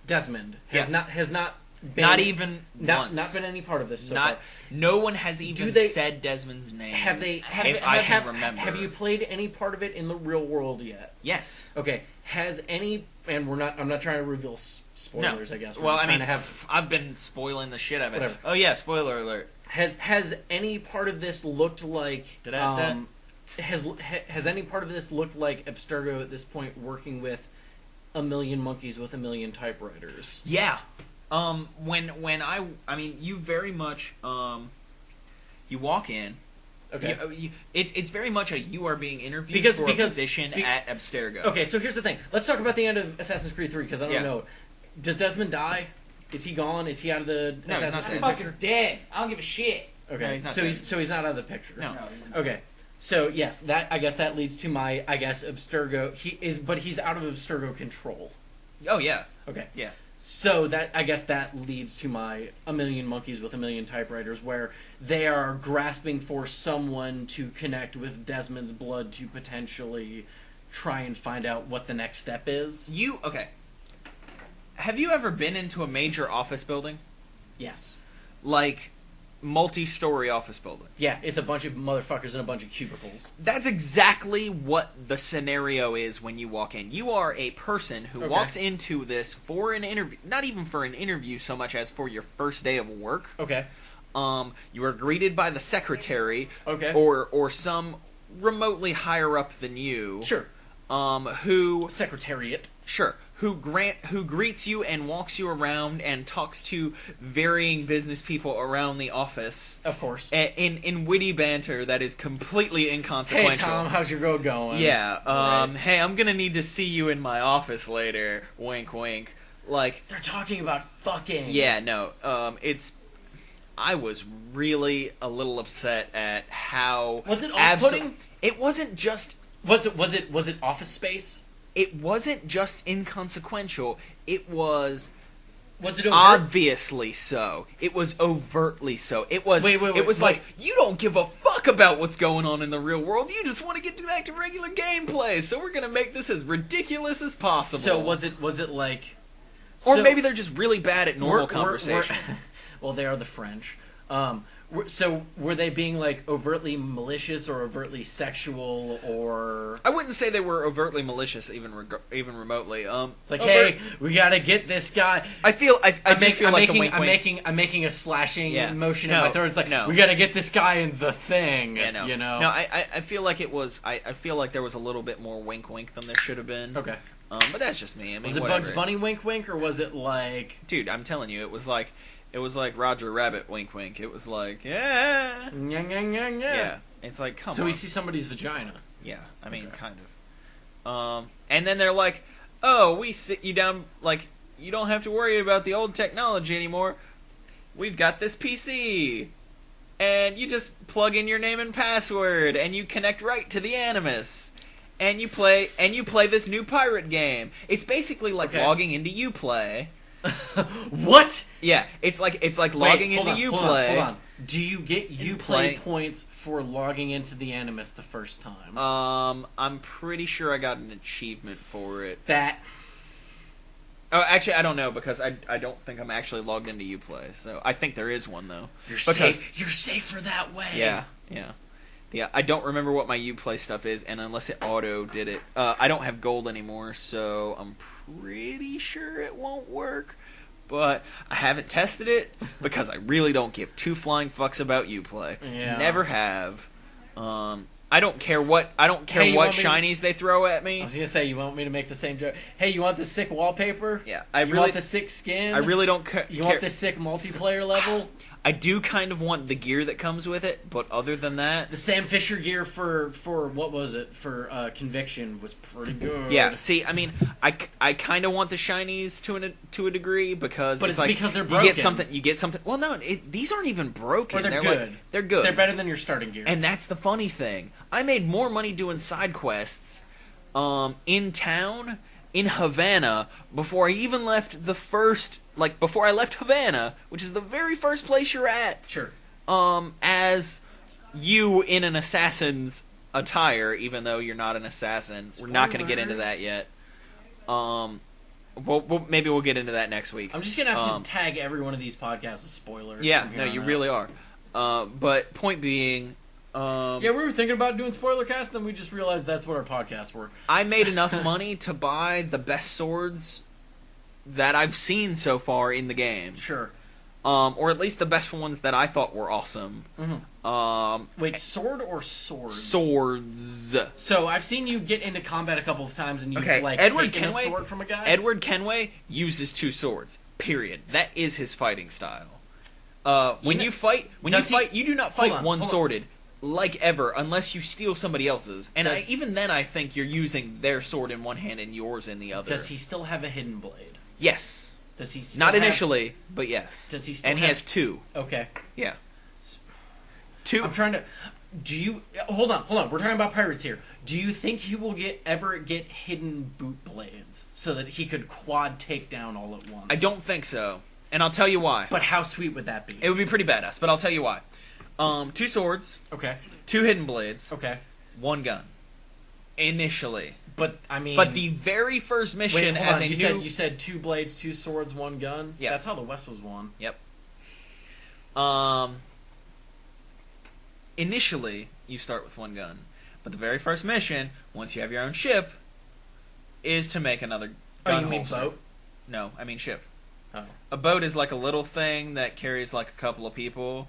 Speaker 1: Desmond
Speaker 2: Yeah.
Speaker 1: has not been
Speaker 2: Not even once.
Speaker 1: not been any part of this so
Speaker 2: Not
Speaker 1: far.
Speaker 2: no one has even
Speaker 1: they-
Speaker 2: said Desmond's name.
Speaker 1: Have they
Speaker 2: If I can remember.
Speaker 1: have you played any part of it in the real world yet?
Speaker 2: Yes.
Speaker 1: Okay. Has any and I'm not trying to reveal spoilers, I guess. We're
Speaker 2: Well,
Speaker 1: just
Speaker 2: I
Speaker 1: trying
Speaker 2: mean,
Speaker 1: to have
Speaker 2: I've been spoiling the shit out of it.
Speaker 1: Whatever.
Speaker 2: Oh yeah, spoiler alert.
Speaker 1: has any part of this looked like
Speaker 2: Da-da-da.
Speaker 1: has any part of this looked like Abstergo at this point working with a million monkeys with a million typewriters?
Speaker 2: Yeah. When I mean, you very much you walk in.
Speaker 1: Okay.
Speaker 2: It's very much a you are being interviewed
Speaker 1: Because-
Speaker 2: for
Speaker 1: because-
Speaker 2: a position
Speaker 1: be-
Speaker 2: at Abstergo.
Speaker 1: Okay, so here's the thing. Let's talk about the end of Assassin's Creed 3 because I don't
Speaker 2: Yeah.
Speaker 1: know. Does Desmond die? Is he gone? Is he out of the
Speaker 2: No, he's
Speaker 1: Assassin's
Speaker 2: not
Speaker 1: Creed
Speaker 2: dead.
Speaker 1: picture?
Speaker 3: dead. I don't give a shit.
Speaker 1: Okay,
Speaker 2: No, he's not
Speaker 1: so
Speaker 2: dead.
Speaker 1: he's not out of the picture.
Speaker 2: No.
Speaker 1: Okay, so yes, that I guess that leads to my Abstergo. But he's out of Abstergo control.
Speaker 2: Oh yeah.
Speaker 1: Okay.
Speaker 2: Yeah.
Speaker 1: So that I guess that leads to my a million monkeys with a million typewriters, where they are grasping for someone to connect with Desmond's blood to potentially try and find out what the next step is.
Speaker 2: Okay. Have you ever been into a major office building?
Speaker 1: Yes.
Speaker 2: Like multi-story office building.
Speaker 1: Yeah, it's a bunch of motherfuckers in a bunch of cubicles.
Speaker 2: That's exactly what the scenario is when you walk in. You are a person who
Speaker 1: Okay.
Speaker 2: walks into this for an interview, not even for an interview so much as for your first day of work.
Speaker 1: Okay.
Speaker 2: You are greeted by the secretary,
Speaker 1: Okay.
Speaker 2: or some remotely higher up than you,
Speaker 1: Sure.
Speaker 2: who
Speaker 1: Secretariat.
Speaker 2: who greets you and walks you around and talks to varying business people around the office
Speaker 1: Of course.
Speaker 2: in witty banter that is completely inconsequential.
Speaker 1: Hey Tom, how's your road going?
Speaker 2: Yeah.
Speaker 1: Right.
Speaker 2: Hey, I'm gonna need to see you in my office later. Wink, wink. Like,
Speaker 1: They're talking about fucking.
Speaker 2: yeah, no. I was really a little upset at how
Speaker 1: Was it off-putting?
Speaker 2: It wasn't just.
Speaker 1: Was it Office Space?
Speaker 2: It wasn't just inconsequential. It was.
Speaker 1: Was it overt?
Speaker 2: Obviously so. It was overtly so. It was.
Speaker 1: Wait,
Speaker 2: it was
Speaker 1: wait.
Speaker 2: like, you don't give a fuck about what's going on in the real world. You just want to get back to regular gameplay. So we're gonna make this as ridiculous as possible.
Speaker 1: So was it like?
Speaker 2: Or
Speaker 1: so-
Speaker 2: maybe they're just really bad at normal
Speaker 1: We're-
Speaker 2: conversation.
Speaker 1: well, they are the French. So were they being like overtly malicious or overtly sexual or?
Speaker 2: I wouldn't say they were overtly malicious, even remotely.
Speaker 1: It's like, hey, we gotta get this guy.
Speaker 2: I do feel like the wink wink.
Speaker 1: I'm making a slashing
Speaker 2: Yeah.
Speaker 1: motion in
Speaker 2: No,
Speaker 1: my throat. It's like,
Speaker 2: no.
Speaker 1: we gotta get this guy in the thing.
Speaker 2: Yeah, no.
Speaker 1: You know.
Speaker 2: No, I feel like it was. I feel like there was a little bit more wink wink than there should have been.
Speaker 1: Okay.
Speaker 2: But that's just me. I mean,
Speaker 1: Was it
Speaker 2: whatever.
Speaker 1: Bugs Bunny wink wink or was it like?
Speaker 2: Dude, I'm telling you, it was like It was like Roger Rabbit, wink, wink. It was like, yeah. Yeah. It's like, come on.
Speaker 1: So we see somebody's vagina.
Speaker 2: Yeah, I mean, kind of. And then they're like, oh, we sit you down, like, you don't have to worry about the old technology anymore. We've got this PC. And you just plug in your name and password, and you connect right to the Animus. And you play this new pirate game. It's basically like logging into Uplay.
Speaker 1: What?
Speaker 2: Yeah, it's like logging into Uplay.
Speaker 1: Hold on. Do you get Uplay points for logging into the Animus the first time?
Speaker 2: I'm pretty sure I got an achievement for it.
Speaker 1: That.
Speaker 2: Oh, actually, I don't know because I don't think I'm actually logged into Uplay. So I think there is one though.
Speaker 1: You're safer that way.
Speaker 2: Yeah. Yeah, I don't remember what my Uplay stuff is, and unless it auto did it, I don't have gold anymore, so I'm pretty sure it won't work. But I haven't tested it because I really don't give two flying fucks about Uplay.
Speaker 1: Yeah.
Speaker 2: Never have. I don't care what shinies they throw at me.
Speaker 1: I was gonna say, you want me to make the same joke? Hey, you want the sick wallpaper?
Speaker 2: Yeah,
Speaker 1: you want the sick skin?
Speaker 2: I really don't care.
Speaker 1: You want the sick multiplayer level?
Speaker 2: I do kind of want the gear that comes with it, but other than that,
Speaker 1: the Sam Fisher gear for what was it for Conviction was pretty good.
Speaker 2: Yeah, see, I mean, I kind of want the shinies to a degree because
Speaker 1: but it's
Speaker 2: like
Speaker 1: because they're broken.
Speaker 2: You get something. Well, no, these aren't even broken.
Speaker 1: Or they're good.
Speaker 2: Like, they're good.
Speaker 1: They're better than your starting gear.
Speaker 2: And that's the funny thing. I made more money doing side quests, in town. In Havana, before I even left before I left Havana, which is the very first place you're at.
Speaker 1: Sure.
Speaker 2: As you in an assassin's attire, even though you're not an assassin. Spoilers. We're not going to get into that yet. Maybe we'll get into that next week.
Speaker 1: I'm just going to have to tag every one of these podcasts with spoilers.
Speaker 2: Yeah, no, you really are. But point being...
Speaker 1: yeah, we were thinking about doing spoiler cast, then we just realized that's what our podcasts were.
Speaker 2: I made enough money to buy the best swords that I've seen so far in the game.
Speaker 1: Sure.
Speaker 2: Or at least the best ones that I thought were awesome.
Speaker 1: Mm-hmm. Wait, sword or swords?
Speaker 2: Swords.
Speaker 1: So I've seen you get into combat a couple of times and you've taken a sword from a guy?
Speaker 2: Edward Kenway uses two swords. Period. That is his fighting style. When you fight, you do not fight one-sworded. Like ever, unless you steal somebody else's. And even then, I think you're using their sword in one hand and yours in the other.
Speaker 1: Does he still have a hidden blade?
Speaker 2: Yes.
Speaker 1: Does he still
Speaker 2: Not initially, but yes.
Speaker 1: Does he still
Speaker 2: he has two.
Speaker 1: Okay.
Speaker 2: Yeah. Two.
Speaker 1: I'm trying to... Do you... Hold on. We're talking about pirates here. Do you think he will ever get hidden boot blades so that he could quad take down all at once?
Speaker 2: I don't think so. And I'll tell you why.
Speaker 1: But how sweet would that be?
Speaker 2: It would be pretty badass, but I'll tell you why. Two swords.
Speaker 1: Okay.
Speaker 2: Two hidden blades.
Speaker 1: Okay.
Speaker 2: One gun. Initially.
Speaker 1: But, I mean...
Speaker 2: But the very first mission
Speaker 1: You said two blades, two swords, one gun?
Speaker 2: Yeah.
Speaker 1: That's how the West was won.
Speaker 2: Yep. Initially, you start with one gun. But the very first mission, once you have your own ship, is to make another gun holster.
Speaker 1: You mean boat?
Speaker 2: No, I mean ship.
Speaker 1: Oh.
Speaker 2: A boat is like a little thing that carries like a couple of people.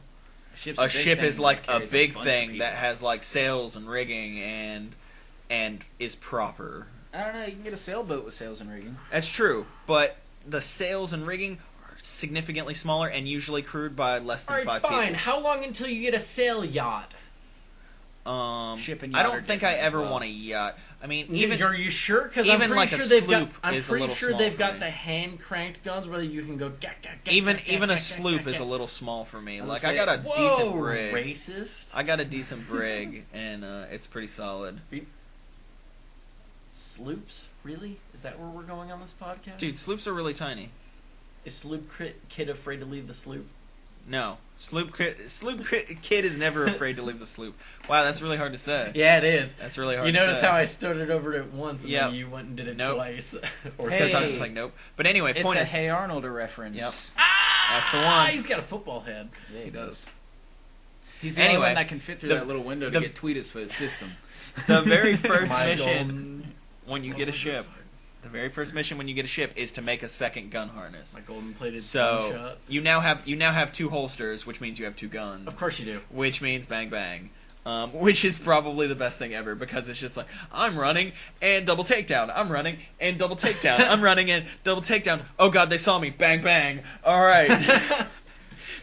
Speaker 3: A
Speaker 2: ship is like a big thing that has like sails and rigging and is proper.
Speaker 3: I don't know. You can get a sailboat with sails and rigging.
Speaker 2: That's true, but the sails and rigging are significantly smaller and usually crewed by less than 5 people.
Speaker 1: Fine. How long until you get a sail yacht?
Speaker 3: Ship and
Speaker 2: I
Speaker 3: yacht
Speaker 2: don't think I ever want a yacht. I mean,
Speaker 1: are you sure? Because
Speaker 2: even
Speaker 1: I'm
Speaker 2: like
Speaker 1: pretty
Speaker 2: a
Speaker 1: sure
Speaker 2: sloop is a little
Speaker 1: I'm pretty sure
Speaker 2: small
Speaker 1: they've
Speaker 2: for
Speaker 1: got
Speaker 2: me.
Speaker 1: the hand cranked guns where you can go.
Speaker 2: Even a sloop is a little small for me. Like I got a decent brig.
Speaker 1: Racist.
Speaker 2: I got a decent brig, and it's pretty solid.
Speaker 1: Sloops? Really? Is that where we're going on this podcast?
Speaker 2: Dude, sloops are really tiny.
Speaker 1: Is Sloop Kid afraid to leave the sloop?
Speaker 2: No. Sloop Kid is never afraid to leave the sloop. Wow, that's really hard to say.
Speaker 1: Yeah, it is.
Speaker 2: That's really hard to say.
Speaker 1: You noticed how I started over it once and then you went and did it twice.
Speaker 2: Or it's because I was just like, nope. But anyway, point is...
Speaker 3: It's a Hey Arnold reference.
Speaker 2: Yep. That's the one.
Speaker 1: He's got a football head.
Speaker 3: Yeah, he does. He's the only one that can fit through that little window to get tweeted for his system.
Speaker 2: The very first mission when you get a ship... The very first mission when you get a ship is to make a second gun harness.
Speaker 1: My golden-plated
Speaker 2: sunshot.
Speaker 1: So
Speaker 2: you now have two holsters, which means you have two guns.
Speaker 1: Of course you do.
Speaker 2: Which means bang bang. Which is probably the best thing ever because it's just like, I'm running and double takedown. I'm running and double takedown. I'm running and double takedown. Oh god, they saw me. Bang bang. All right.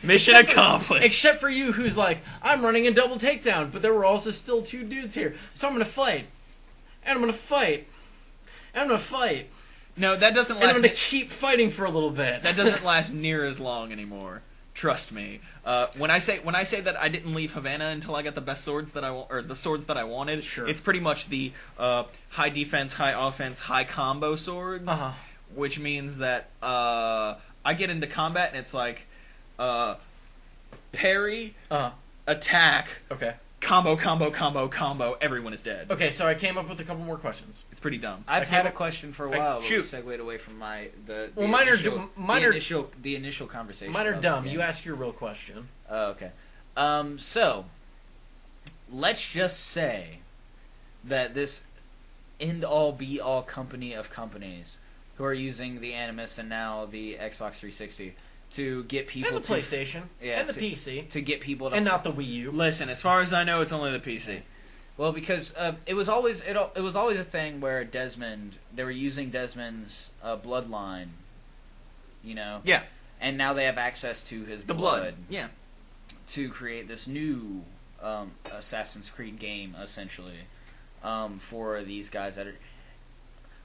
Speaker 2: Mission accomplished.
Speaker 1: Except for you, who's like, I'm running a double takedown, but there were also still 2 dudes here, so I'm gonna fight, and I'm gonna fight, and I'm gonna fight.
Speaker 2: No, that doesn't last.
Speaker 1: And I'm gonna keep fighting for a little bit.
Speaker 2: That doesn't last near as long anymore. Trust me. When I say that I didn't leave Havana until I got the best swords that the swords that I wanted,
Speaker 1: sure.
Speaker 2: It's pretty much the high defense, high offense, high combo swords, which means that I get into combat and it's like parry, attack,
Speaker 1: okay,
Speaker 2: combo, everyone is dead.
Speaker 1: Okay, so I came up with a couple more questions.
Speaker 2: It's pretty dumb.
Speaker 3: I've had a question for a while, but we
Speaker 2: shoot.
Speaker 3: segued away from the initial conversation.
Speaker 1: Mine are dumb. You ask your real question.
Speaker 3: Oh, okay. So, let's just say that this end-all, be-all company of companies who are using the Animus and now the Xbox 360 to get people
Speaker 1: and the PlayStation, and the PC,
Speaker 3: to get people to
Speaker 1: and not the Wii U.
Speaker 2: Listen, as far as I know, it's only the PC.
Speaker 3: Well, because it was always a thing where they were using Desmond's bloodline, you know.
Speaker 2: Yeah.
Speaker 3: And now they have access to his
Speaker 2: blood. Yeah.
Speaker 3: To create this new Assassin's Creed game, essentially, for these guys that are.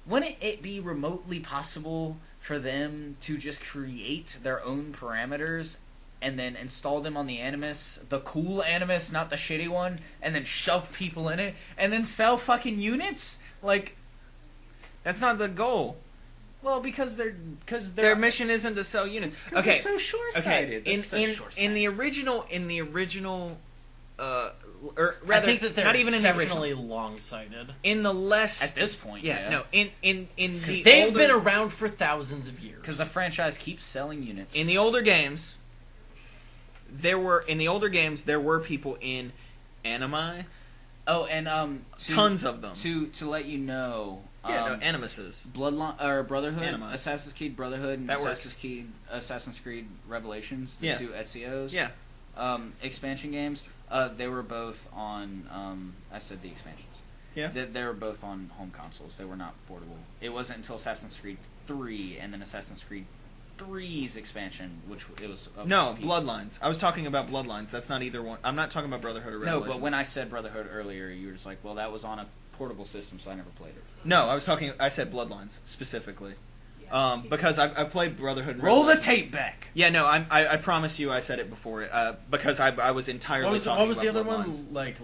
Speaker 3: Wouldn't it be remotely possible for them to just create their own parameters and then install them on the Animus, the cool Animus, not the shitty one, and then shove people in it, and then sell fucking units? Like,
Speaker 2: that's not the goal.
Speaker 3: Well, because
Speaker 2: their mission isn't to sell units. Okay,
Speaker 3: they're so short-sighted.
Speaker 2: Okay, in the original, or rather,
Speaker 1: I think that they're
Speaker 2: not even
Speaker 1: exceptionally long-sighted.
Speaker 2: In the less
Speaker 3: at this point,
Speaker 2: in the
Speaker 1: they've been around for thousands of years
Speaker 3: because the franchise keeps selling units.
Speaker 2: In the older games, there were people in anime.
Speaker 3: Oh, and
Speaker 2: tons of them.
Speaker 3: To let you know,
Speaker 2: animuses.
Speaker 3: Bloodline or Brotherhood,
Speaker 2: Anime.
Speaker 3: Assassin's Creed Brotherhood, and
Speaker 2: that
Speaker 3: Assassin's Creed Revelations, the 2 Ezio's.
Speaker 2: Yeah.
Speaker 3: Expansion games. They were both on. I said the expansions.
Speaker 2: Yeah.
Speaker 3: They were both on home consoles. They were not portable. It wasn't until Assassin's Creed 3 and then Assassin's Creed 3's expansion, which it was.
Speaker 2: Bloodlines. I was talking about Bloodlines. That's not either one. I'm not talking about Brotherhood or Revelations.
Speaker 3: No, but when I said Brotherhood earlier, you were just like, well, that was on a portable system, so I never played it.
Speaker 2: No, I said Bloodlines specifically. Because I played Brotherhood and
Speaker 3: Roll
Speaker 2: Revelations.
Speaker 3: the tape back.
Speaker 2: Yeah, no, I promise you I said it before it. Because I was entirely talking about
Speaker 1: what was the other
Speaker 2: Bloodlines.
Speaker 1: one? Like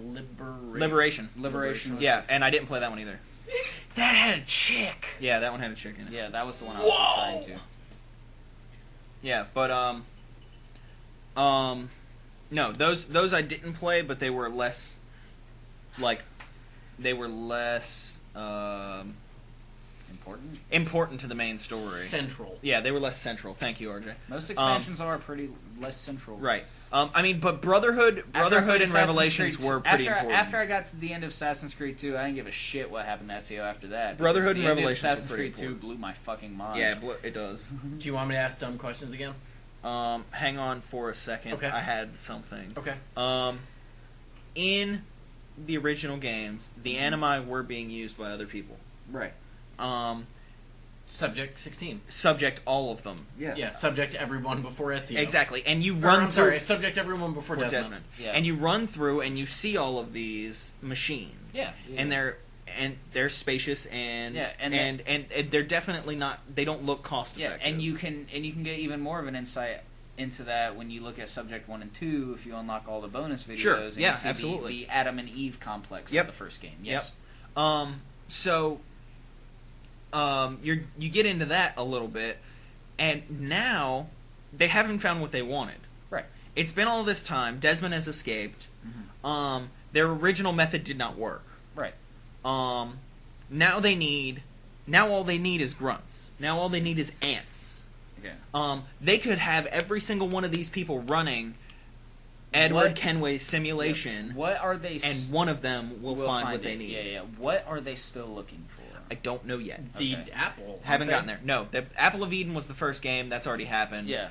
Speaker 2: Liberation.
Speaker 3: Yeah,
Speaker 2: and I didn't play that one either.
Speaker 1: That had a chick.
Speaker 2: Yeah, that one had a chick in it.
Speaker 3: Yeah, that was the one I was referring to.
Speaker 2: Yeah, but no, those I didn't play, but they were less important to the main story.
Speaker 1: Central.
Speaker 2: Yeah, they were less central. Thank you, RJ.
Speaker 3: Most expansions are pretty less central.
Speaker 2: Right. But Brotherhood and Revelations were pretty important.
Speaker 3: After I got to the end of Assassin's Creed 2, I didn't give a shit what happened to Ezio after that.
Speaker 2: Brotherhood and Revelations
Speaker 3: Assassin's
Speaker 2: were pretty
Speaker 3: Creed 2 blew my fucking mind.
Speaker 2: Yeah, it does.
Speaker 1: Do you want me to ask dumb questions again?
Speaker 2: Hang on for a second.
Speaker 1: Okay.
Speaker 2: I had something.
Speaker 1: Okay.
Speaker 2: In the original games, the animi were being used by other people.
Speaker 3: Right.
Speaker 1: Subject 16.
Speaker 2: Subject all of them.
Speaker 1: Yeah, subject everyone before Ezio.
Speaker 2: Exactly. And you run through...
Speaker 1: sorry, subject everyone before Desmond.
Speaker 2: Yeah. And you run through and you see all of these machines.
Speaker 3: Yeah.
Speaker 2: And they're spacious and they're definitely not, they don't look cost effective.
Speaker 3: Yeah, and you can get even more of an insight into that when you look at Subject 1 and 2 if you unlock all the bonus videos.
Speaker 2: Sure.
Speaker 3: And
Speaker 2: Yeah,
Speaker 3: you see
Speaker 2: absolutely.
Speaker 3: The Adam and Eve complex of the first game. Yes.
Speaker 2: Yep. You get into that a little bit, and now they haven't found what they wanted.
Speaker 3: Right.
Speaker 2: It's been all this time. Desmond has escaped. Mm-hmm. Their original method did not work.
Speaker 3: Right.
Speaker 2: Now all they need is grunts. Now all they need is ants.
Speaker 3: Okay.
Speaker 2: They could have every single one of these people running Edward Kenway's simulation.
Speaker 3: Yeah. What are they?
Speaker 2: And one of them will find what they need.
Speaker 3: Yeah. What are they still looking for?
Speaker 2: I don't know yet.
Speaker 1: The apple.
Speaker 2: Haven't gotten there. No, the Apple of Eden was the first game. That's already happened.
Speaker 3: Yeah.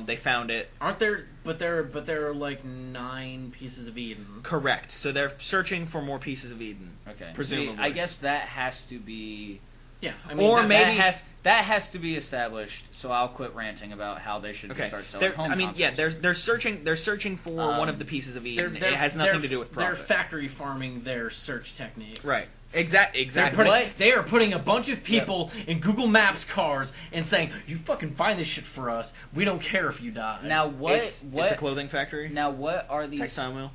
Speaker 2: They found it.
Speaker 1: Aren't there? But there are like 9 pieces of Eden.
Speaker 2: Correct. So they're searching for more pieces of Eden.
Speaker 3: Okay.
Speaker 2: Presumably.
Speaker 3: See, I guess that has to be.
Speaker 1: Yeah, I mean,
Speaker 2: or
Speaker 3: That
Speaker 2: maybe
Speaker 3: has to be established. So I'll quit ranting about how they should just start selling home consoles.
Speaker 2: yeah, they're searching for one of the pieces of Eden. It has nothing to do with profit.
Speaker 1: They're factory farming their search techniques.
Speaker 2: Right. Exactly.
Speaker 1: They are putting a bunch of people in Google Maps cars and saying, "You fucking find this shit for us. We don't care if you die."
Speaker 3: Now what?
Speaker 2: It's a clothing factory.
Speaker 3: Now what are these
Speaker 2: Textile mill.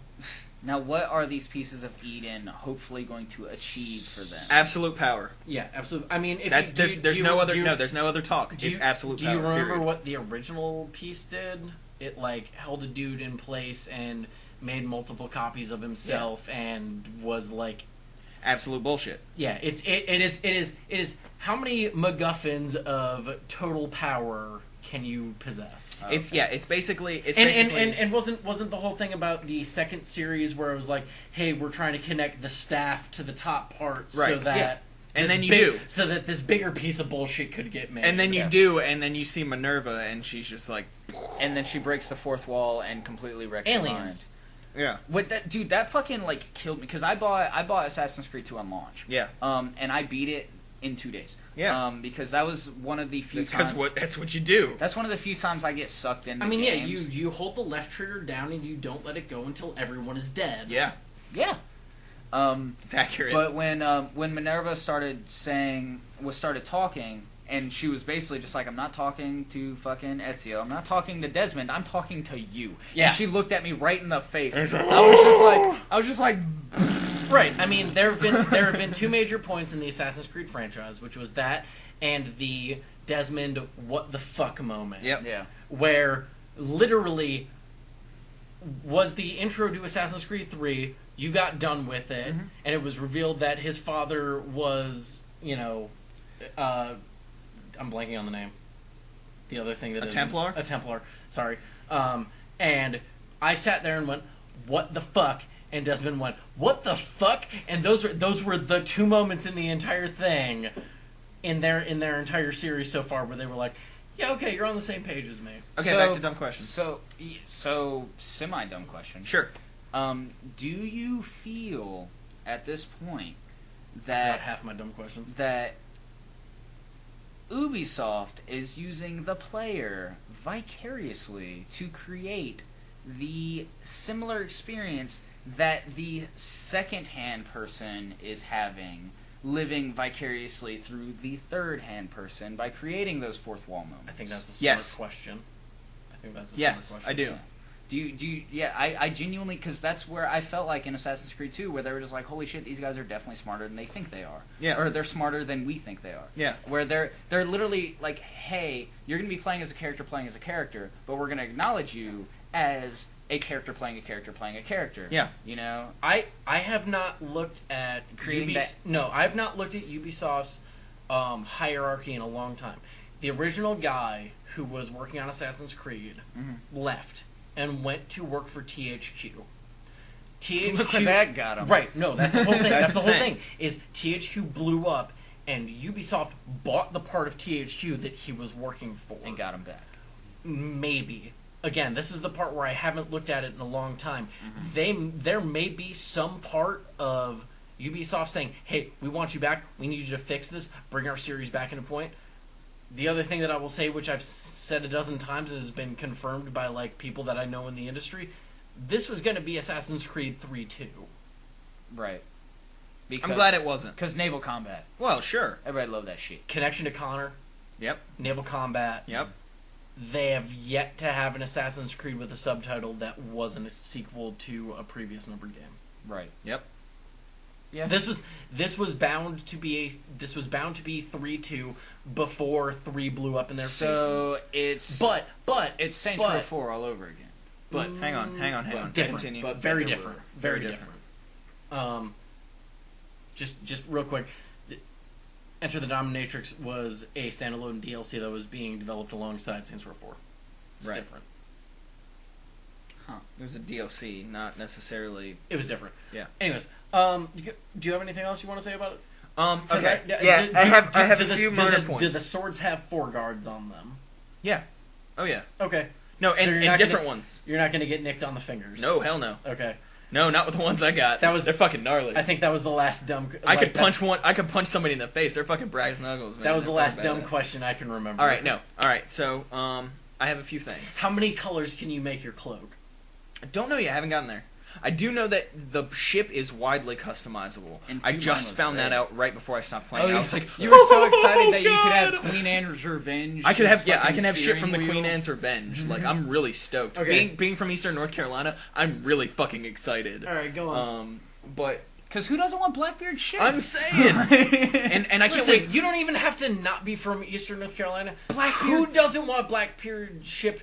Speaker 3: Now what are these pieces of Eden hopefully going to achieve for them?
Speaker 2: Absolute power.
Speaker 1: Yeah, absolutely. I mean, if
Speaker 2: there's no other talk. It's absolute power.
Speaker 1: Do you remember
Speaker 2: period.
Speaker 1: what the original piece did? It like held a dude in place and made multiple copies of himself and was like
Speaker 2: absolute bullshit.
Speaker 1: Yeah, it is how many MacGuffins of total power can you possess?
Speaker 2: It's basically
Speaker 1: and wasn't the whole thing about the second series where it was like, hey, we're trying to connect the staff to the top part so that
Speaker 2: and then you do
Speaker 1: so that this bigger piece of bullshit could get made.
Speaker 2: And then you do, and then you see Minerva, and she's just like,
Speaker 3: and then she breaks the fourth wall and completely wrecks your mind.
Speaker 2: Yeah.
Speaker 3: With that dude, that fucking like killed me because I bought Assassin's Creed 2 on launch.
Speaker 2: Yeah.
Speaker 3: And I beat it in 2 days.
Speaker 2: Yeah.
Speaker 3: Because that was one of the few
Speaker 2: times. That's what you do.
Speaker 3: That's one of the few times I get sucked into games.
Speaker 1: Yeah, you hold the left trigger down and you don't let it go until everyone is dead.
Speaker 2: Yeah.
Speaker 3: Yeah.
Speaker 2: It's accurate.
Speaker 3: But when Minerva started talking, and she was basically just like, I'm not talking to fucking Ezio, I'm not talking to Desmond, I'm talking to you.
Speaker 1: Yeah.
Speaker 3: And she looked at me right in the face. I was just like
Speaker 1: right. I mean, there have been two major points in the Assassin's Creed franchise, which was that and the Desmond what the fuck moment.
Speaker 2: Yep.
Speaker 3: Yeah.
Speaker 1: Where literally was the intro to Assassin's Creed 3, you got done with it, and it was revealed that his father was, I'm blanking on the name. The other thing that is
Speaker 2: Templar?
Speaker 1: A Templar. Sorry. And I sat there and went, "What the fuck?" And Desmond went, "What the fuck?" And those were the two moments in the entire thing, in their entire series so far, where they were like, "Yeah, okay, you're on the same page as me."
Speaker 2: Okay, back to dumb questions.
Speaker 3: So semi dumb question.
Speaker 2: Sure.
Speaker 3: Do you feel at this point
Speaker 1: Not half my dumb questions.
Speaker 3: that Ubisoft is using the player vicariously to create the similar experience that the second-hand person is having, living vicariously through the third-hand person by creating those fourth wall moments?
Speaker 1: I think that's a smart question. I think that's a smart question.
Speaker 2: I do.
Speaker 3: Do you? Yeah, I genuinely, because that's where I felt like in Assassin's Creed 2, where they were just like, holy shit, these guys are definitely smarter than they think they are.
Speaker 2: Yeah.
Speaker 3: Or they're smarter than we think they are.
Speaker 2: Yeah.
Speaker 3: Where they're literally like, hey, you're going to be playing as a character playing as a character, but we're going to acknowledge you as a character playing a character playing a character.
Speaker 2: Yeah.
Speaker 3: You know?
Speaker 1: I have not looked at
Speaker 3: Creating that...
Speaker 1: No, I've not looked at Ubisoft's hierarchy in a long time. The original guy who was working on Assassin's Creed left and went to work for THQ. THQ,
Speaker 3: look where that got him.
Speaker 1: Right, no, that's the whole thing.
Speaker 2: That's
Speaker 1: the
Speaker 2: the
Speaker 1: whole
Speaker 2: thing.
Speaker 1: thing. Is THQ blew up, and Ubisoft bought the part of THQ that he was working for.
Speaker 3: And got him back.
Speaker 1: Maybe. Again, this is the part where I haven't looked at it in a long time. There may be some part of Ubisoft saying, hey, we want you back, we need you to fix this, bring our series back into point. The other thing that I will say, which I've said a dozen times and has been confirmed by like people that I know in the industry, this was going to be Assassin's Creed 3 too.
Speaker 3: Right.
Speaker 2: I'm glad it wasn't.
Speaker 3: Because naval combat.
Speaker 2: Well, sure.
Speaker 3: Everybody loved that shit.
Speaker 1: Connection to Connor.
Speaker 2: Yep.
Speaker 1: Naval combat.
Speaker 2: Yep.
Speaker 1: They have yet to have an Assassin's Creed with a subtitle that wasn't a sequel to a previous numbered game.
Speaker 3: Right.
Speaker 2: Yep.
Speaker 3: Yeah.
Speaker 1: This was bound to be 3-2 before 3 blew up in their faces.
Speaker 3: It's
Speaker 1: but
Speaker 3: it's Saints Row 4 all over again.
Speaker 2: But hang on.
Speaker 1: Different,
Speaker 2: Continue.
Speaker 1: but very different. Very different. Just real quick, Enter the Dominatrix was a standalone DLC that was being developed alongside Saints Row 4. It's different.
Speaker 2: Huh. It was a DLC, not necessarily...
Speaker 1: It was different.
Speaker 2: Yeah.
Speaker 1: Anyways, do you have anything else you want to say about it?
Speaker 2: Okay. I have a few minor points.
Speaker 1: Do the swords have 4 guards on them?
Speaker 2: Yeah. Oh, yeah.
Speaker 1: Okay.
Speaker 2: No,
Speaker 1: So
Speaker 2: and different ones.
Speaker 1: You're not going to get nicked on the fingers?
Speaker 2: No, hell no.
Speaker 1: Okay.
Speaker 2: No, not with the ones I got. They're fucking gnarly.
Speaker 1: I think that was the last dumb...
Speaker 2: I could punch somebody in the face. They're fucking brass knuckles, man.
Speaker 1: That was the last dumb question I can remember.
Speaker 2: Alright, no. Alright, so, I have a few things.
Speaker 1: How many colors can you make your cloak?
Speaker 2: I don't know yet. I haven't gotten there. I do know that the ship is widely customizable. I just found that out right before I stopped playing. I was like,
Speaker 3: you were so excited that you could have Queen Anne's Revenge.
Speaker 2: I can have shit from the Queen Anne's Revenge. Like, I'm really stoked. Okay. Being from Eastern North Carolina, I'm really fucking excited.
Speaker 1: All right, go on.
Speaker 2: But
Speaker 3: because who doesn't want Blackbeard's ship?
Speaker 2: I'm saying, and I can't wait.
Speaker 1: You don't even have to not be from Eastern North Carolina. Who doesn't want Blackbeard's ship?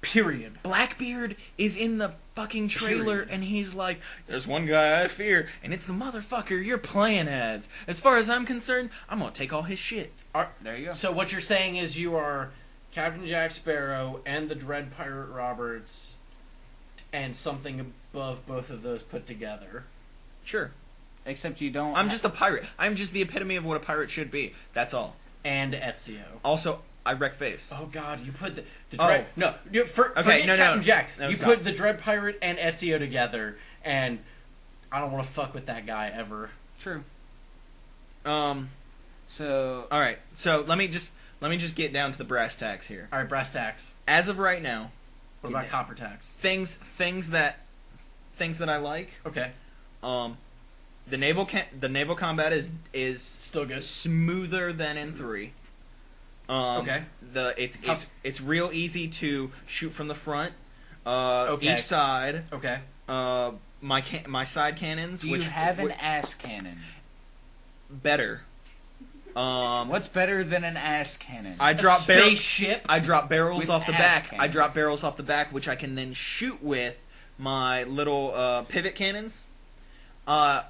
Speaker 1: Period.
Speaker 2: Blackbeard is in the fucking trailer, and he's like, "There's one guy I fear, and it's the motherfucker you're playing as. As far as I'm concerned, I'm gonna take all his shit."
Speaker 3: There you go.
Speaker 1: So what you're saying is you are Captain Jack Sparrow and the Dread Pirate Roberts, and something above both of those put together.
Speaker 2: Sure.
Speaker 3: Except you don't...
Speaker 2: I'm just a pirate. I'm just the epitome of what a pirate should be. That's all.
Speaker 1: And Ezio.
Speaker 2: Also, I wreck face.
Speaker 1: Oh God, you put the Dread... No, forget Captain Jack.
Speaker 2: No,
Speaker 1: you put the Dread Pirate and Ezio together, and I don't want to fuck with that guy ever.
Speaker 3: True.
Speaker 2: So... Alright, so let me just get down to the brass tacks here.
Speaker 1: Alright, brass tacks.
Speaker 2: As of right now...
Speaker 1: What about copper tacks?
Speaker 2: Things that I like.
Speaker 1: Okay.
Speaker 2: The naval combat is
Speaker 1: still good,
Speaker 2: smoother than in 3.
Speaker 1: Okay.
Speaker 2: It's real easy to shoot from the front.
Speaker 1: Okay.
Speaker 2: Each side.
Speaker 1: Okay.
Speaker 2: My side cannons.
Speaker 3: Do you have an ass cannon?
Speaker 2: Better.
Speaker 3: What's better than an ass cannon?
Speaker 2: I drop
Speaker 1: spaceship.
Speaker 2: I drop barrels off the back.
Speaker 3: Cannons.
Speaker 2: I drop barrels off the back, which I can then shoot with my little pivot cannons,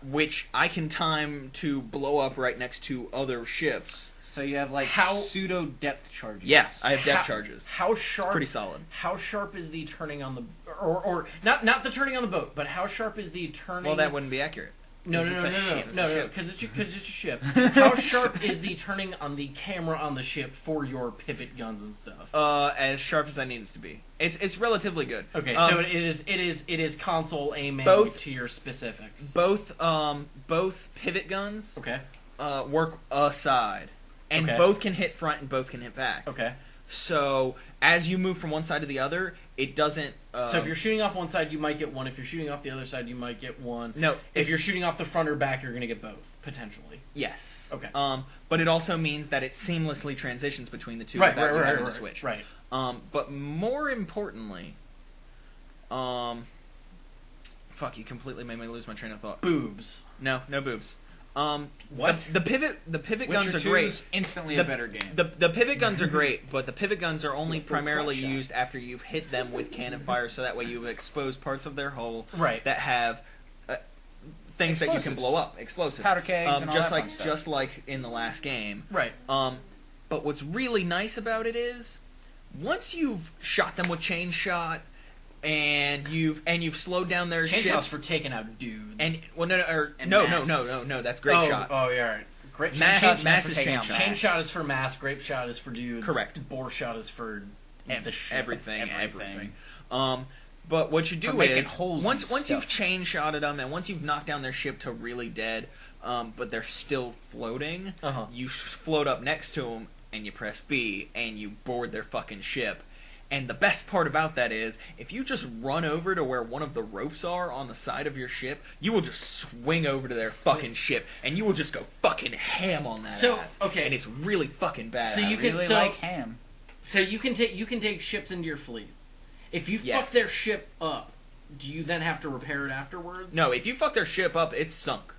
Speaker 2: which I can time to blow up right next to other ships.
Speaker 3: So you have like pseudo depth charges.
Speaker 2: Yeah, I have depth charges.
Speaker 1: How sharp?
Speaker 2: It's pretty solid.
Speaker 1: How sharp is the turning on the or not the turning on the boat, but how sharp is the turning?
Speaker 2: Well, that wouldn't be accurate.
Speaker 1: No, because it's a ship. How sharp is the turning on the camera on the ship for your pivot guns and stuff?
Speaker 2: As sharp as I need it to be. It's relatively good.
Speaker 1: Okay, so it is console aiming to your specifics.
Speaker 2: Both pivot guns work aside, and
Speaker 1: Okay.
Speaker 2: both can hit front and both can hit back.
Speaker 1: Okay.
Speaker 2: So as you move from one side to the other, it doesn't.
Speaker 1: So if you're shooting off one side, you might get one. If you're shooting off the other side, you might get one.
Speaker 2: No.
Speaker 1: If you're shooting off the front or back, you're going to get both potentially.
Speaker 2: Yes.
Speaker 1: Okay.
Speaker 2: But it also means that it seamlessly transitions between the two without you having to switch.
Speaker 1: Right.
Speaker 2: But more importantly, fuck, you completely made me lose my train of thought.
Speaker 1: Boobs.
Speaker 2: No boobs.
Speaker 1: What?
Speaker 2: The pivot guns are great.
Speaker 3: Instantly a better game.
Speaker 2: The pivot guns are great, but the pivot guns are only primarily used after you've hit them with cannon fire, so that way you've exposed parts of their hull that have things that you can blow up, explosives,
Speaker 3: powder kegs, and all that fun stuff.
Speaker 2: Just like in the last game.
Speaker 1: Right.
Speaker 2: But what's really nice about it is once you've shot them with chain shot. And you've slowed down their ships.
Speaker 1: Chain shot's for taking out dudes.
Speaker 2: And no. That's grape shot.
Speaker 1: Oh yeah, right. Grape
Speaker 2: mass is chain shot.
Speaker 1: Chain shot is for mass. Grape shot is for dudes.
Speaker 2: Correct.
Speaker 1: Bore shot is for the ship.
Speaker 2: Everything. But what you do is once you've chain shotted them and once you've knocked down their ship to really dead, but they're still floating, you float up next to them and you press B and you board their fucking ship. And the best part about that is, if you just run over to where one of the ropes are on the side of your ship, you will just swing over to their fucking ship, and you will just go fucking ham on that ass.
Speaker 1: Okay.
Speaker 2: And it's really fucking bad.
Speaker 1: So you can
Speaker 3: like ham.
Speaker 1: So you can take ships into your fleet. If you fuck their ship up, do you then have to repair it afterwards?
Speaker 2: No, if you fuck their ship up, it's sunk.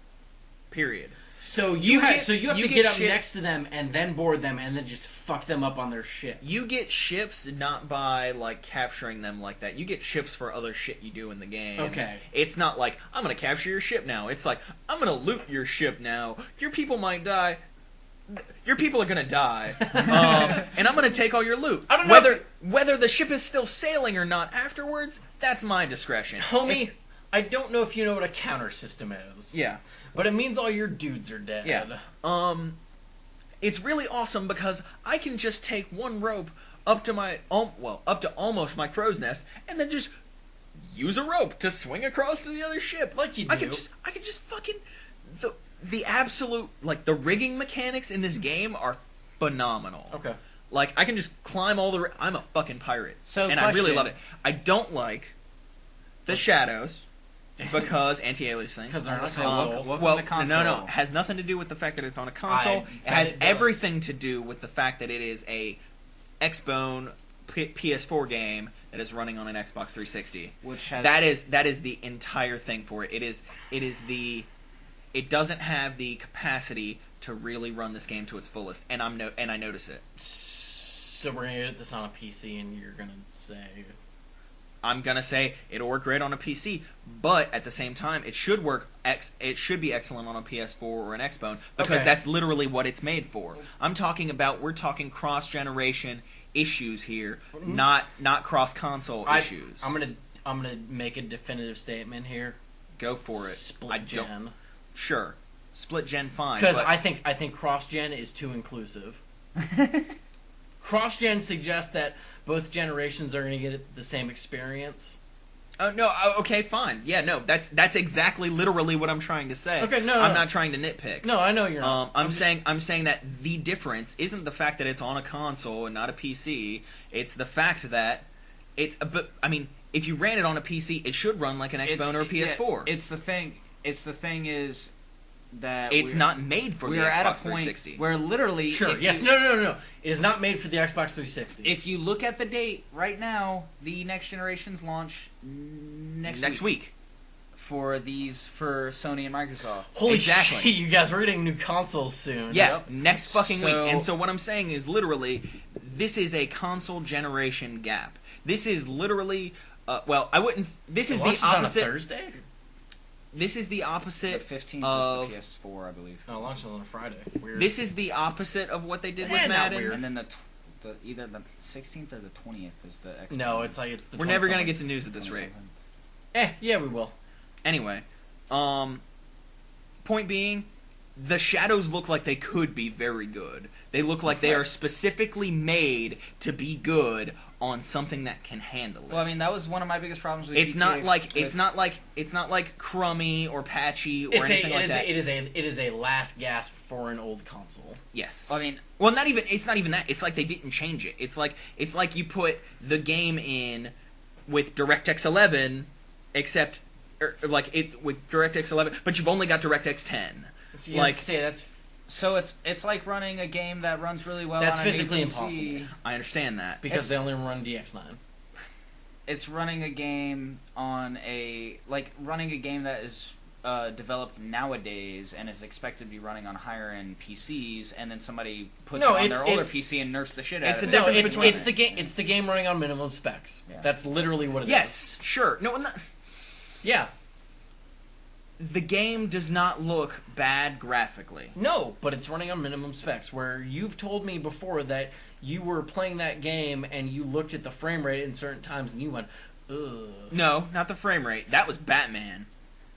Speaker 2: Period.
Speaker 1: So you have to get up next to them and then board them and then just fuck them up on their ship.
Speaker 2: You get ships not by like capturing them like that. You get ships for other shit you do in the game.
Speaker 1: Okay.
Speaker 2: It's not like I'm gonna capture your ship now. It's like I'm gonna loot your ship now. Your people might die. Your people are gonna die, and I'm gonna take all your loot.
Speaker 1: I don't know
Speaker 2: whether the ship is still sailing or not afterwards. That's my discretion,
Speaker 1: homie. I don't know if you know what a counter system is.
Speaker 2: Yeah.
Speaker 1: But it means all your dudes are dead.
Speaker 2: Yeah. It's really awesome because I can just take one rope up to my up to almost my crow's nest and then just use a rope to swing across to the other ship.
Speaker 1: Like you do.
Speaker 2: I could just fucking the absolute like the rigging mechanics in this game are phenomenal.
Speaker 1: Okay.
Speaker 2: Like I can just climb all the. I'm a fucking pirate,
Speaker 3: So,
Speaker 2: and I really
Speaker 3: question.
Speaker 2: love it. I don't like the shadows because anti-aliasing.
Speaker 1: Because they're on a
Speaker 3: So
Speaker 1: console.
Speaker 3: welcome
Speaker 2: Well,
Speaker 3: to console.
Speaker 2: no, it has nothing to do with the fact that it's on a console. It
Speaker 1: bet
Speaker 2: has
Speaker 1: it does.
Speaker 2: everything to do with the fact that it is a Xbone PS4 game that is running on an Xbox 360.
Speaker 3: Which has
Speaker 2: That is the entire thing for it. It doesn't have the capacity to really run this game to its fullest, and I notice it.
Speaker 1: So we're gonna get this on a PC, and you're gonna say,
Speaker 2: I'm gonna say it'll work great on a PC, but at the same time, it should work. It should be excellent on a PS4 or an Xbone because
Speaker 1: Okay.
Speaker 2: that's literally what it's made for. We're talking cross generation issues here, not cross console issues.
Speaker 1: I'm gonna make a definitive statement here.
Speaker 2: Go for it.
Speaker 1: Split gen.
Speaker 2: Sure, split gen fine.
Speaker 1: Because
Speaker 2: but
Speaker 1: I think cross gen is too inclusive. Cross gen suggests that both generations are going to get the same experience.
Speaker 2: no, okay, fine. Yeah, no, that's exactly literally what I'm trying to say.
Speaker 1: Okay, no,
Speaker 2: I'm
Speaker 1: no.
Speaker 2: not trying to nitpick.
Speaker 1: No, I know you're not.
Speaker 2: I'm saying that the difference isn't the fact that it's on a console and not a PC. It's the fact that but I mean, if you ran it on a PC, it should run like an Xbone or a PS4.
Speaker 3: Yeah, it's the thing is that
Speaker 2: it's not made for the
Speaker 3: we're at a
Speaker 2: Xbox
Speaker 3: point
Speaker 2: 360.
Speaker 3: where literally,
Speaker 1: Sure.
Speaker 3: if
Speaker 1: Yes.
Speaker 3: you-
Speaker 1: No. It is not made for the Xbox 360.
Speaker 3: If you look at the date right now, the next generation's launch next
Speaker 2: week.
Speaker 3: for Sony and Microsoft.
Speaker 1: Holy
Speaker 2: Exactly.
Speaker 1: shit, you guys, we're getting new consoles soon.
Speaker 2: Yeah,
Speaker 3: Yep.
Speaker 2: next fucking
Speaker 3: So-
Speaker 2: week. And so what I'm saying is literally, this is a console generation gap. This is literally, I wouldn't. This is
Speaker 1: It
Speaker 2: the
Speaker 1: launches on a
Speaker 2: opposite.
Speaker 1: Thursday?
Speaker 2: This is the
Speaker 3: The
Speaker 2: opposite
Speaker 3: 15th
Speaker 2: of.
Speaker 3: is the PS4, I believe.
Speaker 1: No, it launches on a Friday. Weird.
Speaker 2: This is the opposite of what they did with
Speaker 1: not
Speaker 2: Madden.
Speaker 1: weird.
Speaker 3: And then either the 16th or the 20th is the Xbox.
Speaker 1: No, it's the
Speaker 2: We're never gonna
Speaker 1: 27th.
Speaker 2: get to news at this rate.
Speaker 1: Yeah, we will.
Speaker 2: Anyway, point being, the shadows look like they could be very good. They look like they are specifically made to be good on something that can handle it.
Speaker 3: Well, I mean, that was one of my biggest problems with
Speaker 2: It's
Speaker 3: GTA
Speaker 2: not like crummy or patchy or anything like that.
Speaker 1: It is a last gasp for an old console.
Speaker 2: Yes.
Speaker 3: I mean,
Speaker 2: Well, it's not even that. It's like they didn't change it. It's like you put the game in with DirectX 11, except with DirectX 11, but you've only got DirectX 10.
Speaker 1: So you say that's
Speaker 3: so it's like running a game that runs really well.
Speaker 1: That's
Speaker 3: on an
Speaker 1: physically
Speaker 3: APC.
Speaker 1: impossible.
Speaker 2: I understand that.
Speaker 1: because they only run DX9.
Speaker 3: It's running a game running a game that is developed nowadays and is expected to be running on higher end PCs, and then somebody puts it on their older PC and nerfs the shit out
Speaker 2: it's
Speaker 3: of
Speaker 2: the
Speaker 3: it.
Speaker 2: difference between-
Speaker 1: It's the game running on minimum specs.
Speaker 3: Yeah.
Speaker 1: That's literally what it is.
Speaker 2: Yes, sure. No,
Speaker 1: Yeah.
Speaker 2: the game does not look bad graphically.
Speaker 1: No, but it's running on minimum specs, where you've told me before that you were playing that game and you looked at the frame rate in certain times and you went, ugh.
Speaker 2: No, not the frame rate. That was Batman.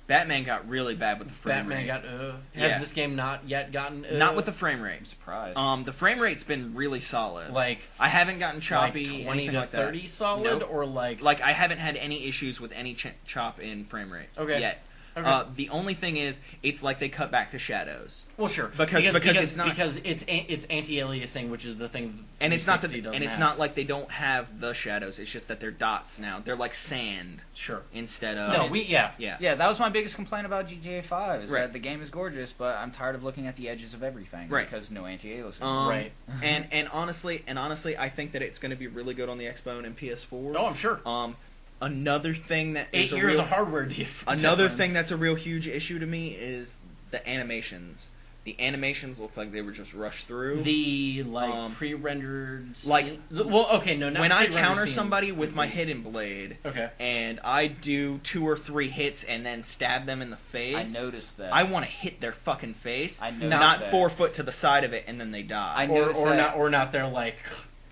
Speaker 2: Batman got really bad with the frame
Speaker 1: Batman
Speaker 2: rate.
Speaker 1: got, Has
Speaker 2: Yeah.
Speaker 1: this game not yet gotten,
Speaker 2: Not with the frame
Speaker 3: I'm
Speaker 2: rate.
Speaker 3: surprised.
Speaker 2: The frame rate's been really solid.
Speaker 1: Like,
Speaker 2: I haven't gotten choppy,
Speaker 1: like 20
Speaker 2: anything
Speaker 1: to
Speaker 2: like
Speaker 1: 30
Speaker 2: that.
Speaker 1: solid,
Speaker 2: Nope.
Speaker 1: or like...
Speaker 2: Like, I haven't had any issues with any chop in frame rate yet.
Speaker 1: Okay.
Speaker 2: The only thing is, it's like they cut back to shadows.
Speaker 1: Well, sure,
Speaker 2: Because it's not-
Speaker 1: it's anti-aliasing, which is the thing.
Speaker 2: And it's not
Speaker 1: 360 doesn't have.
Speaker 2: not like they don't have the shadows. It's just that they're dots now. They're like sand
Speaker 1: Sure.
Speaker 2: instead of
Speaker 1: No,
Speaker 2: yeah.
Speaker 3: Yeah, that was my biggest complaint about GTA 5, is
Speaker 2: Right.
Speaker 3: that the game is gorgeous, but I'm tired of looking at the edges of everything,
Speaker 2: Right.
Speaker 3: because no anti-aliasing.
Speaker 1: Right.
Speaker 2: and honestly, I think that it's going to be really good on the Xbone and PS4.
Speaker 1: Oh, I'm sure.
Speaker 2: Another thing that
Speaker 1: 8
Speaker 2: is
Speaker 1: years of hardware difference.
Speaker 2: another thing that's a real huge issue to me is the animations. The animations look like they were just rushed through.
Speaker 1: The pre-rendered,
Speaker 2: like-
Speaker 1: scene- well, okay, no, not
Speaker 2: when I
Speaker 1: pre-rendered
Speaker 2: counter
Speaker 1: scenes.
Speaker 2: somebody with my hidden blade,
Speaker 1: Okay.
Speaker 2: and I do 2 or 3 hits and then stab them in the
Speaker 3: I
Speaker 2: face,
Speaker 3: noticed that.
Speaker 2: I want to hit their fucking face,
Speaker 3: I noticed
Speaker 2: not
Speaker 3: that.
Speaker 2: 4 foot to the side of it and then they die.
Speaker 3: I noticed that.
Speaker 1: Or not their like,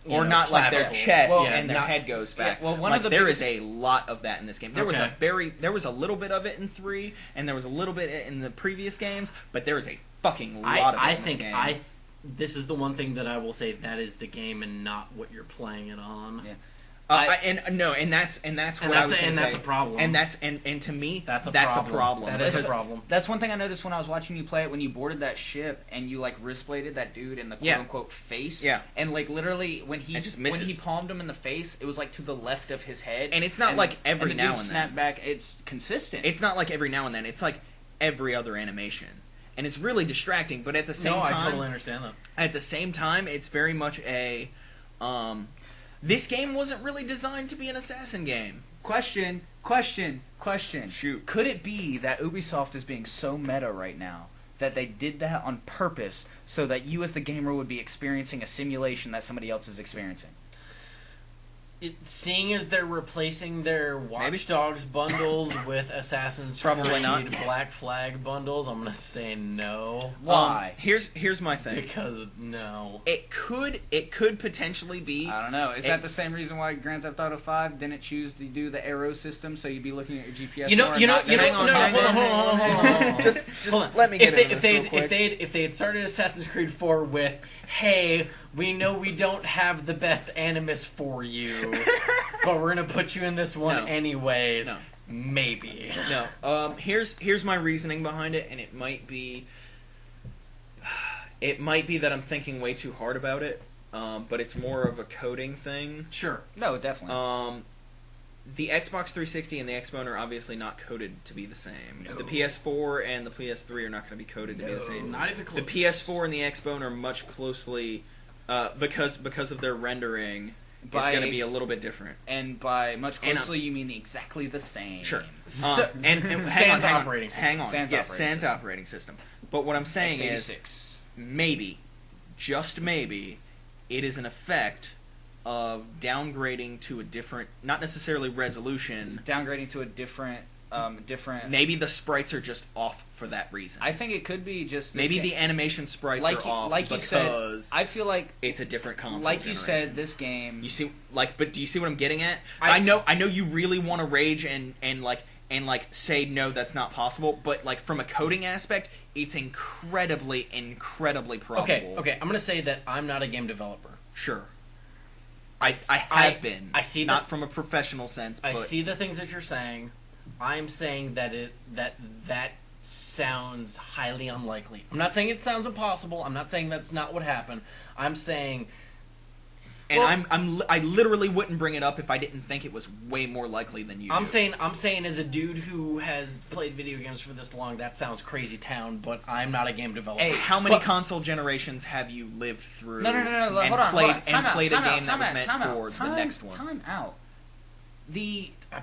Speaker 2: Or not like their
Speaker 1: clavicle.
Speaker 2: chest
Speaker 1: Well,
Speaker 2: and their
Speaker 1: not-
Speaker 2: head goes back.
Speaker 3: Yeah, well, one
Speaker 2: like,
Speaker 3: of the
Speaker 2: there is
Speaker 3: biggest-
Speaker 2: a lot of that in this game. There
Speaker 1: Okay.
Speaker 2: there was a little bit of it in 3, and there was a little bit in the previous games, but there is a fucking lot of it in this game.
Speaker 1: This is the one thing that I will say, that is the game and not what you're playing it on.
Speaker 3: Yeah.
Speaker 2: And that's what I was going to say.
Speaker 1: And that's a problem.
Speaker 2: And to me, that's a problem.
Speaker 1: That is a problem.
Speaker 3: That's one thing I noticed when I was watching you play it, when you boarded that ship and you like wrist bladed that dude in the quote unquote face.
Speaker 2: Yeah.
Speaker 3: And like literally when he
Speaker 2: misses.
Speaker 3: palmed him in the face, it was like to the left of his head.
Speaker 2: And it's not like every now and then.
Speaker 3: Snap back. It's consistent.
Speaker 2: It's not like every now and then. It's like every other animation. And it's really distracting, but at the same time...
Speaker 1: I totally understand that.
Speaker 2: At the same time, it's very much a... this game wasn't really designed to be an assassin game.
Speaker 3: Question.
Speaker 2: Shoot.
Speaker 3: Could it be that Ubisoft is being so meta right now that they did that on purpose so that you as the gamer would be experiencing a simulation that somebody else is experiencing?
Speaker 1: Seeing as they're replacing their Watch Dogs bundles with Assassin's
Speaker 2: Probably not.
Speaker 1: Creed Black Flag bundles, I'm gonna say no.
Speaker 3: Why?
Speaker 2: Here's my thing.
Speaker 1: Because no.
Speaker 2: It could potentially be.
Speaker 3: I don't know. Is that the same reason why Grand Theft Auto 5 didn't choose to do the arrow system so you'd be looking at your GPS?
Speaker 2: Hang on. Just let me get into this real quick.
Speaker 1: If they had started Assassin's Creed 4 with, hey, we know we don't have the best animus for you, but we're gonna put you in this one anyways.
Speaker 2: No.
Speaker 1: Maybe.
Speaker 2: No. Here's my reasoning behind it, and it might be that I'm thinking way too hard about it. But it's more of a coding thing.
Speaker 1: Sure.
Speaker 3: No, definitely.
Speaker 2: The Xbox 360 and the Xbone are obviously not coded to be the same. No. The PS4 and the PS3 are not going to be coded to be the same.
Speaker 1: Not even close.
Speaker 2: The PS4 and the Xbone are much closely because of their rendering. It's going to be a little bit different.
Speaker 3: And by much closely, you mean exactly the same.
Speaker 2: Sure.
Speaker 1: Sans operating system.
Speaker 2: Hang on. Sans operating system. But what I'm saying is, maybe, just maybe, it is an effect of downgrading to a different, not necessarily resolution.
Speaker 3: Downgrading to a different.
Speaker 2: Maybe the sprites are just off for that reason.
Speaker 3: I think it could be just
Speaker 2: maybe the animation sprites are off because
Speaker 3: I feel like
Speaker 2: it's a different console.
Speaker 3: Like
Speaker 2: generation.
Speaker 3: you said, this game.
Speaker 2: You see, but do you see what I'm getting at? I know you really want to rage and say no, that's not possible. But like from a coding aspect, it's incredibly probable.
Speaker 1: Okay. I'm gonna say that I'm not a game developer.
Speaker 2: Sure. I have been.
Speaker 1: I see
Speaker 2: not from a professional sense.
Speaker 1: I see the things that you're saying. I'm saying that sounds highly unlikely. I'm not saying it sounds impossible. I'm not saying that's not what happened. I'm saying,
Speaker 2: and I literally wouldn't bring it up if I didn't think it was way more likely than you.
Speaker 1: I'm saying as a dude who has played video games for this long, that sounds crazy town. But I'm not a game developer.
Speaker 2: Hey, how many console generations have you lived through?
Speaker 3: No.
Speaker 2: And
Speaker 3: hold on.
Speaker 2: Played a game that was meant for the next one.
Speaker 3: Time out.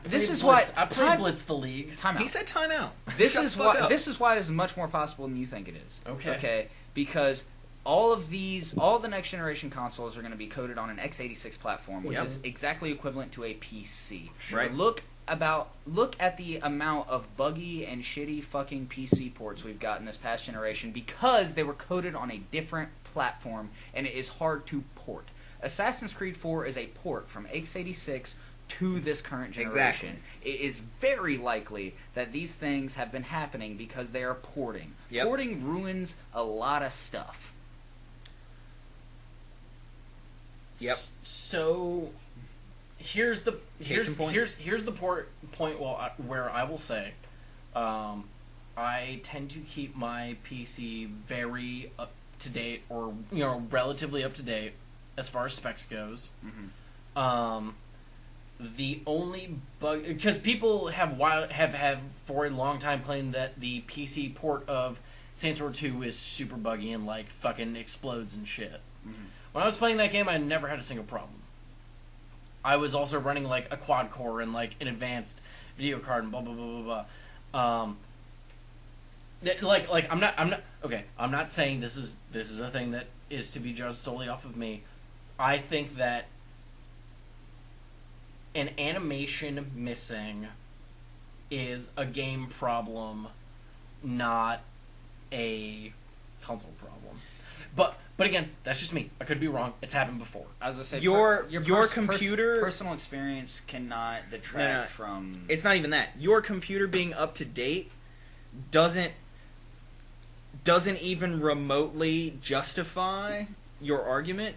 Speaker 1: This is why I played Blitz the League.
Speaker 3: Time out.
Speaker 2: He said time out.
Speaker 3: This is why this is much more possible than you think it is. Okay. Because all the next generation consoles are going to be coded on an x86 platform, which is exactly equivalent to a PC.
Speaker 2: Right.
Speaker 3: Look at the amount of buggy and shitty fucking PC ports we've gotten this past generation because they were coded on a different platform and it is hard to port. Assassin's Creed 4 is a port from x86 to this current generation.
Speaker 2: Exactly.
Speaker 3: It is very likely that these things have been happening because they are porting.
Speaker 2: Yep.
Speaker 3: Porting ruins a lot of stuff.
Speaker 2: Yep.
Speaker 1: So here's the point where I will say, I tend to keep my PC very up to date, or relatively up to date as far as specs goes.
Speaker 3: Mm-hmm.
Speaker 1: The only bug, because people have for a long time claimed that the PC port of Saints Row 2 is super buggy and like fucking explodes and shit.
Speaker 3: Mm-hmm.
Speaker 1: When I was playing that game, I never had a single problem. I was also running like a quad core and like an advanced video card and blah blah blah blah blah. I'm not saying this is a thing that is to be judged solely off of me. I think that an animation missing is a game problem, not a console problem. But again, that's just me. I could be wrong. It's happened before.
Speaker 3: As I said,
Speaker 2: your computer
Speaker 3: personal experience cannot detract from.
Speaker 2: It's not even that. Your computer being up to date doesn't even remotely justify your argument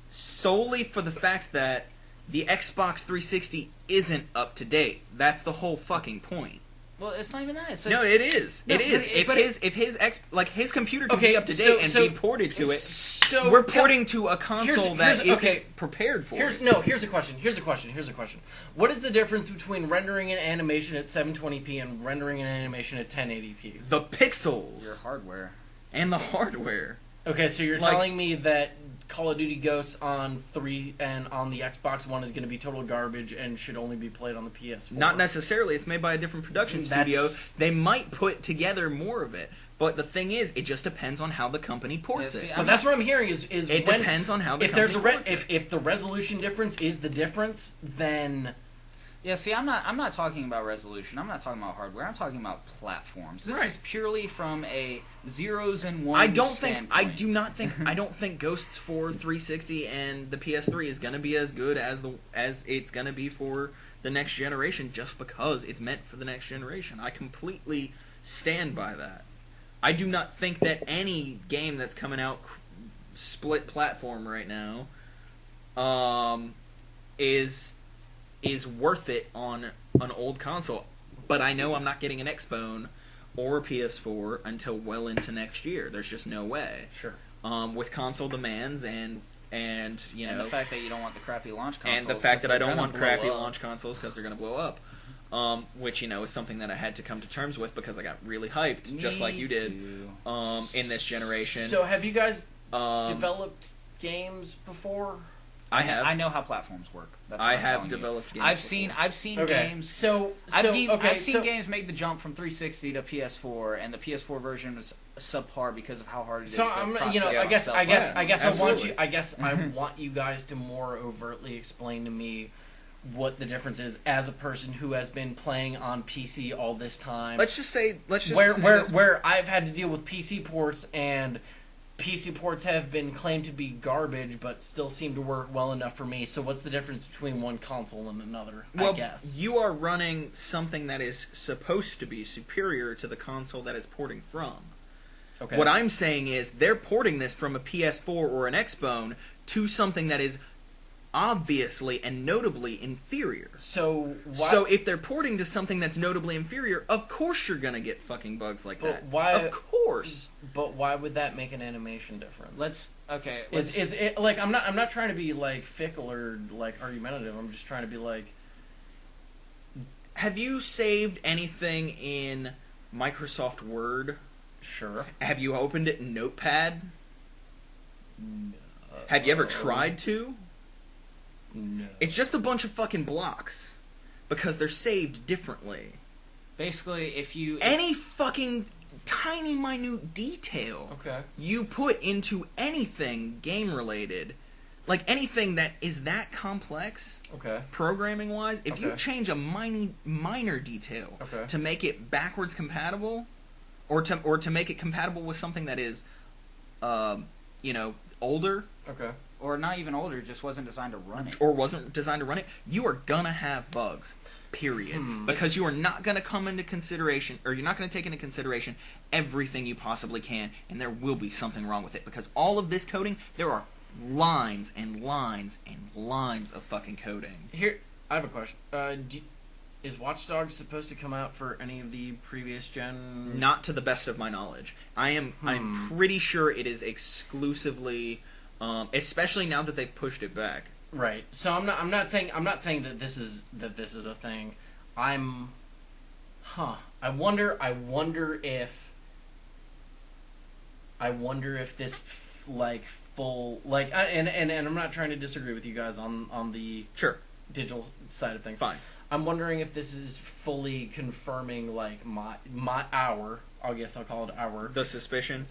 Speaker 2: solely for the fact that the Xbox 360 isn't up to date. That's the whole fucking point.
Speaker 3: Well, it's not even that. It's
Speaker 2: No, it is.
Speaker 3: No,
Speaker 2: it is. If his computer can be up to date and be ported to it,
Speaker 1: So
Speaker 2: we're porting to a console that isn't prepared for it.
Speaker 1: Here's a question. What is the difference between rendering an animation at 720p and rendering an animation at 1080p?
Speaker 2: The pixels.
Speaker 3: Your hardware.
Speaker 2: And the hardware.
Speaker 1: Okay, so you're telling me that Call of Duty Ghosts on 3 and on the Xbox One is going to be total garbage and should only be played on the PS4?
Speaker 2: Not necessarily. It's made by a different production studio. They might put together more of it. But the thing is, it just depends on how the company ports it.
Speaker 1: But that's what I'm hearing is
Speaker 2: it depends on how the company ports it.
Speaker 1: If the resolution difference is the difference, then...
Speaker 3: Yeah, see, I'm not talking about resolution. I'm not talking about hardware. I'm talking about platforms. This is purely from a zeros and ones standpoint.
Speaker 2: I don't think Ghosts for 360 and the PS3 is going to be as good as it's going to be for the next generation just because it's meant for the next generation. I completely stand by that. I do not think that any game that's coming out split platform right now is worth it on an old console. But I know I'm not getting an Xbone or a PS4 until well into next year. There's just no way.
Speaker 1: Sure.
Speaker 2: With console demands and you know,
Speaker 3: and the fact that you don't want the crappy launch consoles,
Speaker 2: and the fact that I don't want crappy launch consoles because they're going to blow up. Which, you know, is something that I had to come to terms with because I got really hyped, just like you did, in this generation.
Speaker 1: So have you guys developed games before?
Speaker 2: I have.
Speaker 3: I know how platforms work. That's what
Speaker 2: I
Speaker 3: I'm
Speaker 2: have
Speaker 3: telling
Speaker 2: developed
Speaker 3: you.
Speaker 2: games.
Speaker 3: I've seen
Speaker 1: okay.
Speaker 3: games.
Speaker 1: I've
Speaker 3: seen games make the jump from 360 to PS4, and the PS4 version was subpar because of how hard it is.
Speaker 1: So I guess I want you guys to more overtly explain to me what the difference is as a person who has been playing on PC all this time.
Speaker 2: Let's just say
Speaker 1: where I've had to deal with PC ports, and PC ports have been claimed to be garbage, but still seem to work well enough for me. So what's the difference between one console and another, I guess?
Speaker 2: You are running something that is supposed to be superior to the console that it's porting from. Okay. What I'm saying is they're porting this from a PS4 or an Xbone to something that is obviously and notably inferior. So if they're porting to something that's notably inferior, of course you're gonna get fucking bugs like that. Of course.
Speaker 1: But why would that make an animation difference?
Speaker 3: Is
Speaker 1: it like I'm not trying to be like fickle or like argumentative. I'm just trying to be like,
Speaker 2: have you saved anything in Microsoft Word?
Speaker 1: Sure.
Speaker 2: Have you opened it in Notepad?
Speaker 1: No.
Speaker 2: Have you ever tried to?
Speaker 1: No.
Speaker 2: It's just a bunch of fucking blocks because they're saved differently.
Speaker 3: Basically,
Speaker 2: any fucking tiny minute detail you put into anything game related, like anything that is that complex, programming wise, if you change a minor detail to make it backwards compatible, or to make it compatible with something that is, older.
Speaker 3: Or not even older, just wasn't designed to run it.
Speaker 2: Or wasn't designed to run it, you are gonna have bugs. Period. Because you are not gonna come into consideration, or you're not gonna take into consideration everything you possibly can, and there will be something wrong with it. Because all of this coding, there are lines and lines and lines of fucking coding.
Speaker 1: Here, I have a question. Is Watch Dogs supposed to come out for any of the previous gen?
Speaker 2: Not to the best of my knowledge. I'm pretty sure it is exclusively. Especially now that they've pushed it back.
Speaker 1: Right. So I'm not saying that this is a thing. I wonder if this like full like and I'm not trying to disagree with you guys on the digital side of things.
Speaker 2: Fine.
Speaker 1: I'm wondering if this is fully confirming like my I guess I'll call it our
Speaker 2: suspicion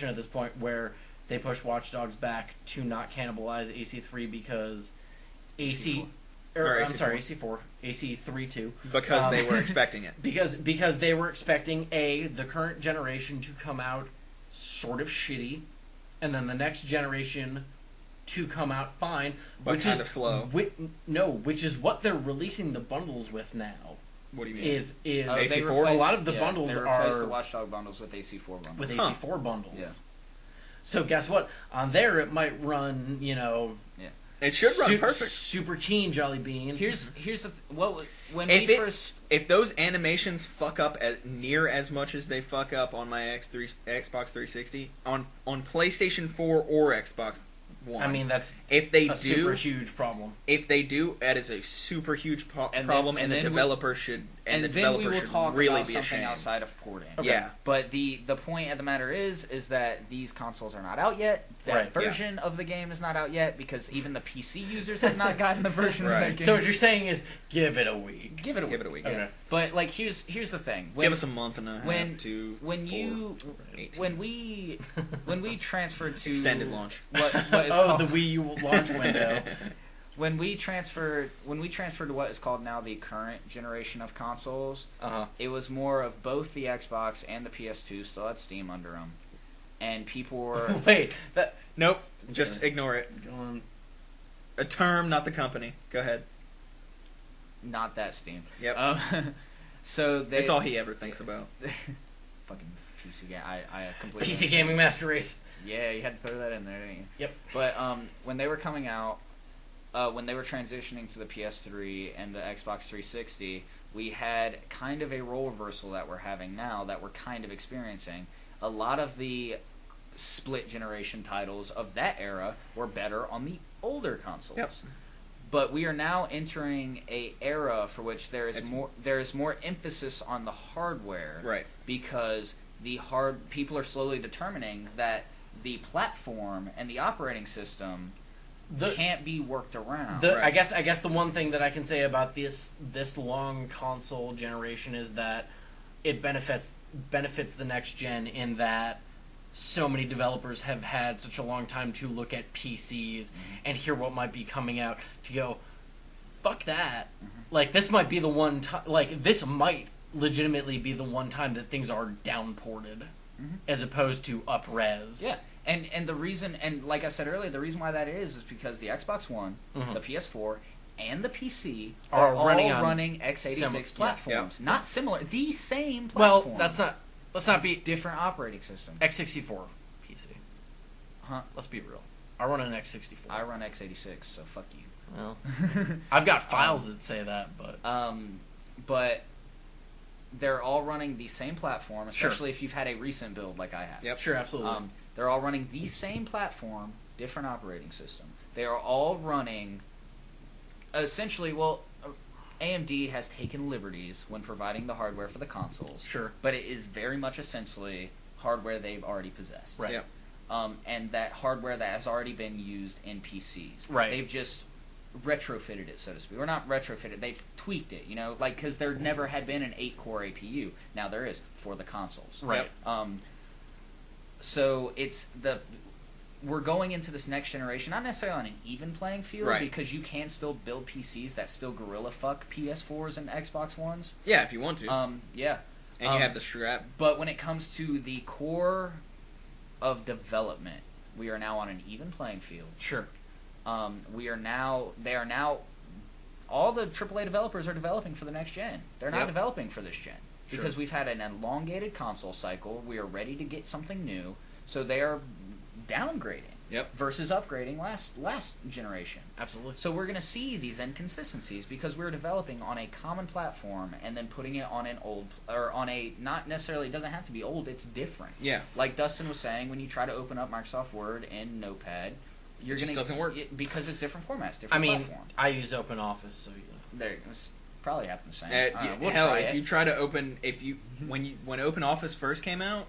Speaker 1: at this point where they pushed Watch Dogs back to not cannibalize AC3 because AC3 too.
Speaker 2: Because they were expecting it.
Speaker 1: Because they were expecting the current generation to come out sort of shitty, and then the next generation to come out fine,
Speaker 2: but kind of slow.
Speaker 1: Which is what they're releasing the bundles with now.
Speaker 2: What do you mean?
Speaker 1: Is
Speaker 2: AC4?
Speaker 1: A lot of the bundles
Speaker 3: they replaced the Watch Dog bundles with AC4 bundles.
Speaker 1: With AC4 bundles.
Speaker 3: Yeah.
Speaker 1: So guess what? On there it might run,
Speaker 2: It should run perfect.
Speaker 1: Super keen, Jolly Bean.
Speaker 3: Here's the when
Speaker 2: if those animations fuck up near as much as they fuck up on my Xbox 360 on PlayStation 4 or Xbox One.
Speaker 1: I mean, that's super huge problem.
Speaker 2: If they do, that is a super huge problem, and the developer should really be ashamed.
Speaker 3: And then we will talk about something outside of porting.
Speaker 2: Okay. Yeah.
Speaker 3: But the point of the matter is that these consoles are not out yet. That version of the game is not out yet because even the PC users have not gotten the version of that game.
Speaker 1: So what you're saying is, give it a week.
Speaker 3: Give it a week.
Speaker 1: Okay.
Speaker 3: But like, here's the thing.
Speaker 2: Give us a month and a half to
Speaker 3: when we transferred to
Speaker 2: extended launch.
Speaker 3: What is called,
Speaker 1: the Wii U launch window.
Speaker 3: When we transferred to what is called now the current generation of consoles, it was more of both the Xbox and the PS2 still had Steam under them, and people were
Speaker 2: nope, just ignore it. A term, not the company. Go ahead.
Speaker 3: Not that Steam.
Speaker 2: Yep.
Speaker 3: So
Speaker 2: it's all he ever thinks about.
Speaker 3: Fucking PC game. I completely
Speaker 1: PC Gaming Master Race.
Speaker 3: Yeah, you had to throw that in there, didn't you?
Speaker 1: Yep.
Speaker 3: But when they were coming out, when they were transitioning to the PS3 and the Xbox 360, we had kind of a role reversal that we're having now, that we're kind of experiencing. A lot of the split generation titles of that era were better on the older consoles.
Speaker 2: Yep.
Speaker 3: But we are now entering a era for which there is more emphasis on the hardware,
Speaker 2: right?
Speaker 3: Because people are slowly determining that the platform and the operating system can't be worked around.
Speaker 1: I guess the one thing that I can say about this long console generation is that it benefits the next gen in that so many developers have had such a long time to look at PCs and hear what might be coming out to go, fuck that. Like, this might be the one time, like, this might legitimately be the one time that things are downported as opposed to up-res.
Speaker 3: Yeah. And the reason, and like I said earlier, the reason why that is because the Xbox One, the PS4, and the PC are all running x86 platforms. Not similar, the same platform.
Speaker 1: Well, let's not be
Speaker 3: different operating system.
Speaker 1: x64 PC. Let's be real. I run an x64.
Speaker 3: I run x86, so fuck you.
Speaker 1: Well, I've got files that say that,
Speaker 3: but they're all running the same platform, especially if you've had a recent build like I have.
Speaker 2: Yep.
Speaker 1: Sure, absolutely.
Speaker 3: They're all running the same platform, different operating system. They are all running essentially, AMD has taken liberties when providing the hardware for the consoles.
Speaker 1: Sure.
Speaker 3: But it is very much essentially hardware they've already possessed.
Speaker 1: Right.
Speaker 2: Yep.
Speaker 3: And that hardware that has already been used in PCs.
Speaker 1: Right.
Speaker 3: They've just retrofitted it, so to speak. Or not retrofitted, they've tweaked it, because there never had been an 8-core APU. Now there is for the consoles.
Speaker 1: Right.
Speaker 3: So we're going into this next generation, not necessarily on an even playing field, because you can still build PCs that still gorilla fuck PS4s and Xbox Ones.
Speaker 2: Yeah, if you want to.
Speaker 3: Yeah.
Speaker 2: And you have the strap.
Speaker 3: But when it comes to the core of development, we are now on an even playing field.
Speaker 1: Sure.
Speaker 3: All the AAA developers are developing for the next gen. They're not developing for this gen. Because we've had an elongated console cycle. We are ready to get something new. So they are downgrading versus upgrading last generation.
Speaker 1: Absolutely.
Speaker 3: So we're going to see these inconsistencies because we're developing on a common platform and then putting it on an old, or on a, not necessarily, it doesn't have to be old, it's different.
Speaker 2: Yeah.
Speaker 3: Like Dustin was saying, when you try to open up Microsoft Word in Notepad,
Speaker 2: it just doesn't work.
Speaker 3: Because it's different formats, different platforms.
Speaker 1: I use OpenOffice, so
Speaker 3: There, it's probably happened the same.
Speaker 2: When OpenOffice first came out,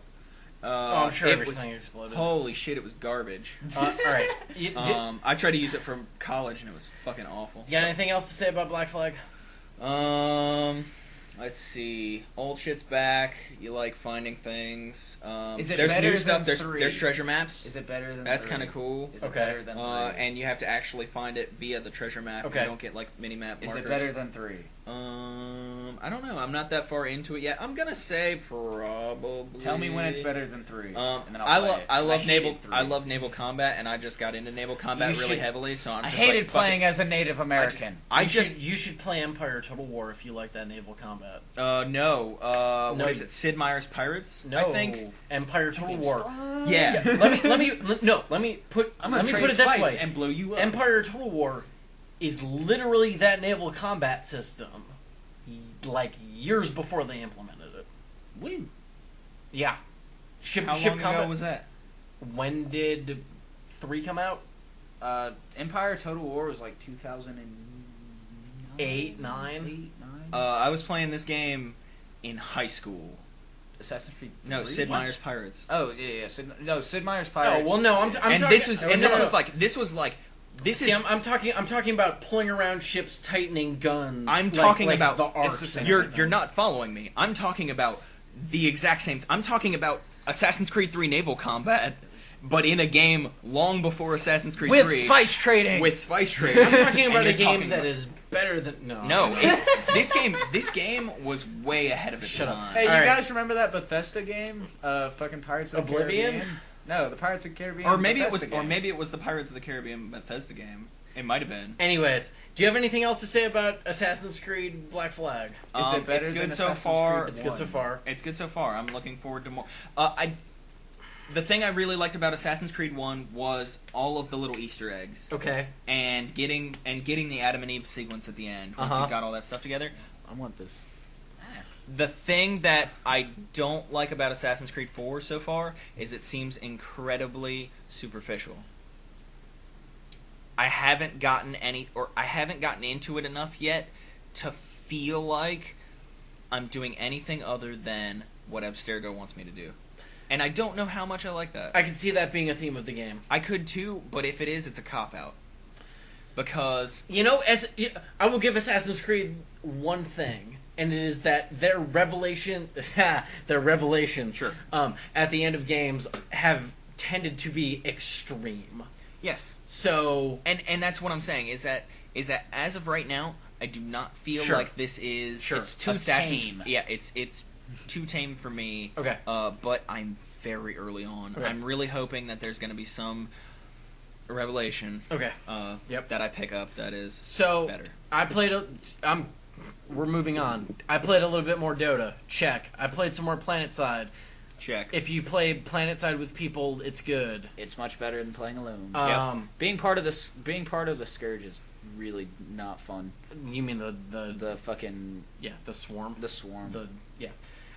Speaker 1: I'm sure everything exploded.
Speaker 2: Holy shit, it was garbage.
Speaker 1: All right.
Speaker 2: I tried to use it for college and it was fucking awful.
Speaker 1: You got anything else to say about Black Flag?
Speaker 2: Let's see. Old shit's back. You like finding things.
Speaker 3: Is it
Speaker 2: there's
Speaker 3: better
Speaker 2: new stuff.
Speaker 3: than
Speaker 2: There's
Speaker 3: 3?
Speaker 2: There's treasure maps.
Speaker 3: Is it better than
Speaker 2: That's
Speaker 3: 3?
Speaker 2: kind of cool.
Speaker 3: Is it better than 3?
Speaker 2: And you have to actually find it via the treasure map.
Speaker 1: Okay.
Speaker 2: You don't get like mini map markers.
Speaker 3: Is it better than 3?
Speaker 2: I don't know. I'm not that far into it yet. I'm gonna say probably.
Speaker 3: Tell me when it's better than 3. And then
Speaker 2: I love naval combat, and I just got into naval combat really heavily. So I'm
Speaker 3: I
Speaker 2: just
Speaker 3: hated playing as a Native American.
Speaker 1: You should play Empire Total War if you like that naval combat.
Speaker 2: No. What is it? Sid Meier's Pirates?
Speaker 1: No,
Speaker 2: I think
Speaker 1: Empire Total War.
Speaker 2: Yeah.
Speaker 1: Let me put it this way
Speaker 2: and blow you up.
Speaker 1: Empire Total War is literally that naval combat system, like years before they implemented it.
Speaker 2: Woo.
Speaker 1: Yeah.
Speaker 2: How long ago was that?
Speaker 1: When did 3 come out?
Speaker 3: Empire Total War was like 2008,
Speaker 1: 9.
Speaker 2: I was playing this game in high school.
Speaker 3: Assassin's Creed 3?
Speaker 2: No, Sid Meier's Pirates.
Speaker 3: Oh yeah. Sid Meier's Pirates.
Speaker 1: Oh well, no, I'm talking.
Speaker 2: This was like.
Speaker 1: I'm talking about pulling around ships, tightening guns.
Speaker 2: I'm talking about
Speaker 1: the arcs.
Speaker 2: You're not following me. I'm talking about the exact same. I'm talking about Assassin's Creed 3 naval combat, but in a game long before Assassin's Creed 3
Speaker 3: with spice trading.
Speaker 2: With spice trading.
Speaker 1: I'm talking about a game that is better than
Speaker 2: No, this game was way ahead of its time.
Speaker 3: Hey, you guys remember that Bethesda game? Fucking Pirates of the
Speaker 1: Oblivion?
Speaker 3: Caribbean? No, the Pirates of the Caribbean.
Speaker 2: Or maybe it was the Pirates of the Caribbean Bethesda game. It might have been.
Speaker 1: Anyways, do you have anything else to say about Assassin's Creed Black Flag?
Speaker 3: Is it better than Assassin's Creed?
Speaker 1: It's good so far.
Speaker 2: It's good so far. I'm looking forward to more. The thing I really liked about Assassin's Creed 1 was all of the little Easter eggs.
Speaker 1: Okay.
Speaker 2: And getting the Adam and Eve sequence at the end once you got all that stuff together.
Speaker 3: I want this.
Speaker 2: The thing that I don't like about Assassin's Creed 4 so far is it seems incredibly superficial. I haven't gotten into it enough yet to feel like I'm doing anything other than what Abstergo wants me to do. And I don't know how much I like that.
Speaker 1: I could see that being a theme of the game.
Speaker 2: I could too, but if it is, it's a cop-out. Because...
Speaker 1: I will give Assassin's Creed one thing, and it is that their revelations at the end of games have tended to be extreme.
Speaker 2: Yes.
Speaker 1: So...
Speaker 2: And that's what I'm saying, is that as of right now, I do not feel like this is...
Speaker 1: Sure.
Speaker 2: It's too tame. Yeah, it's too tame for me.
Speaker 1: Okay.
Speaker 2: But I'm very early on. Okay. I'm really hoping that there's going to be some revelation.
Speaker 1: Okay.
Speaker 2: That I pick up that is better.
Speaker 1: I played. We're moving on. I played a little bit more Dota. Check. I played some more PlanetSide.
Speaker 2: Check.
Speaker 1: If you play PlanetSide with people, it's good.
Speaker 3: It's much better than playing alone.
Speaker 2: Yep.
Speaker 3: Being part of the Scourge is really not fun.
Speaker 1: You mean the
Speaker 3: fucking
Speaker 1: the swarm?
Speaker 3: The swarm.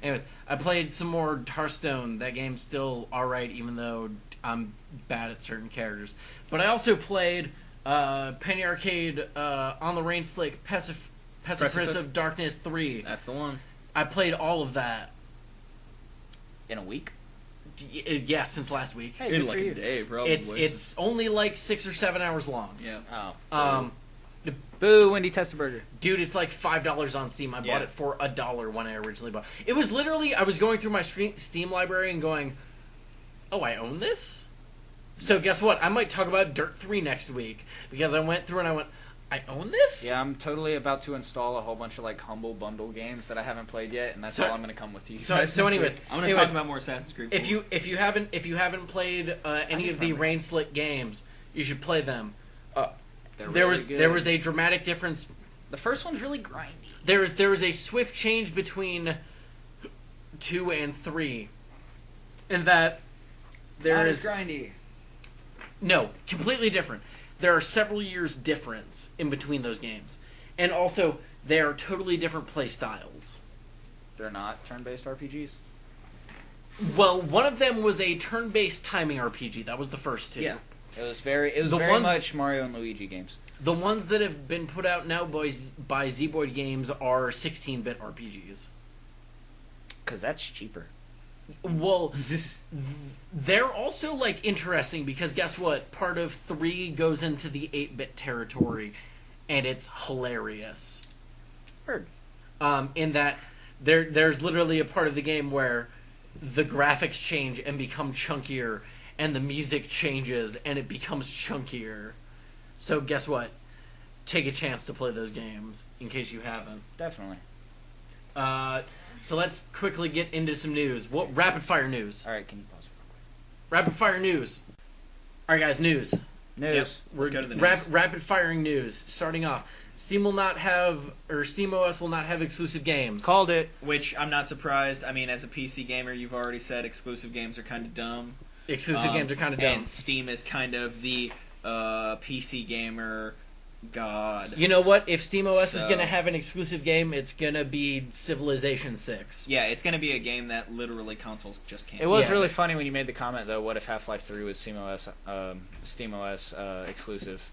Speaker 1: Anyways, I played some more Hearthstone. That game's still alright, even though I'm bad at certain characters. But I also played Penny Arcade On the Rainslake Precipice of Darkness 3.
Speaker 2: That's the one.
Speaker 1: I played all of that.
Speaker 3: In a week?
Speaker 1: Yeah, since last week.
Speaker 3: Hey,
Speaker 2: in like a day, probably.
Speaker 1: It's only like 6 or 7 hours long.
Speaker 2: Yeah.
Speaker 3: Oh. Boo, Wendy Testaburger.
Speaker 1: Dude, it's like $5 on Steam. I bought it for $1 when I originally bought it. It was literally, I was going through my Steam library and going, oh, I own this? So guess what? I might talk about Dirt 3 next week. Because I went through and I went, I own this?
Speaker 3: Yeah, I'm totally about to install a whole bunch of like humble bundle games that I haven't played yet, and that's all I'm going to come with you.
Speaker 1: So anyways,
Speaker 2: I'm going to talk about more Assassin's Creed 4.
Speaker 1: If you haven't played any of the Rainslick games, you should play them. There was a dramatic difference.
Speaker 3: The first one's really grindy.
Speaker 1: There was a swift change between 2 and 3, in that there is
Speaker 3: grindy.
Speaker 1: No, completely different. There are several years difference in between those games, and also they are totally different play styles.
Speaker 3: They're not turn-based RPGs.
Speaker 1: Well, one of them was a turn-based timing RPG. That was the first two.
Speaker 3: Yeah. It was very much Mario and Luigi games.
Speaker 1: The ones that have been put out now by Z-Boyd Games are 16-bit RPGs.
Speaker 3: Because that's cheaper.
Speaker 1: Well, they're also like interesting because guess what? Part of 3 goes into the 8-bit territory, and it's hilarious.
Speaker 3: Heard.
Speaker 1: In that there's literally a part of the game where the graphics change and become chunkier, and the music changes and it becomes chunkier. So guess what? Take a chance to play those games in case you haven't.
Speaker 3: Definitely.
Speaker 1: So let's quickly get into some news. What rapid fire news?
Speaker 3: All right, can you pause it
Speaker 1: Rapid fire news. All right, guys, news.
Speaker 3: real quick? News.
Speaker 2: Let's go to the news.
Speaker 1: Rapid firing news. Starting off, Steam will not have, or SteamOS will not have exclusive games.
Speaker 3: Called it.
Speaker 2: Which I'm not surprised. I mean, as a PC gamer, you've already said exclusive games are kind of dumb.
Speaker 1: Exclusive games are kind of dumb.
Speaker 2: And Steam is kind of the PC gamer god.
Speaker 1: You know what? If SteamOS is
Speaker 2: So-
Speaker 1: going to have an exclusive game, it's going to be Civilization 6.
Speaker 2: Yeah, it's going to be a game that literally consoles just can't.
Speaker 3: It was
Speaker 1: Yeah.
Speaker 3: really funny when you made the comment, though. What if Half-Life 3 was SteamOS exclusive?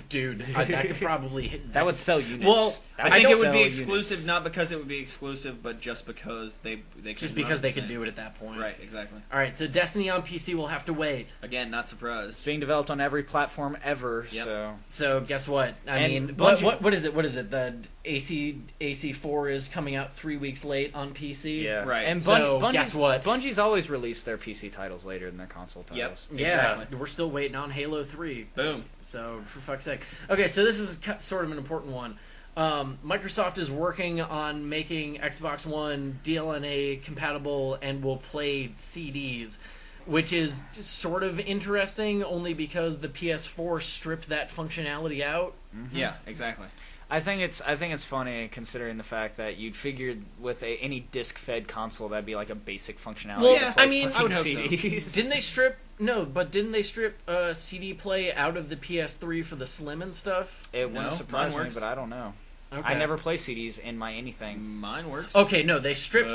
Speaker 1: Dude, that could probably hit.
Speaker 3: That would sell units.
Speaker 1: Well,
Speaker 3: That
Speaker 2: I think it would
Speaker 3: sell
Speaker 2: be
Speaker 3: units.
Speaker 2: exclusive, not because it would be exclusive, but just because they
Speaker 1: just because they could do it at that point.
Speaker 2: Right, exactly.
Speaker 1: All right, so Destiny on PC will have to wait.
Speaker 2: Again, not
Speaker 3: It's
Speaker 2: surprised.
Speaker 3: being developed on every platform ever,
Speaker 2: Yep.
Speaker 3: so...
Speaker 1: So guess what? I
Speaker 3: And
Speaker 1: mean,
Speaker 3: Bungie-
Speaker 1: what is it? What is it? The AC4 is coming out 3 weeks late on PC.
Speaker 3: Yeah.
Speaker 2: Right.
Speaker 3: And
Speaker 1: So,
Speaker 3: Bungie's,
Speaker 1: guess what?
Speaker 3: Bungie's always released their PC titles later than their console
Speaker 2: Yep.
Speaker 3: titles.
Speaker 1: Yeah,
Speaker 2: Exactly.
Speaker 1: we're still waiting on Halo 3.
Speaker 2: Boom.
Speaker 1: So, for fuck's sake. Okay, so this is sort of an important one. Microsoft is working on making Xbox One DLNA compatible and will play CDs, which is just sort of interesting only because the PS4 stripped that functionality out.
Speaker 2: Yeah, exactly.
Speaker 3: I think it's funny considering the fact that you'd figured with any disc-fed console that'd be like a basic functionality.
Speaker 1: Well,
Speaker 3: to play
Speaker 1: I mean,
Speaker 3: fucking
Speaker 2: I would hope so.
Speaker 3: CDs.
Speaker 1: Didn't they strip... No, but didn't they strip CD play out of the PS3 for the Slim and stuff?
Speaker 3: It
Speaker 2: No,
Speaker 3: wouldn't surprise
Speaker 2: mine
Speaker 3: me,
Speaker 2: works.
Speaker 3: but I don't know.
Speaker 1: Okay.
Speaker 3: I never play CDs in my anything.
Speaker 2: Mine works.
Speaker 1: Okay, no, they stripped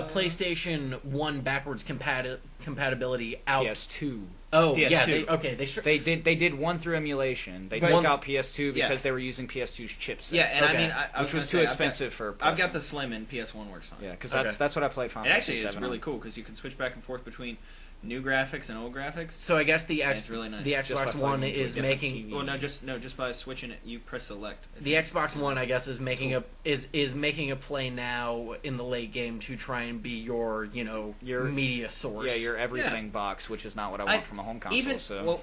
Speaker 1: PlayStation 1 backwards compatibility out.
Speaker 3: PS2.
Speaker 1: Oh, yeah,
Speaker 2: PS2.
Speaker 1: they stripped...
Speaker 3: They did one through emulation. They
Speaker 2: But-
Speaker 3: took out PS2
Speaker 2: Yeah.
Speaker 3: because they were using PS2's chipset.
Speaker 2: Yeah, and
Speaker 1: Okay.
Speaker 2: I mean, I
Speaker 3: which
Speaker 2: was
Speaker 3: was
Speaker 2: gonna
Speaker 3: too
Speaker 2: say,
Speaker 3: expensive for.
Speaker 2: I've got
Speaker 3: PS1.
Speaker 2: the Slim and PS1 works fine.
Speaker 3: Yeah, because
Speaker 1: Okay.
Speaker 3: that's what I played Final
Speaker 2: It actually
Speaker 3: Fantasy
Speaker 2: is
Speaker 3: 7
Speaker 2: really
Speaker 3: on.
Speaker 2: cool because you can switch back and forth between new graphics and old graphics.
Speaker 1: So I guess the
Speaker 2: And it's really nice.
Speaker 1: the
Speaker 3: Just by
Speaker 1: Xbox
Speaker 3: plugging
Speaker 1: One
Speaker 3: into a
Speaker 1: is
Speaker 3: different
Speaker 1: making...
Speaker 3: TV.
Speaker 2: Well, no, just by switching it, you press select.
Speaker 1: The Xbox One, I guess, is making is making a play now in the late game to try and be your
Speaker 3: Your-
Speaker 1: media source.
Speaker 3: Yeah, your everything box, which is not what I want from a home console.
Speaker 2: Even
Speaker 3: so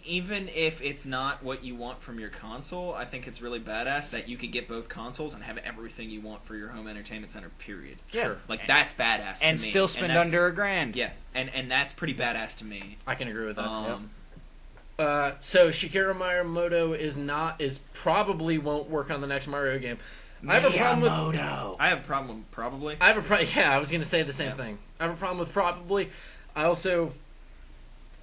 Speaker 2: even if it's not what you want from your console, I think it's really badass that you could get both consoles and have everything you want for your home entertainment center. Period.
Speaker 3: Yeah. Sure.
Speaker 2: Like that's badass to me.
Speaker 3: and still spend
Speaker 2: that's-
Speaker 3: under $1,000.
Speaker 2: Yeah, and that's pretty badass to me.
Speaker 1: I can agree with that.
Speaker 2: Um,
Speaker 1: So Shigeru Miyamoto is probably won't work on the next Mario game. I have a problem with
Speaker 2: I have a problem with probably.
Speaker 1: Yeah, I was going to say the same
Speaker 2: Yeah.
Speaker 1: thing. I have a problem with probably. I also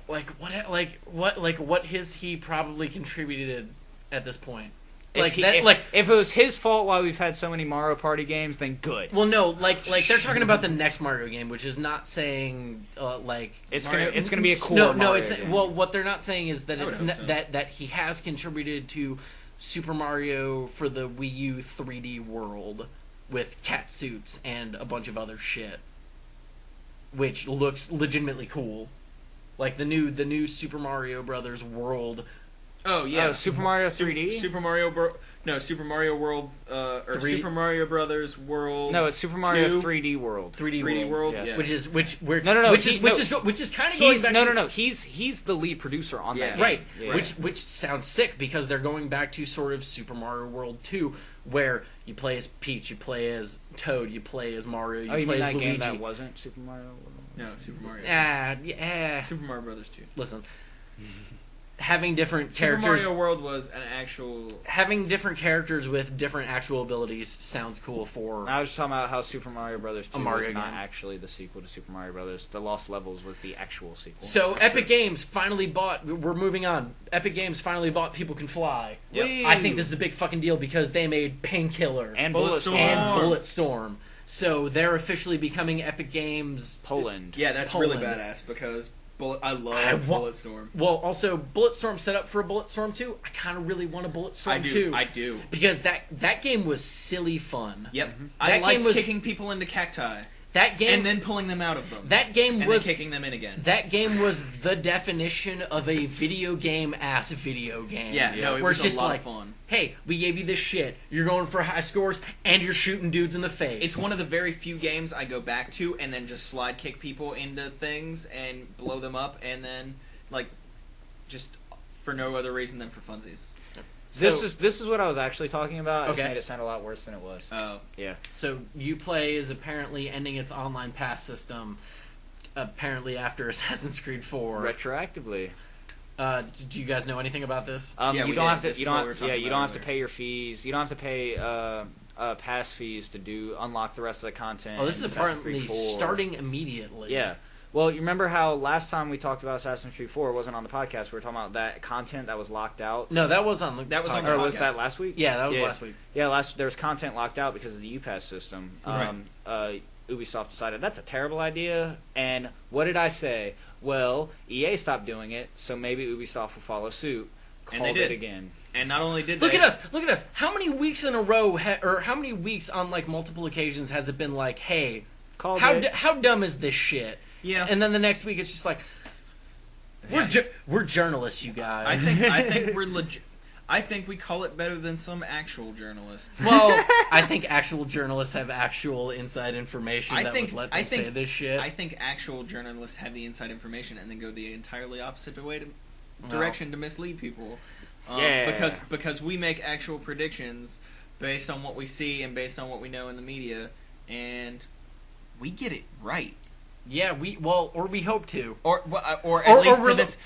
Speaker 1: what has he probably contributed at this point?
Speaker 3: If it was his fault why we've had so many Mario Party games, then good.
Speaker 1: Well, no, like they're talking about the next Mario game, which is not saying
Speaker 3: It's
Speaker 2: Mario-
Speaker 3: gonna be a core
Speaker 1: no,
Speaker 3: Mario
Speaker 1: it's
Speaker 3: game.
Speaker 1: well, what they're not saying is that
Speaker 2: I would
Speaker 1: it's
Speaker 2: hope
Speaker 1: n-
Speaker 2: so.
Speaker 1: that he has contributed to Super Mario for the Wii U 3D World with cat suits and a bunch of other shit, which looks legitimately cool. Like the new Super Mario Brothers World.
Speaker 2: Oh yeah,
Speaker 3: Super Mario 3D.
Speaker 2: Super Mario World, or
Speaker 1: 3D?
Speaker 2: Super Mario Brothers World.
Speaker 3: No, it's Super Mario
Speaker 2: 2.
Speaker 3: 3D World.
Speaker 2: 3D World.
Speaker 3: Yeah.
Speaker 2: Yeah.
Speaker 1: Which is
Speaker 3: No.
Speaker 1: Which is kind of going
Speaker 3: He's
Speaker 1: back
Speaker 3: no.
Speaker 1: to,
Speaker 3: He's the lead producer on that
Speaker 2: Yeah.
Speaker 3: game.
Speaker 1: Right,
Speaker 3: Yeah.
Speaker 1: which sounds sick because they're going back to sort of Super Mario World 2, where you play as Peach, you play as Toad, you play as Mario, you
Speaker 3: you
Speaker 1: play
Speaker 3: mean
Speaker 1: as
Speaker 3: that
Speaker 1: Luigi.
Speaker 3: game that wasn't Super Mario World?
Speaker 2: No, Super Mario.
Speaker 1: Yeah.
Speaker 2: Super Mario Brothers 2.
Speaker 1: Listen, having different
Speaker 2: Super
Speaker 1: characters,
Speaker 2: Mario World was an actual.
Speaker 1: having different characters with different actual abilities sounds cool for.
Speaker 3: I was just talking about how Super Mario Brothers 2
Speaker 1: Mario
Speaker 3: was not
Speaker 1: game.
Speaker 3: actually the sequel to Super Mario Brothers. The Lost Levels was the actual sequel.
Speaker 1: So Epic Games finally bought. We're moving on. Epic Games finally bought People Can Fly.
Speaker 3: Yep.
Speaker 1: I think this is a big fucking deal because they made Painkiller
Speaker 3: and
Speaker 2: Bulletstorm.
Speaker 3: Bulletstorm.
Speaker 1: and Bulletstorm. So they're officially becoming Epic Games.
Speaker 3: Poland.
Speaker 2: Yeah, that's
Speaker 1: Poland.
Speaker 2: really badass because I
Speaker 1: I
Speaker 2: love
Speaker 1: wa-
Speaker 2: Bulletstorm.
Speaker 1: Well, also Bulletstorm set up for a Bulletstorm 2. I kind of really want a Bulletstorm 2.
Speaker 2: I do.
Speaker 1: Because that game was silly fun.
Speaker 2: Yep.
Speaker 1: That
Speaker 2: I
Speaker 1: game
Speaker 2: liked
Speaker 1: was-
Speaker 2: kicking people into cacti
Speaker 1: That game
Speaker 2: and then pulling them out of them.
Speaker 1: that game
Speaker 2: and
Speaker 1: was
Speaker 2: then kicking them in again.
Speaker 1: that game was the definition of a video game video game.
Speaker 2: Yeah, no, it
Speaker 1: where
Speaker 2: was
Speaker 1: it's just
Speaker 2: a lot
Speaker 1: like,
Speaker 2: of fun.
Speaker 1: hey, we gave you this shit. You're going for high scores and you're shooting dudes in the face.
Speaker 2: It's one of the very few games I go back to and then just slide kick people into things and blow them up and then, like, just for no other reason than for funsies.
Speaker 3: This is what I was actually talking about. I just
Speaker 1: Okay.
Speaker 3: made it sound a lot worse than it was.
Speaker 2: Oh.
Speaker 3: Yeah.
Speaker 1: So Uplay is apparently ending its online pass system. Apparently after Assassin's Creed 4.
Speaker 3: Retroactively.
Speaker 1: Do you guys know anything about this?
Speaker 2: Yeah,
Speaker 3: you
Speaker 2: we
Speaker 3: don't
Speaker 2: did.
Speaker 3: have to.
Speaker 2: This
Speaker 3: You
Speaker 2: is what we were
Speaker 3: don't.
Speaker 2: talking
Speaker 3: Yeah, you
Speaker 2: about
Speaker 3: don't have to
Speaker 2: earlier.
Speaker 3: pay your fees. You don't have to pay pass fees to unlock the rest of the content.
Speaker 1: Oh, this
Speaker 3: in
Speaker 1: is
Speaker 3: Assassin's
Speaker 1: apparently
Speaker 3: Creed 4.
Speaker 1: starting immediately.
Speaker 3: Yeah. Well, you remember how last time we talked about Assassin's Creed 4 wasn't on the podcast. We were talking about that content that was locked out.
Speaker 1: No, that was on the
Speaker 2: That was on the
Speaker 3: Or
Speaker 1: podcast.
Speaker 3: was
Speaker 2: podcast.
Speaker 3: that last week?
Speaker 1: Yeah, that was last week.
Speaker 3: Yeah, there was content locked out because of the UPass system.
Speaker 2: Right.
Speaker 3: Ubisoft decided that's a terrible idea. And what did I say? Well, EA stopped doing it, so maybe Ubisoft will follow suit.
Speaker 2: And
Speaker 3: Called
Speaker 2: they did.
Speaker 3: it again.
Speaker 2: And not only did
Speaker 1: Look
Speaker 2: they...
Speaker 1: at us! Look at us! How many weeks in a row, or how many weeks on like multiple occasions has it been like, hey,
Speaker 3: Called
Speaker 1: how
Speaker 3: it.
Speaker 1: how dumb is this shit?
Speaker 2: Yeah.
Speaker 1: And then the next week it's just like, we're journalists, you guys.
Speaker 2: I think we're legit. I think we call it better than some actual journalists.
Speaker 1: Well, I think actual journalists have actual inside information that would let them say this shit.
Speaker 2: I think actual journalists have the inside information and then go the entirely opposite direction to mislead people.
Speaker 3: Yeah.
Speaker 2: Because we make actual predictions based on what we see and based on what we know in the media, and we get it right.
Speaker 1: Yeah, we hope to.
Speaker 2: Or at least
Speaker 1: we're
Speaker 2: to this,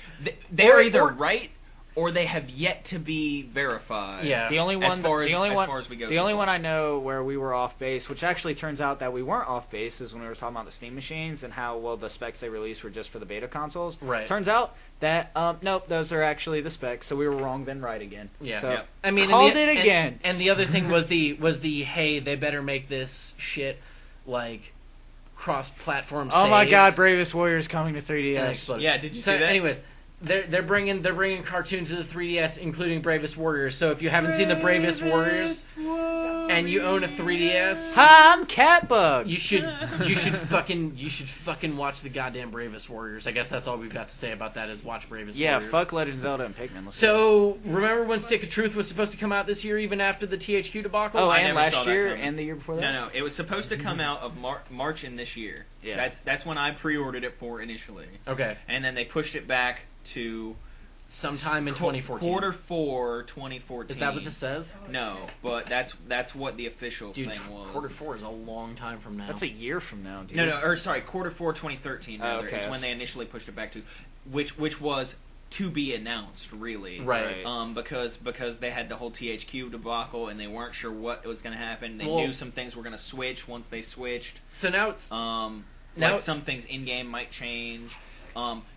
Speaker 2: they're
Speaker 1: or-
Speaker 2: either
Speaker 1: or-
Speaker 2: right or they have yet to be verified.
Speaker 1: Yeah.
Speaker 3: The only one,
Speaker 2: as far
Speaker 3: the only
Speaker 2: as
Speaker 3: one,
Speaker 2: far as we go.
Speaker 3: the
Speaker 2: so
Speaker 3: only
Speaker 2: far.
Speaker 3: one I know where we were off base, which actually turns out that we weren't off base, is when we were talking about the Steam machines and how well the specs they released were just for the beta consoles.
Speaker 1: Right.
Speaker 3: Turns out that nope, those are actually the specs. So we were wrong, then right again.
Speaker 1: Yeah.
Speaker 3: So
Speaker 2: Yep.
Speaker 1: I mean,
Speaker 3: called it again.
Speaker 1: And the other thing was the hey, they better make this shit like cross-platform.
Speaker 3: Oh my
Speaker 1: saves.
Speaker 3: God, Bravest Warriors coming to
Speaker 1: And
Speaker 3: 3DS.
Speaker 1: exploded.
Speaker 2: Yeah, did you
Speaker 1: So
Speaker 2: see that?
Speaker 1: anyways, they're bringing cartoons to the 3DS, including Bravest Warriors. So if you haven't seen the Bravest Warriors and you own a 3DS,
Speaker 3: Hi, I'm Catbug.
Speaker 1: you should fucking watch the goddamn Bravest Warriors. I guess that's all we've got to say about that is watch Bravest
Speaker 3: Yeah,
Speaker 1: Warriors.
Speaker 3: fuck Legend of Zelda and Pikmin. Let's
Speaker 1: So remember when Stick of Truth was supposed to come out this year, even after the THQ debacle?
Speaker 3: go. Oh,
Speaker 2: I
Speaker 3: and
Speaker 2: never saw
Speaker 3: last
Speaker 2: that
Speaker 3: year
Speaker 2: coming.
Speaker 3: and the year before that.
Speaker 2: No, it was supposed to come out of March in this year.
Speaker 3: Yeah.
Speaker 2: That's when I pre-ordered it for initially,
Speaker 1: Okay,
Speaker 2: and then they pushed it back to
Speaker 1: sometime in 2014.
Speaker 2: Quarter 4, 2014.
Speaker 1: Is that what this says?
Speaker 2: No, but that's what the official
Speaker 1: Dude,
Speaker 2: thing was.
Speaker 1: quarter 4 is a long time from now.
Speaker 3: That's a year from now, dude.
Speaker 2: No, quarter 4, 2013. Rather,
Speaker 3: okay,
Speaker 2: is when
Speaker 3: that's-
Speaker 2: they initially pushed it back to, which was to be announced, really.
Speaker 1: Right.
Speaker 2: Because they had the whole THQ debacle and they weren't sure what was going to happen. They
Speaker 1: Well-
Speaker 2: knew some things were going to switch once they switched.
Speaker 1: So now it's
Speaker 2: Now, like some things in game might change.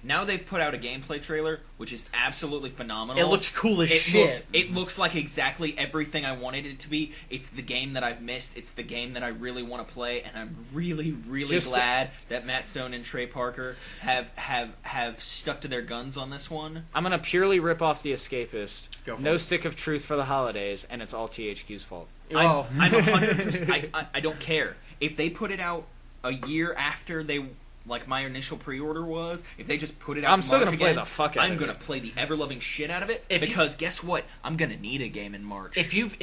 Speaker 2: Now they've put out a gameplay trailer, which is absolutely phenomenal.
Speaker 1: it looks cool as shit.
Speaker 2: It looks like exactly everything I wanted it to be. It's the game that I've missed. It's the game that I really want to play, and I'm really, really
Speaker 3: Just-
Speaker 2: glad that Matt Stone and Trey Parker have stuck to their guns on this one.
Speaker 3: I'm gonna purely rip off The Escapist.
Speaker 1: Go for
Speaker 3: No
Speaker 1: it.
Speaker 3: Stick of Truth for the holidays, and it's all THQ's fault.
Speaker 1: Well,
Speaker 2: I'm 100%. I don't care if they put it out a year after they. Like my initial pre-order was, if they just put it out,
Speaker 3: I'm
Speaker 2: in
Speaker 3: still
Speaker 2: March
Speaker 3: gonna play
Speaker 2: again,
Speaker 3: the fuck out
Speaker 2: I'm
Speaker 3: of
Speaker 2: gonna
Speaker 3: it.
Speaker 2: play the ever-loving shit out of it
Speaker 1: If you-
Speaker 2: because guess what? I'm gonna need a game in March.
Speaker 1: if you've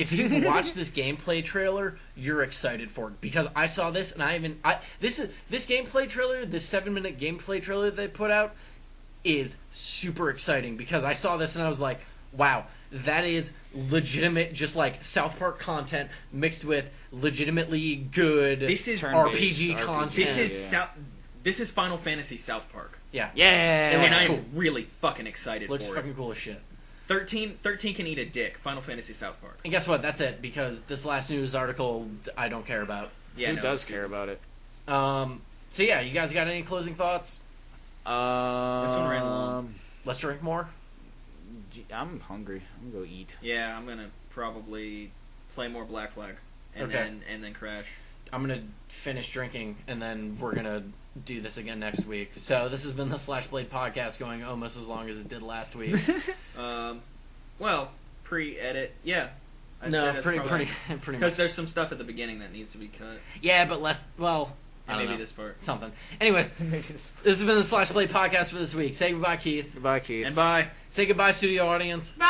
Speaker 1: watched this gameplay trailer, you're excited for it because I saw this and this gameplay trailer, this 7-minute gameplay trailer they put out is super exciting because I saw this and I was like, wow, that is legitimate, just like South Park content mixed with legitimately good
Speaker 2: This is
Speaker 1: RPG
Speaker 3: RPG.
Speaker 1: content.
Speaker 2: This is Final Fantasy South Park,
Speaker 1: Yeah,
Speaker 3: Yeah.
Speaker 1: It
Speaker 2: and
Speaker 1: looks
Speaker 2: I'm
Speaker 1: cool.
Speaker 2: really fucking excited
Speaker 1: looks
Speaker 2: for
Speaker 1: fucking
Speaker 2: it.
Speaker 1: cool as shit.
Speaker 2: 13 can eat a dick. Final Fantasy South Park.
Speaker 1: And guess what? That's it because this last news article I don't care about.
Speaker 2: Yeah,
Speaker 3: Who
Speaker 2: no,
Speaker 3: does
Speaker 2: it's
Speaker 3: care about it?
Speaker 1: So yeah, you guys got any closing thoughts?
Speaker 2: This one ran long.
Speaker 1: Let's drink more.
Speaker 3: I'm hungry. I'm gonna go eat.
Speaker 2: Yeah, I'm gonna probably play more Black Flag, and
Speaker 1: Okay.
Speaker 2: then crash.
Speaker 1: I'm gonna finish drinking and then we're gonna do this again next week. So this has been the Slashplayed Podcast, going almost as long as it did last week.
Speaker 2: Well, pre-edit, yeah. I'd say
Speaker 1: No,
Speaker 2: that's
Speaker 1: pretty
Speaker 2: probably-
Speaker 1: pretty
Speaker 2: Because
Speaker 1: much.
Speaker 2: there's some stuff at the beginning that needs to be cut,
Speaker 1: Yeah, but less. Well, I
Speaker 2: and
Speaker 1: don't
Speaker 2: maybe
Speaker 1: know.
Speaker 2: this part.
Speaker 1: Something. Anyways, this has been the Slashplayed Podcast for this week. Say goodbye, Keith.
Speaker 3: Goodbye, Keith.
Speaker 2: And bye.
Speaker 1: Say goodbye, studio audience.
Speaker 4: Bye.